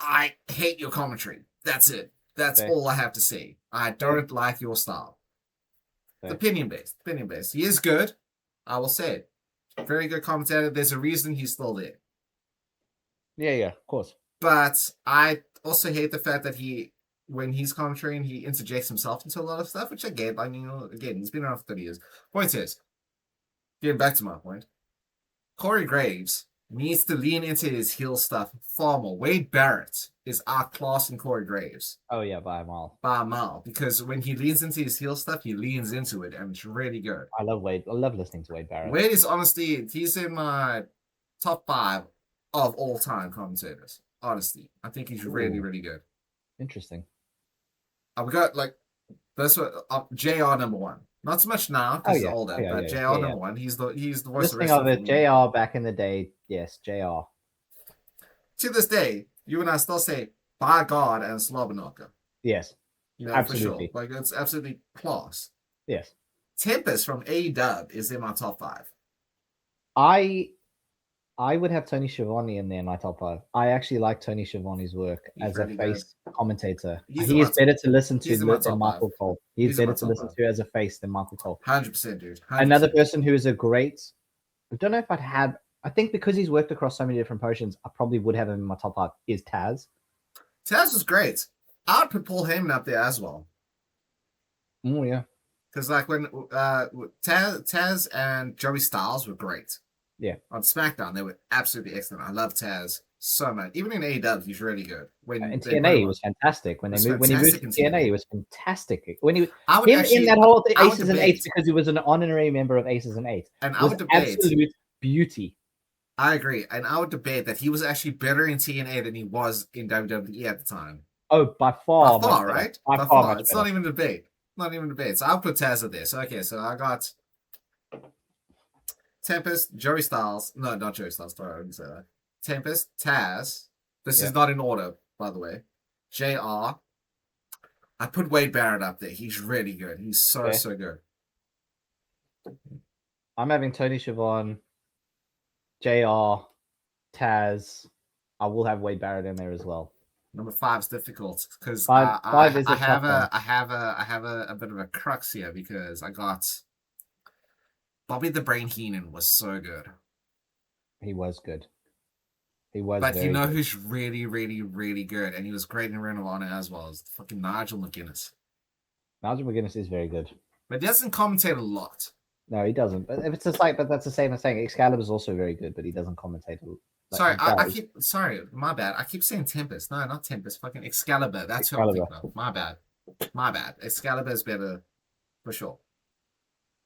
I hate your commentary. That's it. That's all I have to say. I don't like your style. It's opinion-based. He is good. I will say it. Very good commentator. There's a reason he's still there. Yeah, of course. But I also hate the fact that when he's commentating, he interjects himself into a lot of stuff, which I get. I mean, again, he's been around for 30 years. Point is, getting back to my point, Corey Graves needs to lean into his heel stuff far more. Wade Barrett is outclassing Corey Graves. Oh yeah, by a mile. By a mile. Because when he leans into his heel stuff, he leans into it, and it's really good. I love Wade. I love listening to Wade Barrett. Wade is honestly, he's in my top 5 of all time commentators. Honestly, I think he's really, really good. Interesting. We got like this one, JR number 1. Not so much now because he's older, but JR number 1. He's the voice Listening of it. JR back in the day, yes, JR. To this day, you and I still say by God and Slobberknocker. Yes, absolutely. For sure. Like it's absolutely class. Yes. Tempest from AEW is in my top 5. I would have Tony Schiavone in there in my top 5. I actually like Tony Schiavone's work as really a face commentator. He is better to listen to than Michael Cole. He's better to listen to as a face than Michael Cole. 100%, dude. 100%. Another person who is a great... I don't know if I'd have... I think because he's worked across so many different promotions, I probably would have him in my top 5, is Taz. Taz was great. I'd put Paul Heyman up there as well. Oh, yeah. Because like when Taz and Joey Styles were great. Yeah. On SmackDown, they were absolutely excellent. I love Taz so much. Even in AEW, he's really good. In TNA, he was fantastic. When he moved to TNA, he was fantastic. When he in that whole Aces and Eights, because he was an honorary member of Aces and Eights. And I would debate absolute beauty. I agree. And I would debate that he was actually better in TNA than he was in WWE at the time. Oh, by far. By far, right? By far. It's not even a debate. Not even a debate. So I'll put Taz up there. So, okay, so I got Tempest, Joey Styles. No, not Joey Styles. Sorry, I didn't say that. Tempest, Taz. This is not in order, by the way. JR. I put Wade Barrett up there. He's really good. He's so good. I'm having Tony Schiavone, JR, Taz. I will have Wade Barrett in there as well. Number 5 is difficult because I have a bit of a crux here because I got Bobby the Brain Heenan was so good. He was good. He was. But you know who's really, really, really good, and he was great in Ring of Honor as well, is fucking Nigel McGuinness. Nigel McGuinness is very good, but he doesn't commentate a lot. No, he doesn't. But if it's just like, but that's the same as saying Excalibur is also very good, but he doesn't commentate a lot. Sorry, my bad. I keep saying Tempest. No, not Tempest. Fucking Excalibur. That's who I'm thinking of. My bad. Excalibur is better for sure.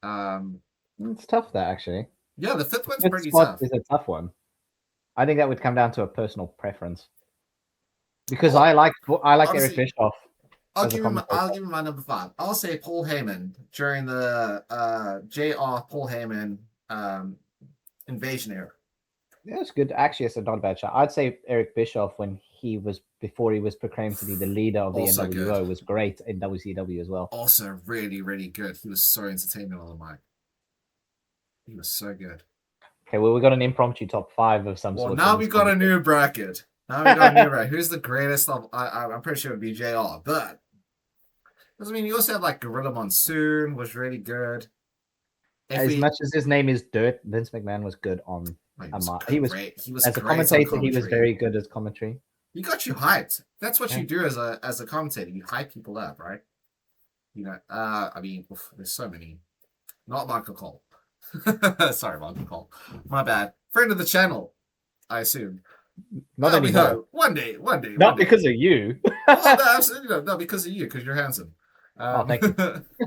It's tough, that actually. Yeah, the 5th one's pretty tough. It's a tough one. I think that would come down to a personal preference. Because I like Eric Bischoff. I'll give him my number 5. I'll say Paul Heyman during the JR Paul Heyman invasion era. Yeah, it's good. Actually, it's not a bad shot. I'd say Eric Bischoff before he was proclaimed to be the leader of the NWO was great in WCW as well. Also really, really good. He was so entertaining on the mic. He was so good. Okay, well, we got an impromptu top 5 of some sort. Well, now we got a new bracket. Who's the greatest of? I'm pretty sure it would be JR, but I mean, you also have like Gorilla Monsoon was really good. Much as his name is Dirt, Vince McMahon was good on. He was great. He was as a commentator. He was very good as commentary. He got you hyped. That's what you do as a commentator. You hype people up, right? You know, I mean, there's so many. Not Michael Cole. Sorry, Michael Cole. My bad. Friend of the channel, I assume. Not anymore. One day. Not because of you. Well, no, absolutely no, because of you, because you're handsome. Thank you. Look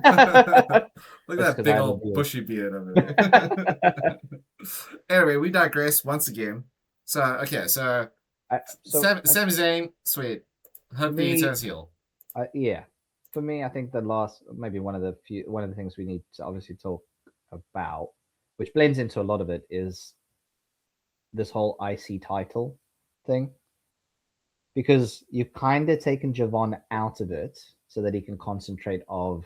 at that big old bushy beard over there. Anyway, we digress once again. So, okay, so Sami Zayn, sweet. Hopefully he turns heel. Yeah. For me, I think maybe one of the things we need to obviously talk about, which blends into a lot of it, is this whole IC title thing. Because you've kind of taken Javon out of it so that he can concentrate on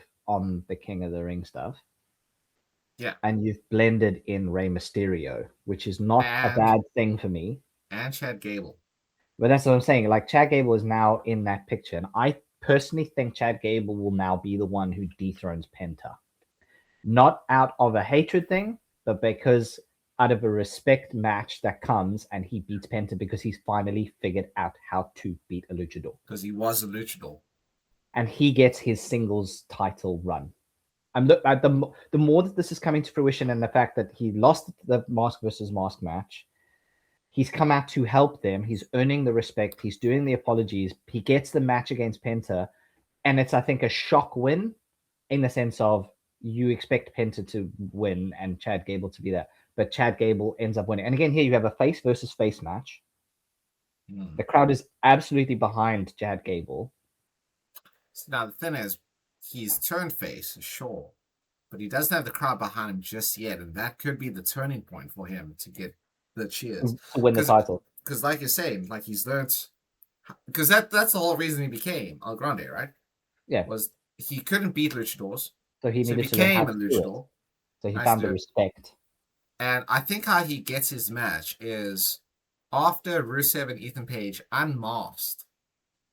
the King of the Ring stuff. Yeah. And you've blended in Rey Mysterio, which is not a bad thing for me. And Chad Gable. But that's what I'm saying. Like, Chad Gable is now in that picture. And I personally think Chad Gable will now be the one who dethrones Penta. Not out of a hatred thing, but because out of a respect match that comes, and he beats Penta because he's finally figured out how to beat a luchador. Because he was a luchador. And he gets his singles title run. I'm at the more that this is coming to fruition, and the fact that he lost the mask versus mask match, he's come out to help them. He's earning the respect. He's doing the apologies. He gets the match against Penta, and it's, I think, a shock win in the sense of you expect Penta to win and Chad Gable to be there, but Chad Gable ends up winning. And again, here you have a face versus face match. The crowd is absolutely behind Chad Gable. So now the thing is, he's turned face, sure, but he doesn't have the crowd behind him just yet, and that could be the turning point for him to get the cheers to win the title. Because, like you're saying, like he's learned, because that's the whole reason he became El Grande, right? Yeah, was he couldn't beat luchadors, so he needed to became to a luchador. So he found the respect. And I think how he gets his match is after Rusev and Ethan Page unmasked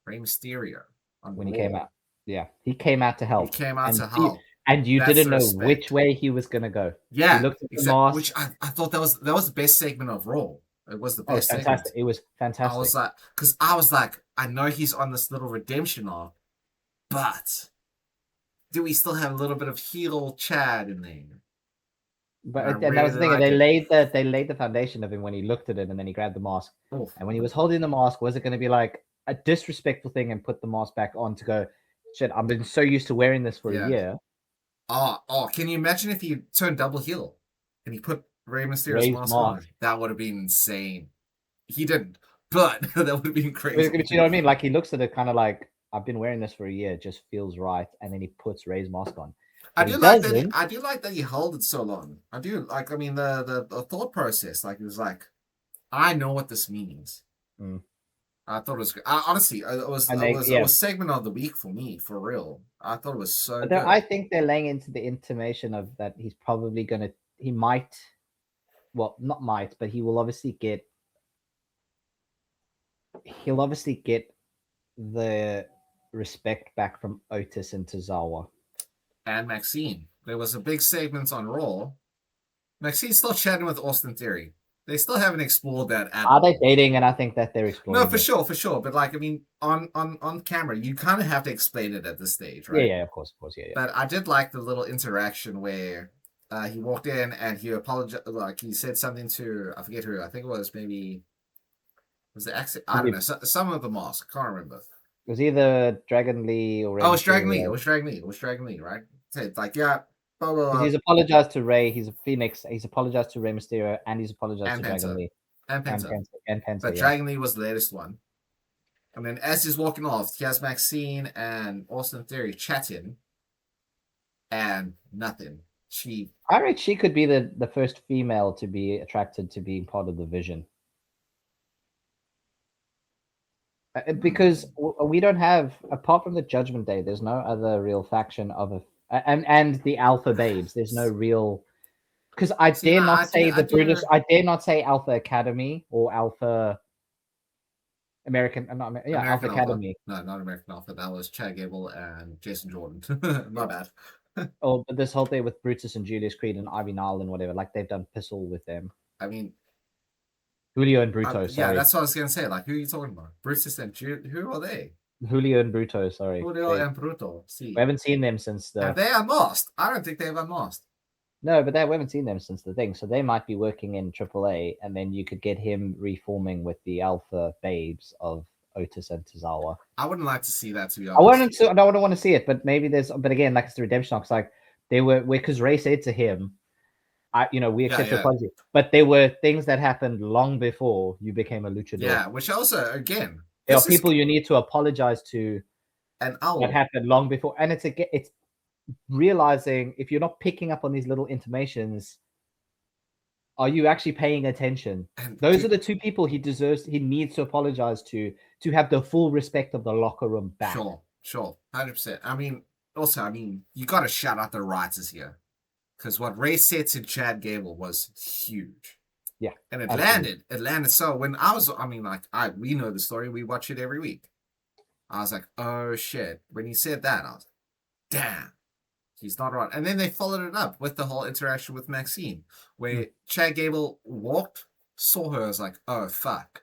Rey Mysterio when he came out. Yeah, he came out to help. He came out to help. And you didn't know which way he was going to go. Yeah, he looked at the mask. Which I thought that was the best segment of Raw. It was the best fantastic. segment. It was fantastic. I was like, I know he's on this little redemption arc, but do we still have a little bit of heel Chad in there? But that was the thing. They laid the foundation of him when he looked at it, and then he grabbed the mask. Oof. And when he was holding the mask, was it going to be like a disrespectful thing and put the mask back on to go, shit, I've been so used to wearing this for a year. Oh, can you imagine if he turned double heel and he put Rey Mysterio's mask on? That would have been insane. He didn't, but that would have been crazy. You know what I mean? Like he looks at it kind of like, I've been wearing this for a year, it just feels right, and then he puts Rey's mask on. I do like that he held it so long. I do like. I mean, the thought process. Like it was like, I know what this means. I thought it was great. Honestly, it was segment of the week for me, for real. I thought it was so good. I think they're laying into the intimation of that he's probably gonna. He might. Well, not might, but he will obviously get. He'll obviously get the respect back from Otis and Tozawa. And Maxine. There was a big segment on Raw. Maxine's still chatting with Austin Theory. They still haven't explored that at all. Are they dating? And I think that they're exploring. No, for sure. But like, I mean, on camera, you kind of have to explain it at this stage, right? Yeah, of course, yeah. But I did like the little interaction where he walked in and he apologized. Like he said something to, I forget who. I think it was maybe was the accent. I don't know. Some of the mask. I can't remember. It was either Dragon Lee or. It was Dragon Lee. It was Dragon Lee, right? So it's like, yeah. Blah, blah, blah. He's apologized to Rey. He's a Phoenix. He's apologized to Rey Mysterio, and he's apologized to Dragon Lee. And Penta. But Dragon Lee was the latest one. And then as he's walking off, he has Maxine and Austin Theory chatting, and nothing. I reckon she could be the first female to be attracted to being part of the Vision. Because we don't have, apart from the Judgment Day, there's no other real faction of and the Alpha Babes. There's no real, because I dare not say Alpha Academy or Alpha American. Alpha Academy. No, not American Alpha. That was Chad Gable and Jason Jordan. My bad. But this whole thing with Brutus and Julius Creed and Ivy Nile and whatever, like they've done Pistol with them. I mean, Julio and Bruto. Yeah, that's what I was gonna say. Like, who are you talking about? Brutus and who are they? Julio and Bruto. Sorry, Julio and Bruto. See, we haven't seen them since the. Have they unmasked? I don't think they've unmasked. No, but we haven't seen them since the thing. So they might be working in AAA, and then you could get him reforming with the Alpha Babes of Otis and Tozawa. I wouldn't like to see that, to be honest. I don't want to see it, but maybe but again, like it's the redemption arc. It's like they were, because Ray said to him, we accept your apology. But there were things that happened long before you became a luchador. Yeah, which also, again, there are people you need to apologize to, and that happened long before. And it's realizing, if you're not picking up on these little intimations, are you actually paying attention? And those are the two people he needs to apologize to have the full respect of the locker room back. Sure, 100%. I mean, you got to shout out the writers here, because what Ray said to Chad Gable was huge. Yeah, and it landed. It landed. So when we know the story. We watch it every week. I was like, oh shit. When he said that, I was like, damn. He's not around. And then they followed it up with the whole interaction with Maxine, where Chad Gable walked, saw her, was like, oh, fuck.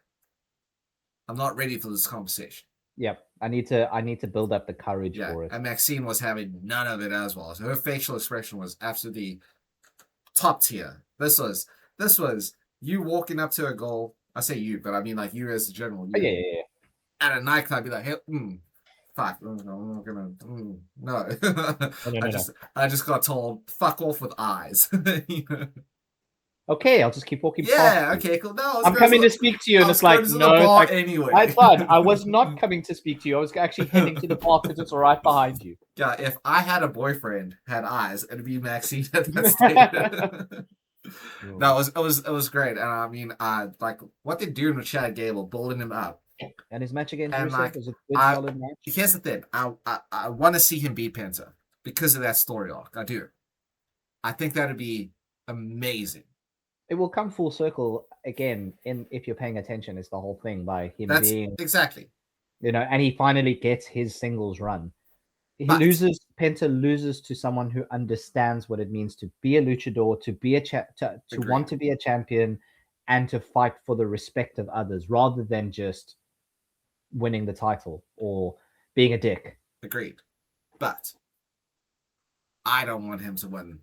I'm not ready for this conversation. Yep. I need to build up the courage Yeah, for it. and Maxine was having none of it as well. So her facial expression was absolutely top tier. This was you walking up to a goal. I say you, but I mean like you as a general. Oh, yeah. At a nightclub, be like, hey, fuck, I'm not gonna, no. No. I just got told, fuck off with eyes. You know? Okay, I'll just keep walking past Yeah, you. okay, cool. No, I'm coming to speak to you, and it's like, no, like, anyway. That's fine. I was not coming to speak to you. I was actually heading to the bar because it's right behind you. Yeah, if I had a boyfriend, had eyes, it'd be Maxine at that stage. No, it was great, and I mean, like what they're doing with Chad Gable, building him up, and his match against and Rusev like, was a good, solid match. Here's the thing, I want to see him beat Penta because of that story arc. I do. I think that'd be amazing. It will come full circle again, if you're paying attention. Is the whole thing by him being exactly, and he finally gets his singles run. Penta loses to someone who understands what it means to be a luchador, to be to want to be a champion, and to fight for the respect of others rather than just winning the title or being a dick. Agreed. But I don't want him to win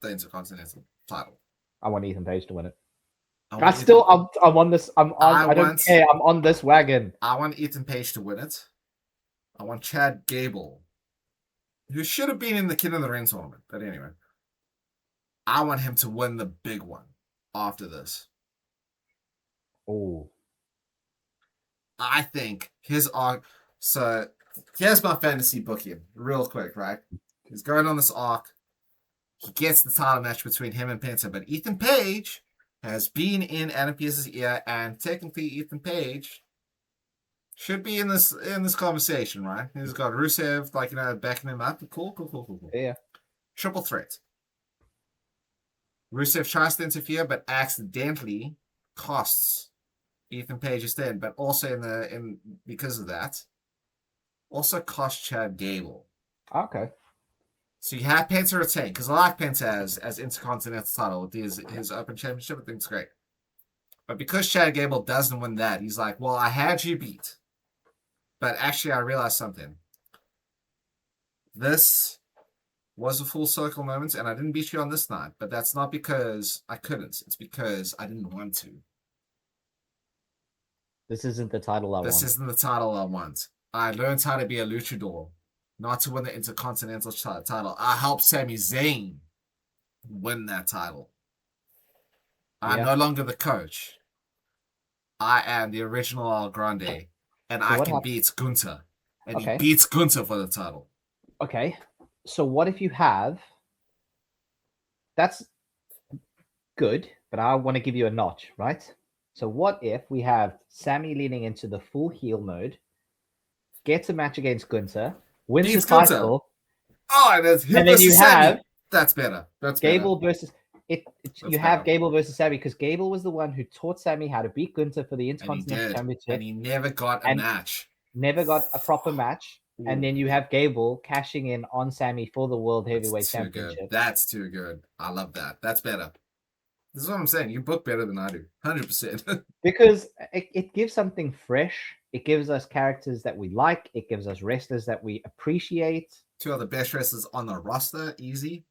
the Intercontinental title. I want Ethan Page to win it. I'm on this. I don't care. I'm on this wagon. I want Ethan Page to win it. I want Chad Gable, who should have been in the King of the Ring tournament, but anyway. I want him to win the big one after this. Oh. I think his arc. So here's my fantasy booking, real quick, right? He's going on this arc. He gets the title match between him and Penta, but Ethan Page has been in Adam Pearce's ear, and technically Ethan Page should be in this conversation, right? He's got Rusev, backing him up. Cool. Yeah. Triple threat. Rusev tries to interfere, but accidentally costs Ethan Page his stand, but also because of that, also cost Chad Gable. Okay. So you have Penta retain, because I like Penta as Intercontinental title with his Open Championship. I think it's great. But because Chad Gable doesn't win that, he's like, well, I had you beat. But actually, I realized something. This was a full circle moment, and I didn't beat you on this night. But that's not because I couldn't. It's because I didn't want to. This isn't the title I want. This isn't the title I want. I learned how to be a luchador, not to win the Intercontinental title. I helped Sami Zayn win that title. I'm no longer the coach. I am the original El Grande, and I can beat Gunther. And he beats Gunther for the title. Okay. So what if you have... That's good, but I want to give you a notch, right? So what if we have Sami leaning into the full heel mode, gets a match against Gunther, wins the title. Oh, and then you have... That's better. That's Gable versus... You have Gable versus Sami, because Gable was the one who taught Sami how to beat Gunther for the Intercontinental Championship. And he never got a match. Never got a proper match. Ooh. And then you have Gable cashing in on Sami for the World Heavyweight Championship. Good. That's too good. I love that. That's better. This is what I'm saying. You book better than I do. 100%. Because it gives something fresh. It gives us characters that we like. It gives us wrestlers that we appreciate. Two of the best wrestlers on the roster. Easy.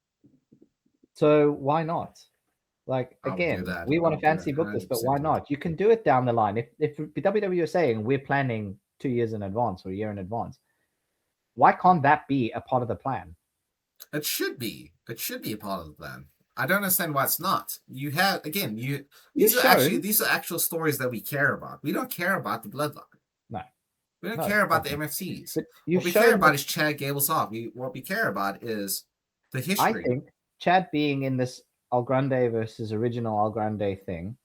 So why not? Like, again, we want to fancy book this, but why not? You can do it down the line. If WWE is saying we're planning 2 years in advance or a year in advance, why can't that be a part of the plan? It should be. It should be a part of the plan. I don't understand why it's not. You have, again, these are actual stories that we care about. We don't care about the bloodline. No. We don't care about the MFCs. What we care about is Chad Gable's off. What we care about is the history. I think Chad being in this El Grande versus original El Grande thing,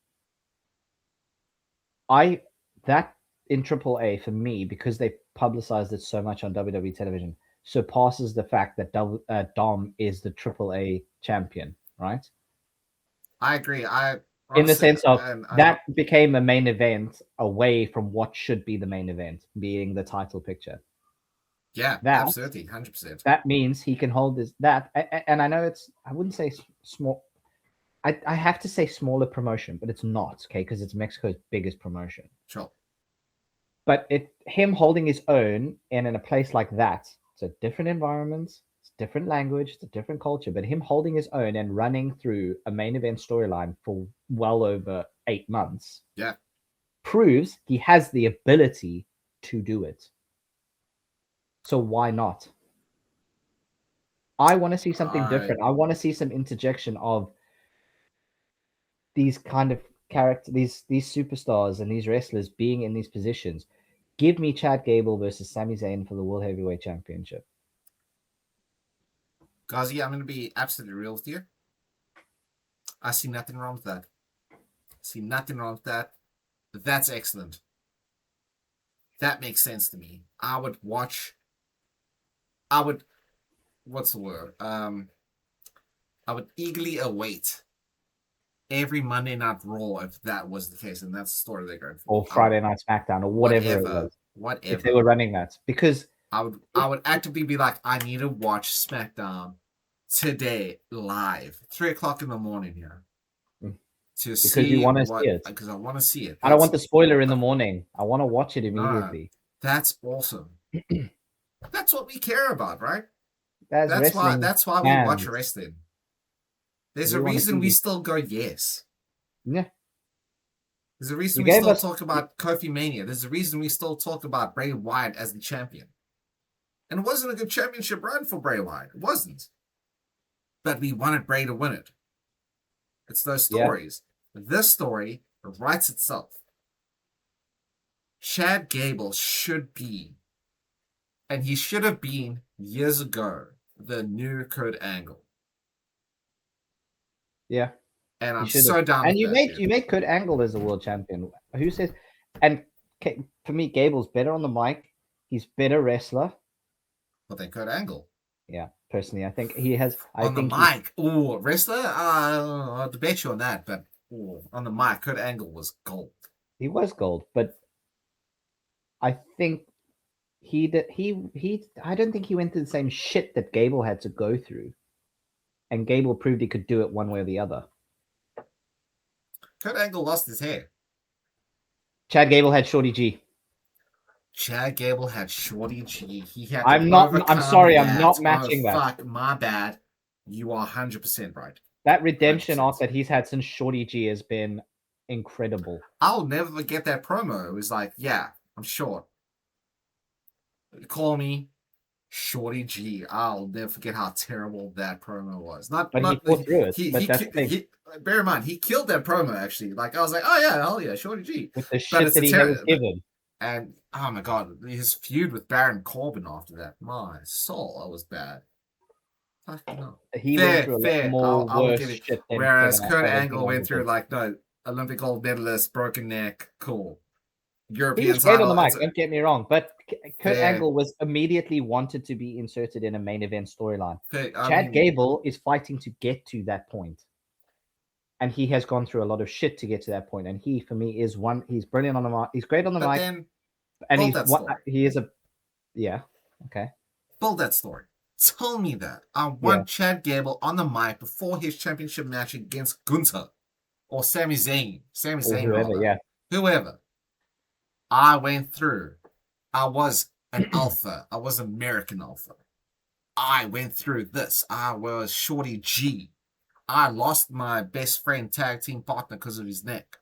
that in AAA for me, because they publicized it so much on WWE television, surpasses the fact that Dom is the AAA champion, right? I agree. In the sense of that became a main event away from what should be the main event, being the title picture. Yeah, That absolutely, 100%. that means he can hold this that and I know it's I wouldn't say small. I have to say smaller promotion, but it's not, okay, because it's Mexico's biggest promotion. Sure. But him holding his own and in a place like that, it's a different environment, it's a different language, it's a different culture. But him holding his own and running through a main event storyline for well over 8 months, Yeah. proves he has the ability to do it. So why not? I want to see something different. I want to see some interjection of these kind of character, these superstars and these wrestlers being in these positions. Give me Chad Gable versus Sami Zayn for the World Heavyweight Championship. Ghazi, I'm going to be absolutely real with you. I see nothing wrong with that. See nothing wrong with that. That's excellent. That makes sense to me. I would watch. I would. What's the word? I would eagerly await every Monday Night Raw if that was the case, and that's the story they're going for. Or Friday Night SmackDown or whatever it was. Whatever. If they were running that. Because I would actively be like, I need to watch SmackDown today live, 3:00 in the morning here. To because see you want to what, see it. because I want to see it. I don't want the spoiler in the morning. I want to watch it immediately. That's awesome. That's what we care about, right? That's wrestling. That's why we watch wrestling. There's a reason we still go yes. Yeah. There's a reason we still talk about Kofi Mania. There's a reason we still talk about Bray Wyatt as the champion. And it wasn't a good championship run for Bray Wyatt. It wasn't. But we wanted Bray to win it. It's those stories. Yeah. This story writes itself. Chad Gable should be, and he should have been years ago, the new Kurt Angle. Yeah. And I'm so down and with that. You make Kurt Angle as a world champion. Who says? And for me, Gable's better on the mic. He's better wrestler. But then Kurt Angle. Yeah, personally, I think he has. On the mic, wrestler. I'll debate you on that, but on the mic, Kurt Angle was gold. He was gold, but I think he I don't think he went through the same shit that Gable had to go through, and Gable proved he could do it one way or the other. Kurt Angle lost his hair. Chad Gable had Shorty G. Chad Gable had Shorty G. He had. I'm sorry. I'm not matching that. Fuck, my bad. You are 100% right. That redemption arc that he's had since Shorty G has been incredible. I'll never forget that promo. It was like, yeah, I'm short. Call me Shorty G. I'll never forget how terrible that promo was. He fought through it. Bear in mind, he killed that promo actually. Like I was like, oh yeah, hell yeah, Shorty G. With the shit that he was given. And oh my god, his feud with Baron Corbin after that. My soul, that was bad. He went through a lot more worse shit than whereas Kurt Angle went through like no Olympic gold medalist, broken neck, cool. European. He was great on the mic. Don't get me wrong, but Kurt Angle was immediately wanted to be inserted in a main event storyline. Chad Gable is fighting to get to that point, and he has gone through a lot of shit to get to that point. And he, for me, is one. He's brilliant on the mic. He's great on the mic, and he is a okay. Build that story. Tell me that. I want Chad Gable on the mic before his championship match against Gunther or Sami Zayn. Whoever. I went through. I was an alpha. I was American alpha. I went through this. I was Shorty G. I lost my best friend tag team partner because of his neck.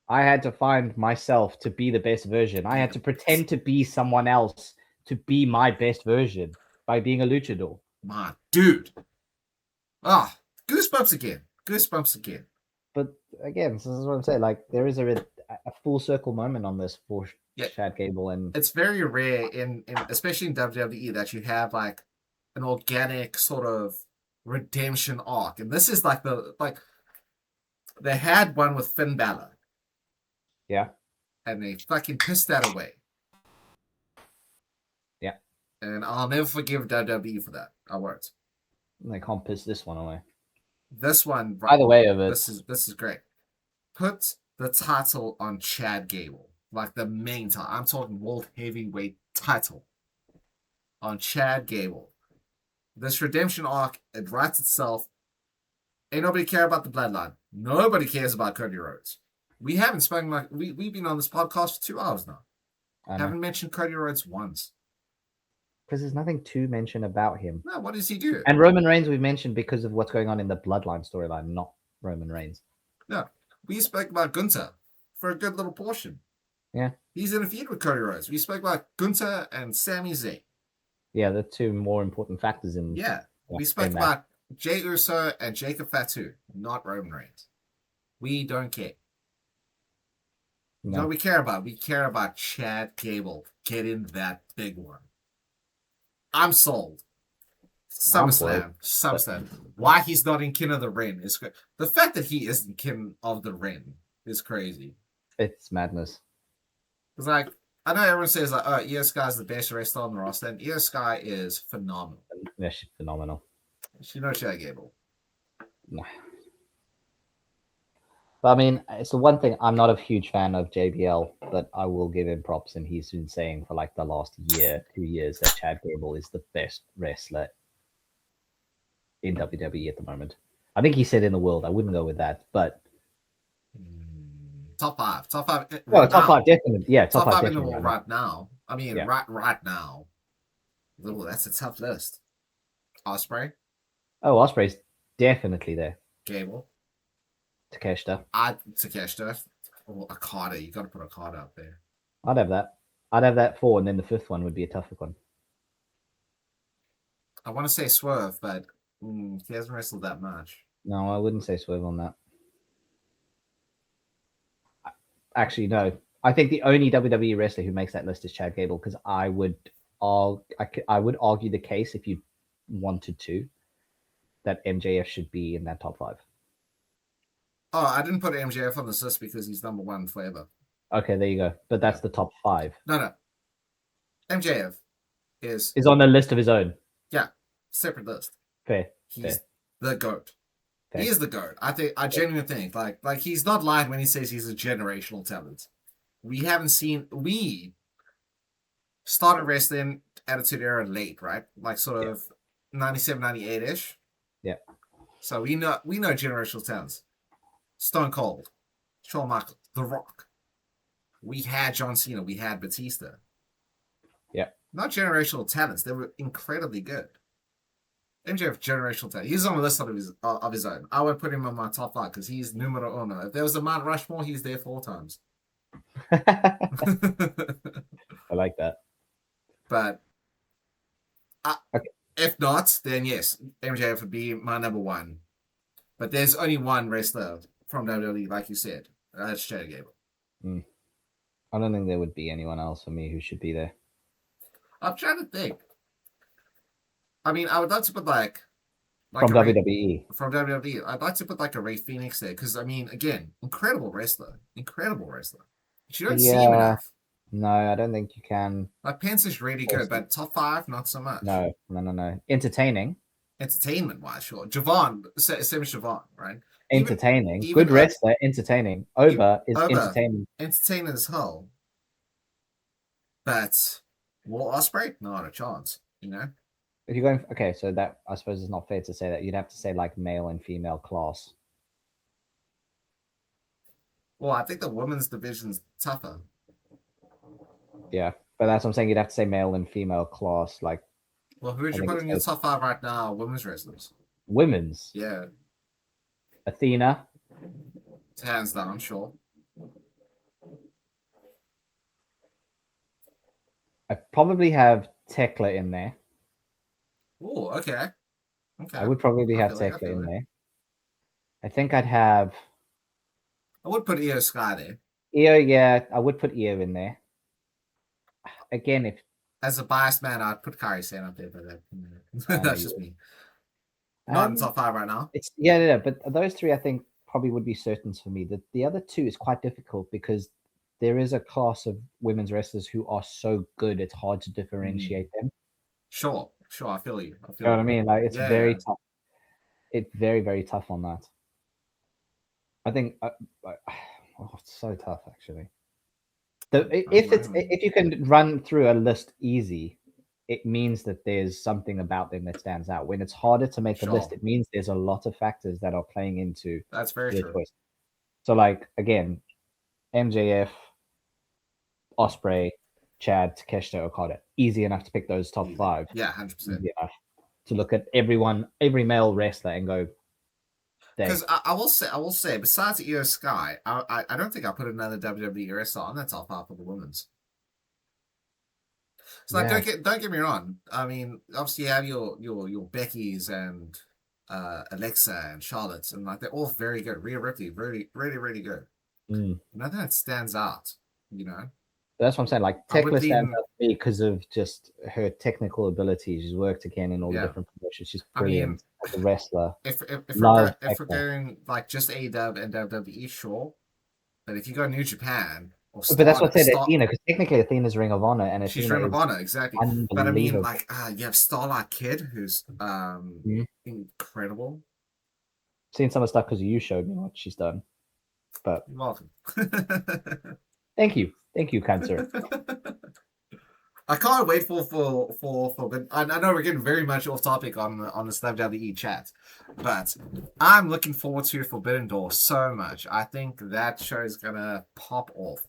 I had to find myself to be the best version. I had to pretend to be someone else to be my best version by being a luchador. My dude. Goosebumps again. But again, this is what I'm saying. Like, there is a full circle moment on this for Chad Gable, and it's very rare in especially in WWE that you have like an organic sort of redemption arc, and this is like they had one with Finn Balor, and they fucking pissed that away. And I'll never forgive WWE for that. I won't. They can't piss this one away. This one, by the way of it, this is great. Put the title on Chad Gable, like the main title. I'm talking World Heavyweight title. on Chad Gable. This redemption arc, it writes itself. Ain't nobody care about the bloodline. Nobody cares about Cody Rhodes. We haven't spoken like we've been on this podcast for 2 hours now. Haven't mentioned Cody Rhodes once. Because there's nothing to mention about him. No, what does he do? And Roman Reigns we've mentioned because of what's going on in the bloodline storyline, not Roman Reigns. No, we spoke about Gunther for a good little portion. Yeah. He's in a feud with Cody Rhodes. We spoke about Gunther and Sami Zayn. Yeah, the two more important factors in. Yeah, we spoke about Jey Uso and Jacob Fatu, not Roman Reigns. We don't care. No, we care about. We care about Chad Gable getting that big one. I'm sold. SummerSlam. Why he's not in King of the Ring is good. The fact that he isn't King of the Ring is crazy. It's madness. It's like, I know everyone says like, oh, Io Sky's the best wrestler on the roster, and Io Sky is phenomenal. Yeah, she's phenomenal. She knows Chad Gable. No. But I mean, it's the one thing, I'm not a huge fan of JBL, but I will give him props, and he's been saying for like the last 2 years, that Chad Gable is the best wrestler in WWE at the moment. I think he said in the world. I wouldn't go with that, but top five. Well, top five definitely. Yeah, top five in the world right now. I mean, right now. Ooh, that's a tough list. Ospreay. Oh, Ospreay's definitely there. Gable. Takeshita. Takeshita. Oh, Okada. You got to put Okada up there. I'd have that. I'd have that 4, and then the 5th one would be a tougher one. I want to say Swerve, but he hasn't wrestled that much. No, I wouldn't say Swerve on that. Actually, no. I think the only WWE wrestler who makes that list is Chad Gable, because I would argue the case, if you wanted to, that MJF should be in that top 5. Oh, I didn't put MJF on this list because he's number 1 forever. Okay, there you go. But that's the top 5. No. MJF is on the list of his own. Yeah, separate list. Fair. He's the GOAT. Fair. He is the GOAT. I genuinely think like he's not lying when he says he's a generational talent. We started wrestling Attitude Era late, right? Like sort of 97, 98-ish. Yeah. So we know generational talents. Stone Cold, Shawn Michaels, The Rock. We had John Cena. We had Batista. Yeah. Not generational talents. They were incredibly good. MJF generational talent. He's on the list of his own. I would put him on my top 5 because he's numero uno. If there was a Mount Rushmore, he's there 4 times. I like that. But if not, then yes, MJF would be my number 1. But there's only one wrestler from WWE, like you said. That's Chad Gable. I don't think there would be anyone else for me who should be there. I'm trying to think. I mean, I would like to put like from WWE. From WWE. I'd like to put like a Rey Fenix there because, I mean, again, incredible wrestler. You don't see him enough. No, I don't think you can. Like, Pence is really good, but top 5, not so much. No. Entertaining. Entertainment-wise, sure. Javon, same as Javon, right? Entertaining. Even good wrestler, entertaining. Over is entertaining. Entertaining as hell. But Will Ospreay? Not a chance, you know? If you're going, okay, so that, I suppose, is not fair to say that. You'd have to say like male and female class. Well, I think the women's division's tougher. Yeah, but that's what I'm saying. You'd have to say male and female class. Like, well, who would you put in your top 5 right now? Women's wrestlers. Women's? Yeah. Athena. Hands down, sure. I probably have Tekla in there. Oh, okay. I would probably have Tekla in there. I think I'd have. I would put Io Sky there. Io, yeah, I would put Io in there. Again, if as a biased man, I'd put Kairi Sane up there, but that's just me. Not in top 5 right now. It's yeah, but those 3 I think probably would be certains for me. The other 2 is quite difficult because there is a class of women's wrestlers who are so good it's hard to differentiate them. Sure, I feel you. You know what I mean? Like, it's very tough. It's very, very tough on that. I think it's so tough actually. If you can run through a list easy, it means that there's something about them that stands out. When it's harder to make the list, Sure. it means there's a lot of factors that are playing into That's very their true. choice. So, like, again, MJF, Osprey, Chad, Takeshita, Okada. Easy enough to pick those top Easy. five. Yeah, 100%. Easy enough to look at every male wrestler and go, Because I will say, besides Io Sky, I don't think I put another WWE wrestler on that top half of the women's. So like, yeah. don't get me wrong. I mean, obviously you have your Beckys and Alexa and Charlotte, and like they're all very good. Rhea Ripley, really, really, really good. Nothing that stands out, you know. That's what I'm saying. Like I would Tekla stands lean, out to me because of just her technical abilities. She's worked again in all the yeah. different promotions. She's I mean, brilliant as a wrestler. if Love we're Tekla. going like just AEW and WWE, sure. But if you go New Japan or But that's what I said, Start, Athena, because technically Athena's Ring of Honor, and she's Athena Ring of is Honor, exactly. But I mean, unbelievable. like, you have Starlight Kid, who's incredible. Seen some of the stuff because you showed me what she's done. But You're welcome. thank you, kind sir. I can't wait but I know we're getting very much off topic on the WWE chat, but I'm looking forward to Forbidden Door so much. I think that show is gonna pop off.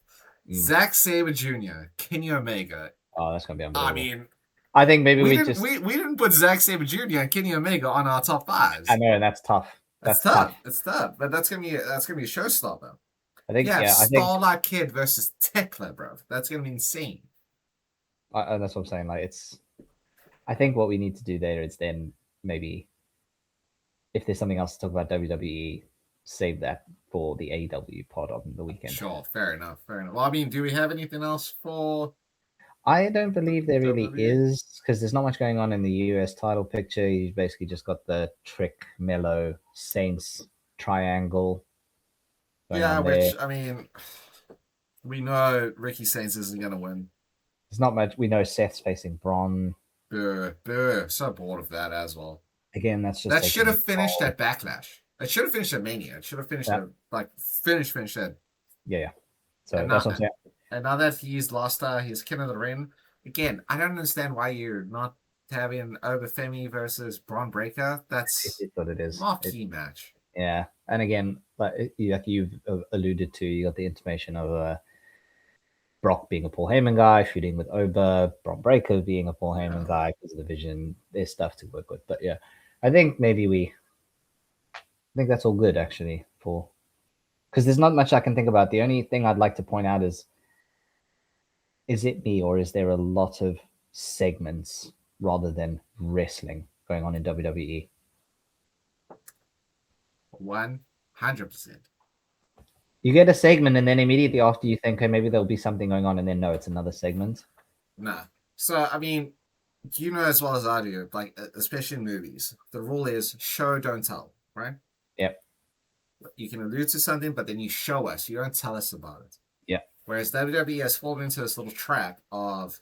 Zack Sabre Jr., Kenny Omega. Oh, that's gonna be unbelievable. I mean, I think maybe we didn't put Zack Sabre Jr. and Kenny Omega on our top fives. I know, and that's tough. That's tough. It's tough, but that's gonna be a showstopper. I think I think Starlight Kid versus Tekla, bro. That's gonna be insane. That's what I'm saying. Like, I think what we need to do there is then maybe, if there's something else to talk about WWE, save that for the AEW pod on the weekend. Sure, fair enough. Well, I mean, do we have anything else for? I don't believe there really WWE? is, because there's not much going on in the US title picture. You basically just got the Trick, Mello, Saints triangle. Yeah, which I mean, we know Ricky Saints isn't gonna win. There's not much. We know Seth's facing Braun. Boo. So bored of that as well. Again, that's just that should have finished at Backlash. It should have finished at Mania. It should have finished at finish that. Yeah. So that's what I'm saying. And now that he's lost his King of the Ring, again, I don't understand why you're not having Obafemi versus Braun Breaker. That's what it is. Marquee match. Yeah, and again, like you've alluded to, you got the intimation of Brock being a Paul Heyman guy, feuding with Oba, Braun Breaker being a Paul Heyman guy because of the vision. There's stuff to work with, but yeah, I think that's all good actually because there's not much I can think about. The only thing I'd like to point out is it me or is there a lot of segments rather than wrestling going on in WWE? 100%. You get a segment, and then immediately after you think, okay, maybe there'll be something going on, and then no, it's another segment. Nah. So, I mean, you know as well as I do, like, especially in movies, the rule is show, don't tell, right? Yep. You can allude to something, but then you show us. You don't tell us about it. Yeah. Whereas WWE has fallen into this little trap of,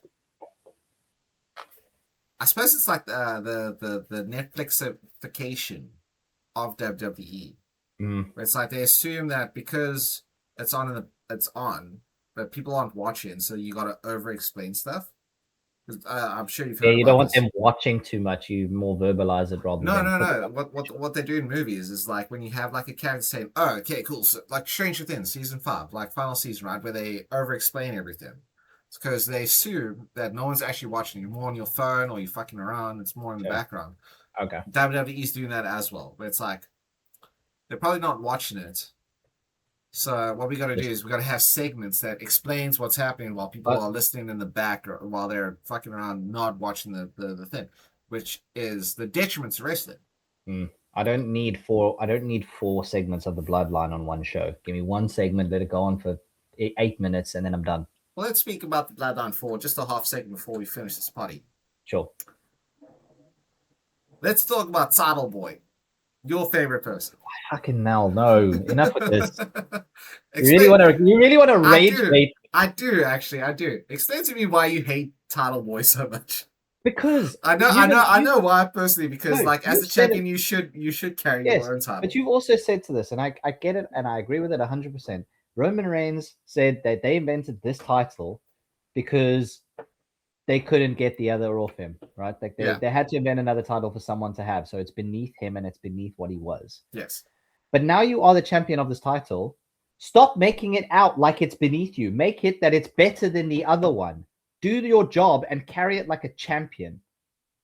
I suppose it's like the Netflixification of WWE. Where it's like they assume that because it's on, but people aren't watching, so you got to over-explain stuff. I'm sure you've heard. Yeah, you don't want them watching too much. You more verbalize it rather. No. What they do in movies is like when you have like a character saying, "Oh, okay, cool," so, like Stranger Things season 5, like final season, right, where they over-explain everything. It's because they assume that no one's actually watching. You're more on your phone or you're fucking around. It's more in the background. Okay. WWE's doing that as well, but it's like they're probably not watching it. So what we got to do is we got to have segments that explains what's happening while people are listening in the back or while they're fucking around, not watching the thing, which is the detriment to wrestling. I don't need four segments of the Bloodline on one show. Give me one segment, let it go on for 8 minutes, and then I'm done. Well, let's speak about the Bloodline for just a half second before we finish this party. Sure. Let's talk about Title Boy. Your favorite person. Fucking hell, no. Enough with this. You really want to rage bait? I do, actually. I do. Explain to me why you hate Title Boy so much. Because I know why personally. Because as a champion, you should carry your own title. But you've also said to this, and I get it, and I agree with it 100%. Roman Reigns said that they invented this title because they couldn't get the other off him, right? Like Yeah. they had to invent another title for someone to have. So it's beneath him and it's beneath what he was. Yes. But now you are the champion of this title. Stop making it out like it's beneath you. Make it that it's better than the other one. Do your job and carry it like a champion.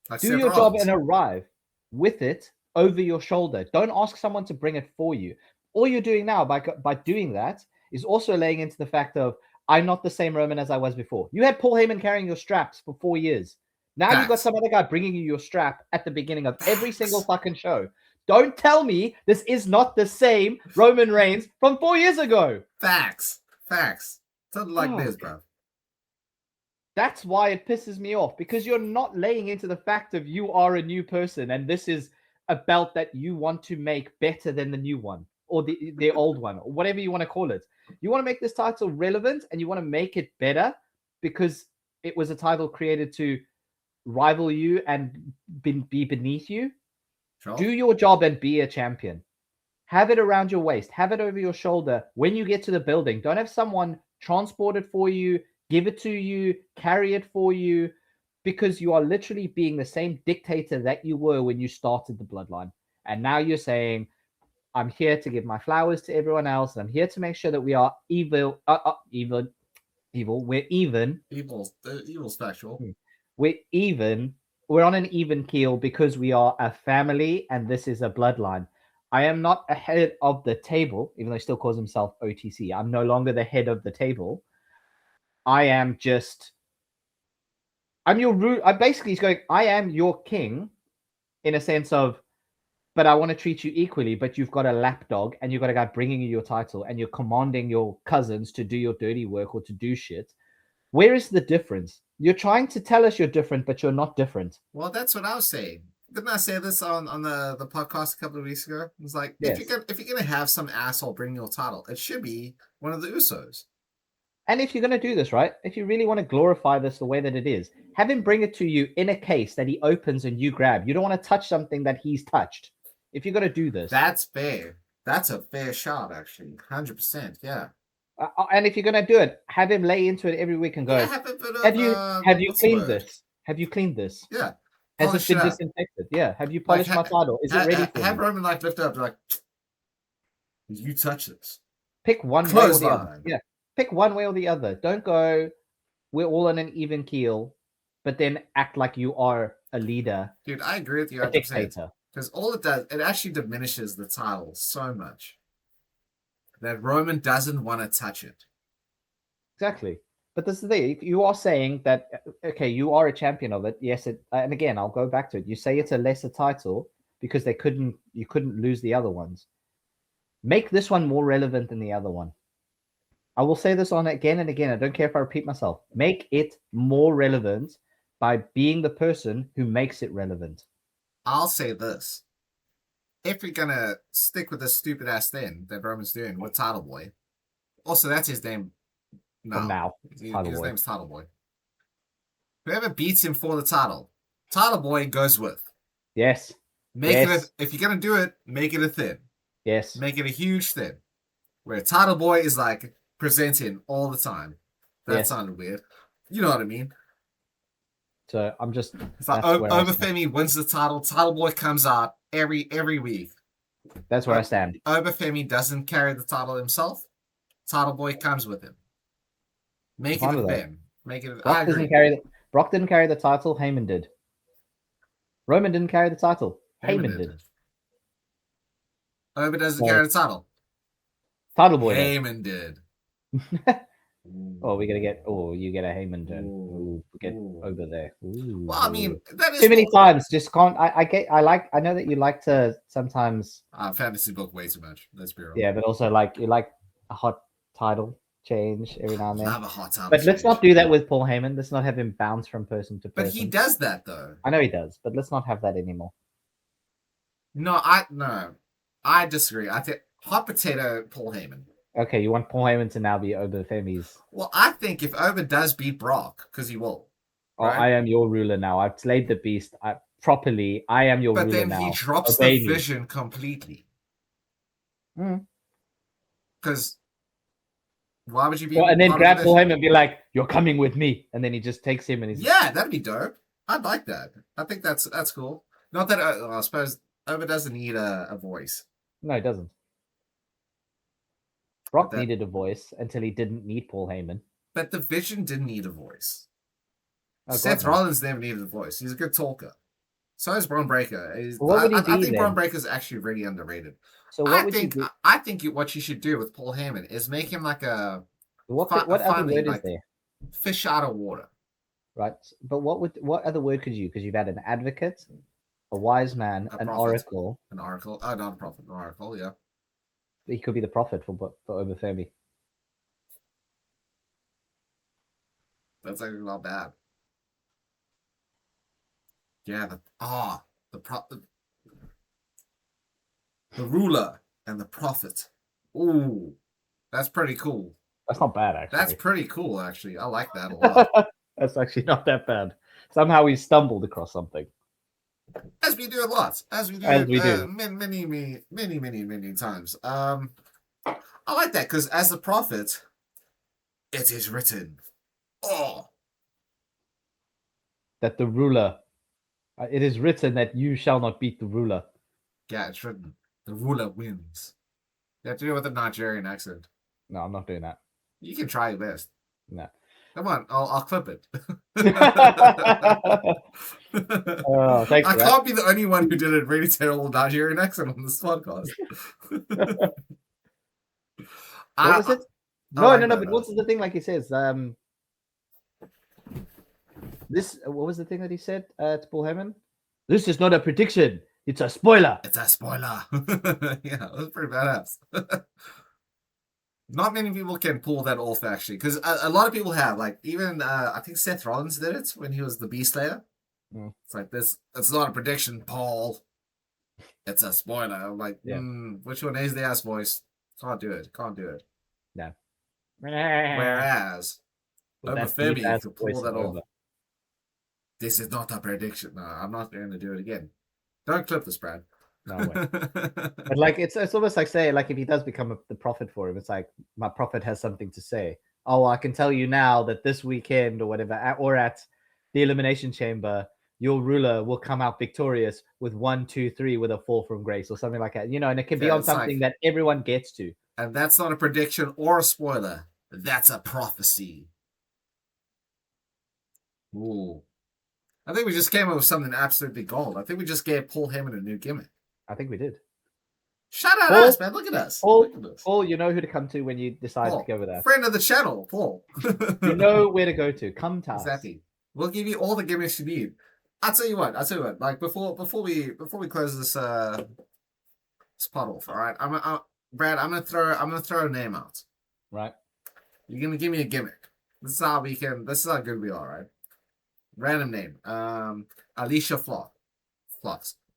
Like Do Seth your job Rollins. and arrive with it over your shoulder. Don't ask someone to bring it for you. All you're doing now by doing that is also laying into the fact of, I'm not the same Roman as I was before. You had Paul Heyman carrying your straps for 4 years. Now you've got Facts. some other guy bringing you your strap at the beginning of every Facts. single fucking show. Don't tell me this is not the same Roman Reigns from 4 years ago. Facts. Something like Oh, this, bro. That's why it pisses me off, because you're not laying into the fact of you are a new person and this is a belt that you want to make better than the new one or the old one or whatever you want to call it. You want to make this title relevant and you want to make it better because it was a title created to rival you and be beneath you. Sure. Do your job and be a champion. Have it around your waist. Have it over your shoulder when you get to the building. Don't have someone transport it for you, give it to you, carry it for you, because you are literally being the same dictator that you were when you started the bloodline. And now you're saying, I'm here to give my flowers to everyone else. And I'm here to make sure that we are evil. We're even. Evil's factual. We're even. We're on an even keel because we are a family and this is a bloodline. I am not ahead of the table, even though he still calls himself OTC. I'm no longer the head of the table. I am just. I'm your root. I basically he's going, I am your king in a sense of, but I want to treat you equally, but you've got a lapdog and you've got a guy bringing you your title and you're commanding your cousins to do your dirty work or to do shit. Where is the difference? You're trying to tell us you're different, but you're not different. Well, that's what I was saying. Didn't I say this on the podcast a couple of weeks ago? It was like, Yes. if you're gonna have some asshole bring your title, it should be one of the Usos. And if you're going to do this, right, if you really want to glorify this the way that it is, have him bring it to you in a case that he opens and you grab. You don't want to touch something that he's touched. If you're going to do this. That's fair. That's a fair shot, actually. 100%, yeah. And if you're going to do it, have him lay into it every week and go, Yeah, have you cleaned this? Have you cleaned this? Yeah. Has it been disinfected? Yeah. Have you polished my title? Is it ready for have me? Roman like lift up like, you touch this. Pick one way or the other. Yeah. Pick one way or the other. Don't go, we're all on an even keel, but then act like you are a leader. Dude, I agree with you 100%. Dictator. Because all it does, it actually diminishes the title so much that Roman doesn't want to touch it. Exactly. But this is the thing. You are saying that, okay, you are a champion of it. Yes, and again, I'll go back to it. You say it's a lesser title because you couldn't lose the other ones. Make this one more relevant than the other one. I will say this on again and again. I don't care if I repeat myself. Make it more relevant by being the person who makes it relevant. I'll say this. If you're going to stick with this stupid ass thing that Roman's doing with Title Boy, also that's his name now. His name's Title Boy. Whoever beats him for the title Boy goes with. Yes. If you're going to do it, make it a thing. Yes. Make it a huge thing. Where Title Boy is like presenting all the time. That sounded weird. You know what I mean? So I'm just. It's like Obafemi wins the title. Title Boy comes out every week. That's where I stand. Obafemi doesn't carry the title himself. Title Boy comes with him. Make it a thing. Make it. Brock didn't carry the title. Heyman did. Roman didn't carry the title. Heyman did. Oba doesn't carry the title. Title Boy. Heyman did. Oh, we're gonna get. Oh, you get a Heyman turn. Ooh, get over there. Ooh. Well, I mean, that is too many times. Just can't. I know that you like to sometimes. Fantasy book way too much. Let's be real. Yeah, but also you like a hot title change every now and then. Have a hot title. But let's not do that with Paul Heyman. Let's not have him bounce from person to person. But he does that though. I know he does, but let's not have that anymore. No, I disagree. I think hot potato Paul Heyman. Okay, you want Paul Heyman to now be Obafemi's. Well, I think if Oba does beat Brock, because he will. Right? Oh, I am your ruler now. I've slayed the beast properly. I am your ruler now. But then he drops the vision completely. Because Why would you be? Well, and then part of the grab Paul vision? Heyman and be like, "You're coming with me," and then he just takes him and he's Yeah, that'd be dope. I'd like that. I think that's cool. Not that I suppose Oba doesn't need a voice. no, he doesn't. Brock that- needed a voice until he didn't need Paul Heyman. But the Vision didn't need a voice. Oh, Seth God, no. Rollins never needed a voice. He's a good talker. So is Braun Breaker. What would he I be think then? Braun Breaker is actually really underrated. So what would you do? I think what you should do with Paul Heyman is make him like a What other finally, word is like, there? fish out of water. Right, but what other word could you? Because you've had an advocate, a wise man, A an prophet. oracle. An oracle. Oh, not a prophet. An oracle. Yeah. He could be the prophet for Obafemi. That's actually not bad. Yeah. The ruler and the prophet. Ooh, that's pretty cool. That's not bad, actually. That's pretty cool, actually. I like that a lot. That's actually not that bad. Somehow we stumbled across something. As we do a lot. As we do. Many times. I like that because as the prophet, it is written. Oh. That the ruler. It is written that you shall not beat the ruler. Yeah, it's written. The ruler wins. You have to do it with a Nigerian accent. No, I'm not doing that. You can try your best. No. Come on, I'll clip it. Oh, thanks. I can't be the only one who did a really terrible Nigerian accent on this podcast. What was it? No. But what's the thing? Like he says, this. What was the thing that he said to Paul Heyman? This is not a prediction. It's a spoiler. It's a spoiler. Yeah, it was pretty badass. Not many people can pull that off, actually, because a lot of people have. Like, even, I think Seth Rollins did it when he was the Beast Slayer. Mm. It's like, it's not a prediction, Paul. It's a spoiler. I'm like, Yeah. Which one is the ass voice? Can't do it. No. Whereas, Obafemi could pull that off. Over. This is not a prediction. No, I'm not going to do it again. Don't clip this, Brad. No way. But like it's almost like say like if he does become the prophet for him, it's like my prophet has something to say. Oh, I can tell you now that this weekend or whatever, or at the Elimination Chamber, your ruler will come out victorious with 1, 2, 3 with a fall from grace or something like that. You know, and it can be on something that everyone gets to. And that's not a prediction or a spoiler. That's a prophecy. Ooh. I think we just came up with something absolutely gold. I think we just gave Paul Heyman a new gimmick. I think we did. Shout out us, man. Look at us. Paul, you know who to come to when you decide to go with that. Friend of the channel, Paul. You know where to go to. Come to us. Exactly. We'll give you all the gimmicks you need. I'll tell you what. Like before we close this pot off, all right? Brad, I'm gonna throw a name out. Right. You're gonna give me a gimmick. This is how good we are, right? Random name. Alicia Fox.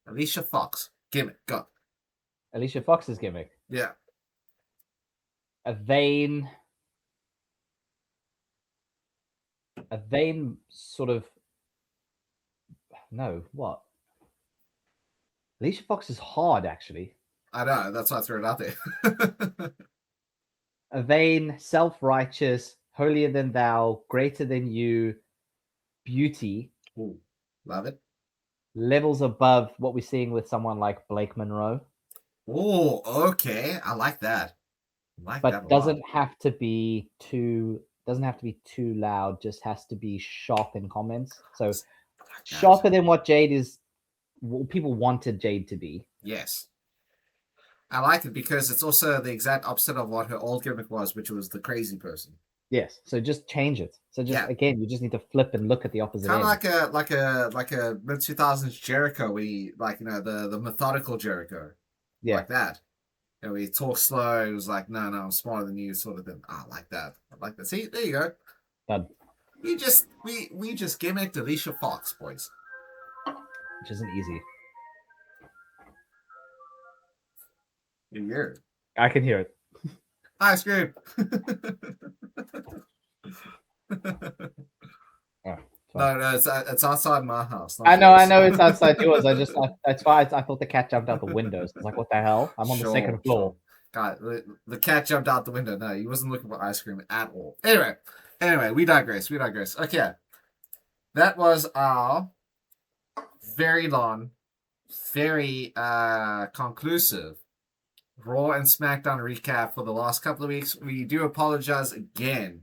Alicia Fox. Gimmick. Go. Alicia Fox's gimmick. Yeah. A vain sort of. No, what? Alicia Fox is hard, actually. I know. That's why I threw it out there. A vain, self-righteous, holier than thou, greater than you, beauty. Ooh, love it. Levels above what we're seeing with someone like Blake Monroe. Oh, okay. I like that. But doesn't have to be too loud, just has to be sharp in comments. So sharper than what Jade is, what people wanted Jade to be. Yes. I like it because it's also the exact opposite of what her old gimmick was, which was the crazy person. Yes. So just change it. So again, you just need to flip and look at the opposite. Kind of like a mid 2000s Jericho, where he, like, you know, the methodical Jericho. Yeah. Like that. You know, he talks slow. He was like, no, I'm smarter than you, sort of thing. I like that. See, there you go. Done. We just gimmicked Alicia Fox, boys. Which isn't easy. You hear it. I can hear it. Hi, Scream. No, it's outside my house. I know it's outside yours. That's why I thought the cat jumped out the window. So I was like, what the hell? I'm on the second floor. God, the cat jumped out the window. No, he wasn't looking for ice cream at all. Anyway, we digress. Okay, that was our very long, very conclusive Raw and SmackDown recap for the last couple of weeks. We do apologize again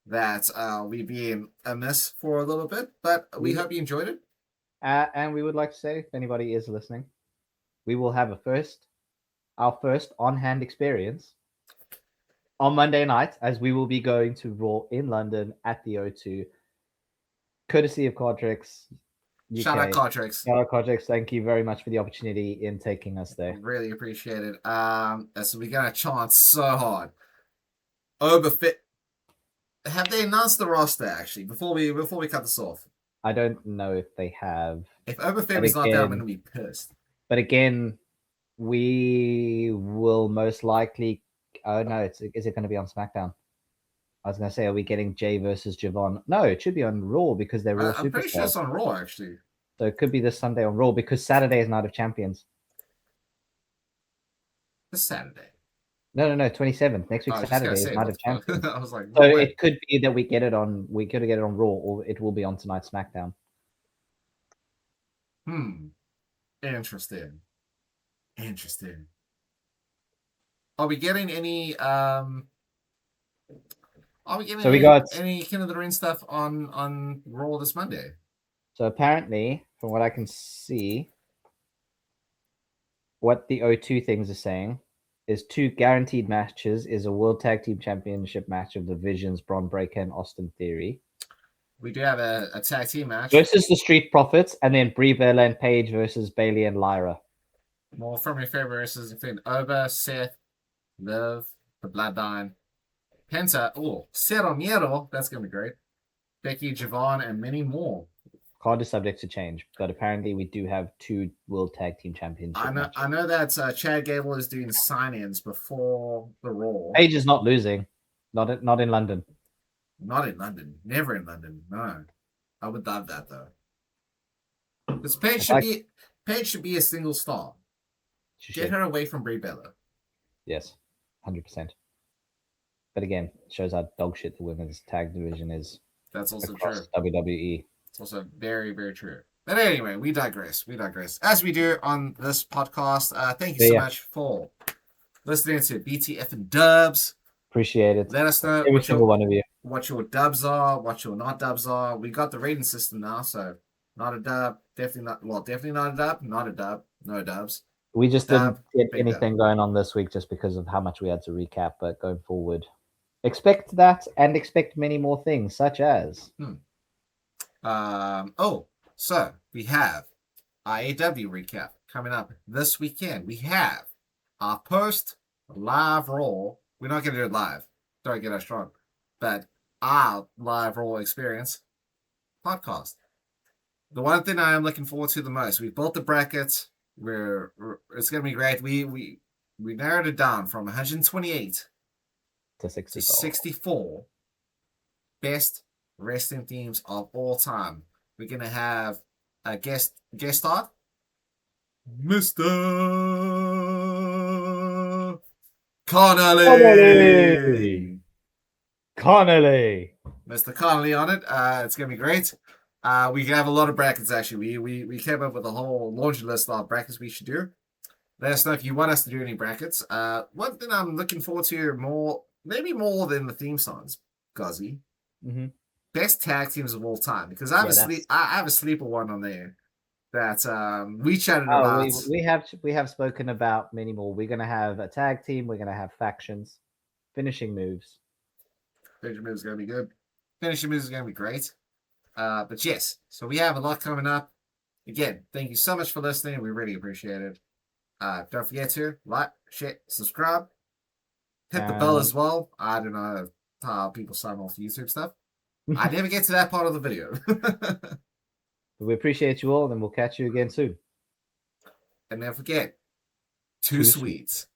that we've been amiss for a little bit, but we hope you enjoyed it. And we would like to say, if anybody is listening, we will have our first on-hand experience on Monday night, as we will be going to Raw in London at the O2, courtesy of Quadrix. Shout out Quadrix. Shout out Quadrix. Thank you very much for the opportunity in taking us there. Really appreciate it. So we're gonna chant so hard. Overfit. Have they announced the roster actually before we cut this off? I don't know if they have. If Overfit is not there, I'm gonna be pissed. But again, we will most likely. Oh no! Is it going to be on SmackDown? I was going to say, are we getting Jay versus Javon? No, it should be on Raw because they're Raw superstars. I'm pretty sure it's on Raw actually. So it could be this Sunday on Raw because Saturday is Night of Champions. This Saturday. No, 27th. Next week Saturday is Night of Champions. I was like, so it could be that we get it on. We could get it on Raw, or it will be on tonight's SmackDown. Interesting. Are we getting any? We got any King of the Ring stuff on Raw this Monday? So apparently, from what I can see, what the O2 things are saying is 2 guaranteed matches is a World Tag Team Championship match of the Visions, Braun Breaker, and Austin Theory. We do have a tag team match versus the Street Profits, and then Brie Bella and Paige versus Bailey and Lyra. More from your favorite versus Oba, Seth, Liv, the Bloodline, Penta, Cero Miedo, that's gonna be great. Becky, Javon, and many more. Card is subject to change, but apparently we do have 2 World Tag Team Championships. I know that Chad Gable is doing sign-ins before the Raw. Paige is not losing, not in London. Not in London. Never in London. No, I would love that though. Because Paige should be a single star. Get her away from Brie Bella. Yes, 100%. But again, it shows how dog shit the women's tag division is. That's also true. WWE. It's also very, very true. But anyway, we digress. As we do on this podcast. Thank you so much for listening to BTF and Dubs. Appreciate it. Let us know every single one of you what your dubs are, what your not dubs are. We got the rating system now, so not a dub, definitely not a dub, not a dub, no dubs. We just didn't get anything going on this week just because of how much we had to recap, but going forward, expect that and expect many more things, such as so we have IAW recap coming up this weekend. We have our post live Raw. We're not going to do it live. Don't get us wrong. But our live Raw experience podcast. The one thing I am looking forward to the most. We built the brackets. It's going to be great. We narrowed it down from 128 to 64 best wrestling themes of all time. We're going to have a guest star, Mr. Connolly. Mr. Connolly on it. It's going to be great. We have a lot of brackets, actually. We came up with a whole laundry list of brackets we should do. Let us know if you want us to do any brackets. One thing I'm looking forward to maybe more than the theme songs, Guzzy. Mm-hmm. Best tag teams of all time. Because I have a sleeper one on there that we chatted about. We have spoken about many more. We're going to have a tag team. We're going to have factions. Finishing moves. Finishing moves is going to be good. Finishing moves is going to be great. But yes, so we have a lot coming up. Again, thank you so much for listening. We really appreciate it. Don't forget to like, share, subscribe. Hit the bell as well. I don't know how people sign off YouTube stuff. I never get to that part of the video. We appreciate you all, and we'll catch you again soon. And don't forget, 2 sweets.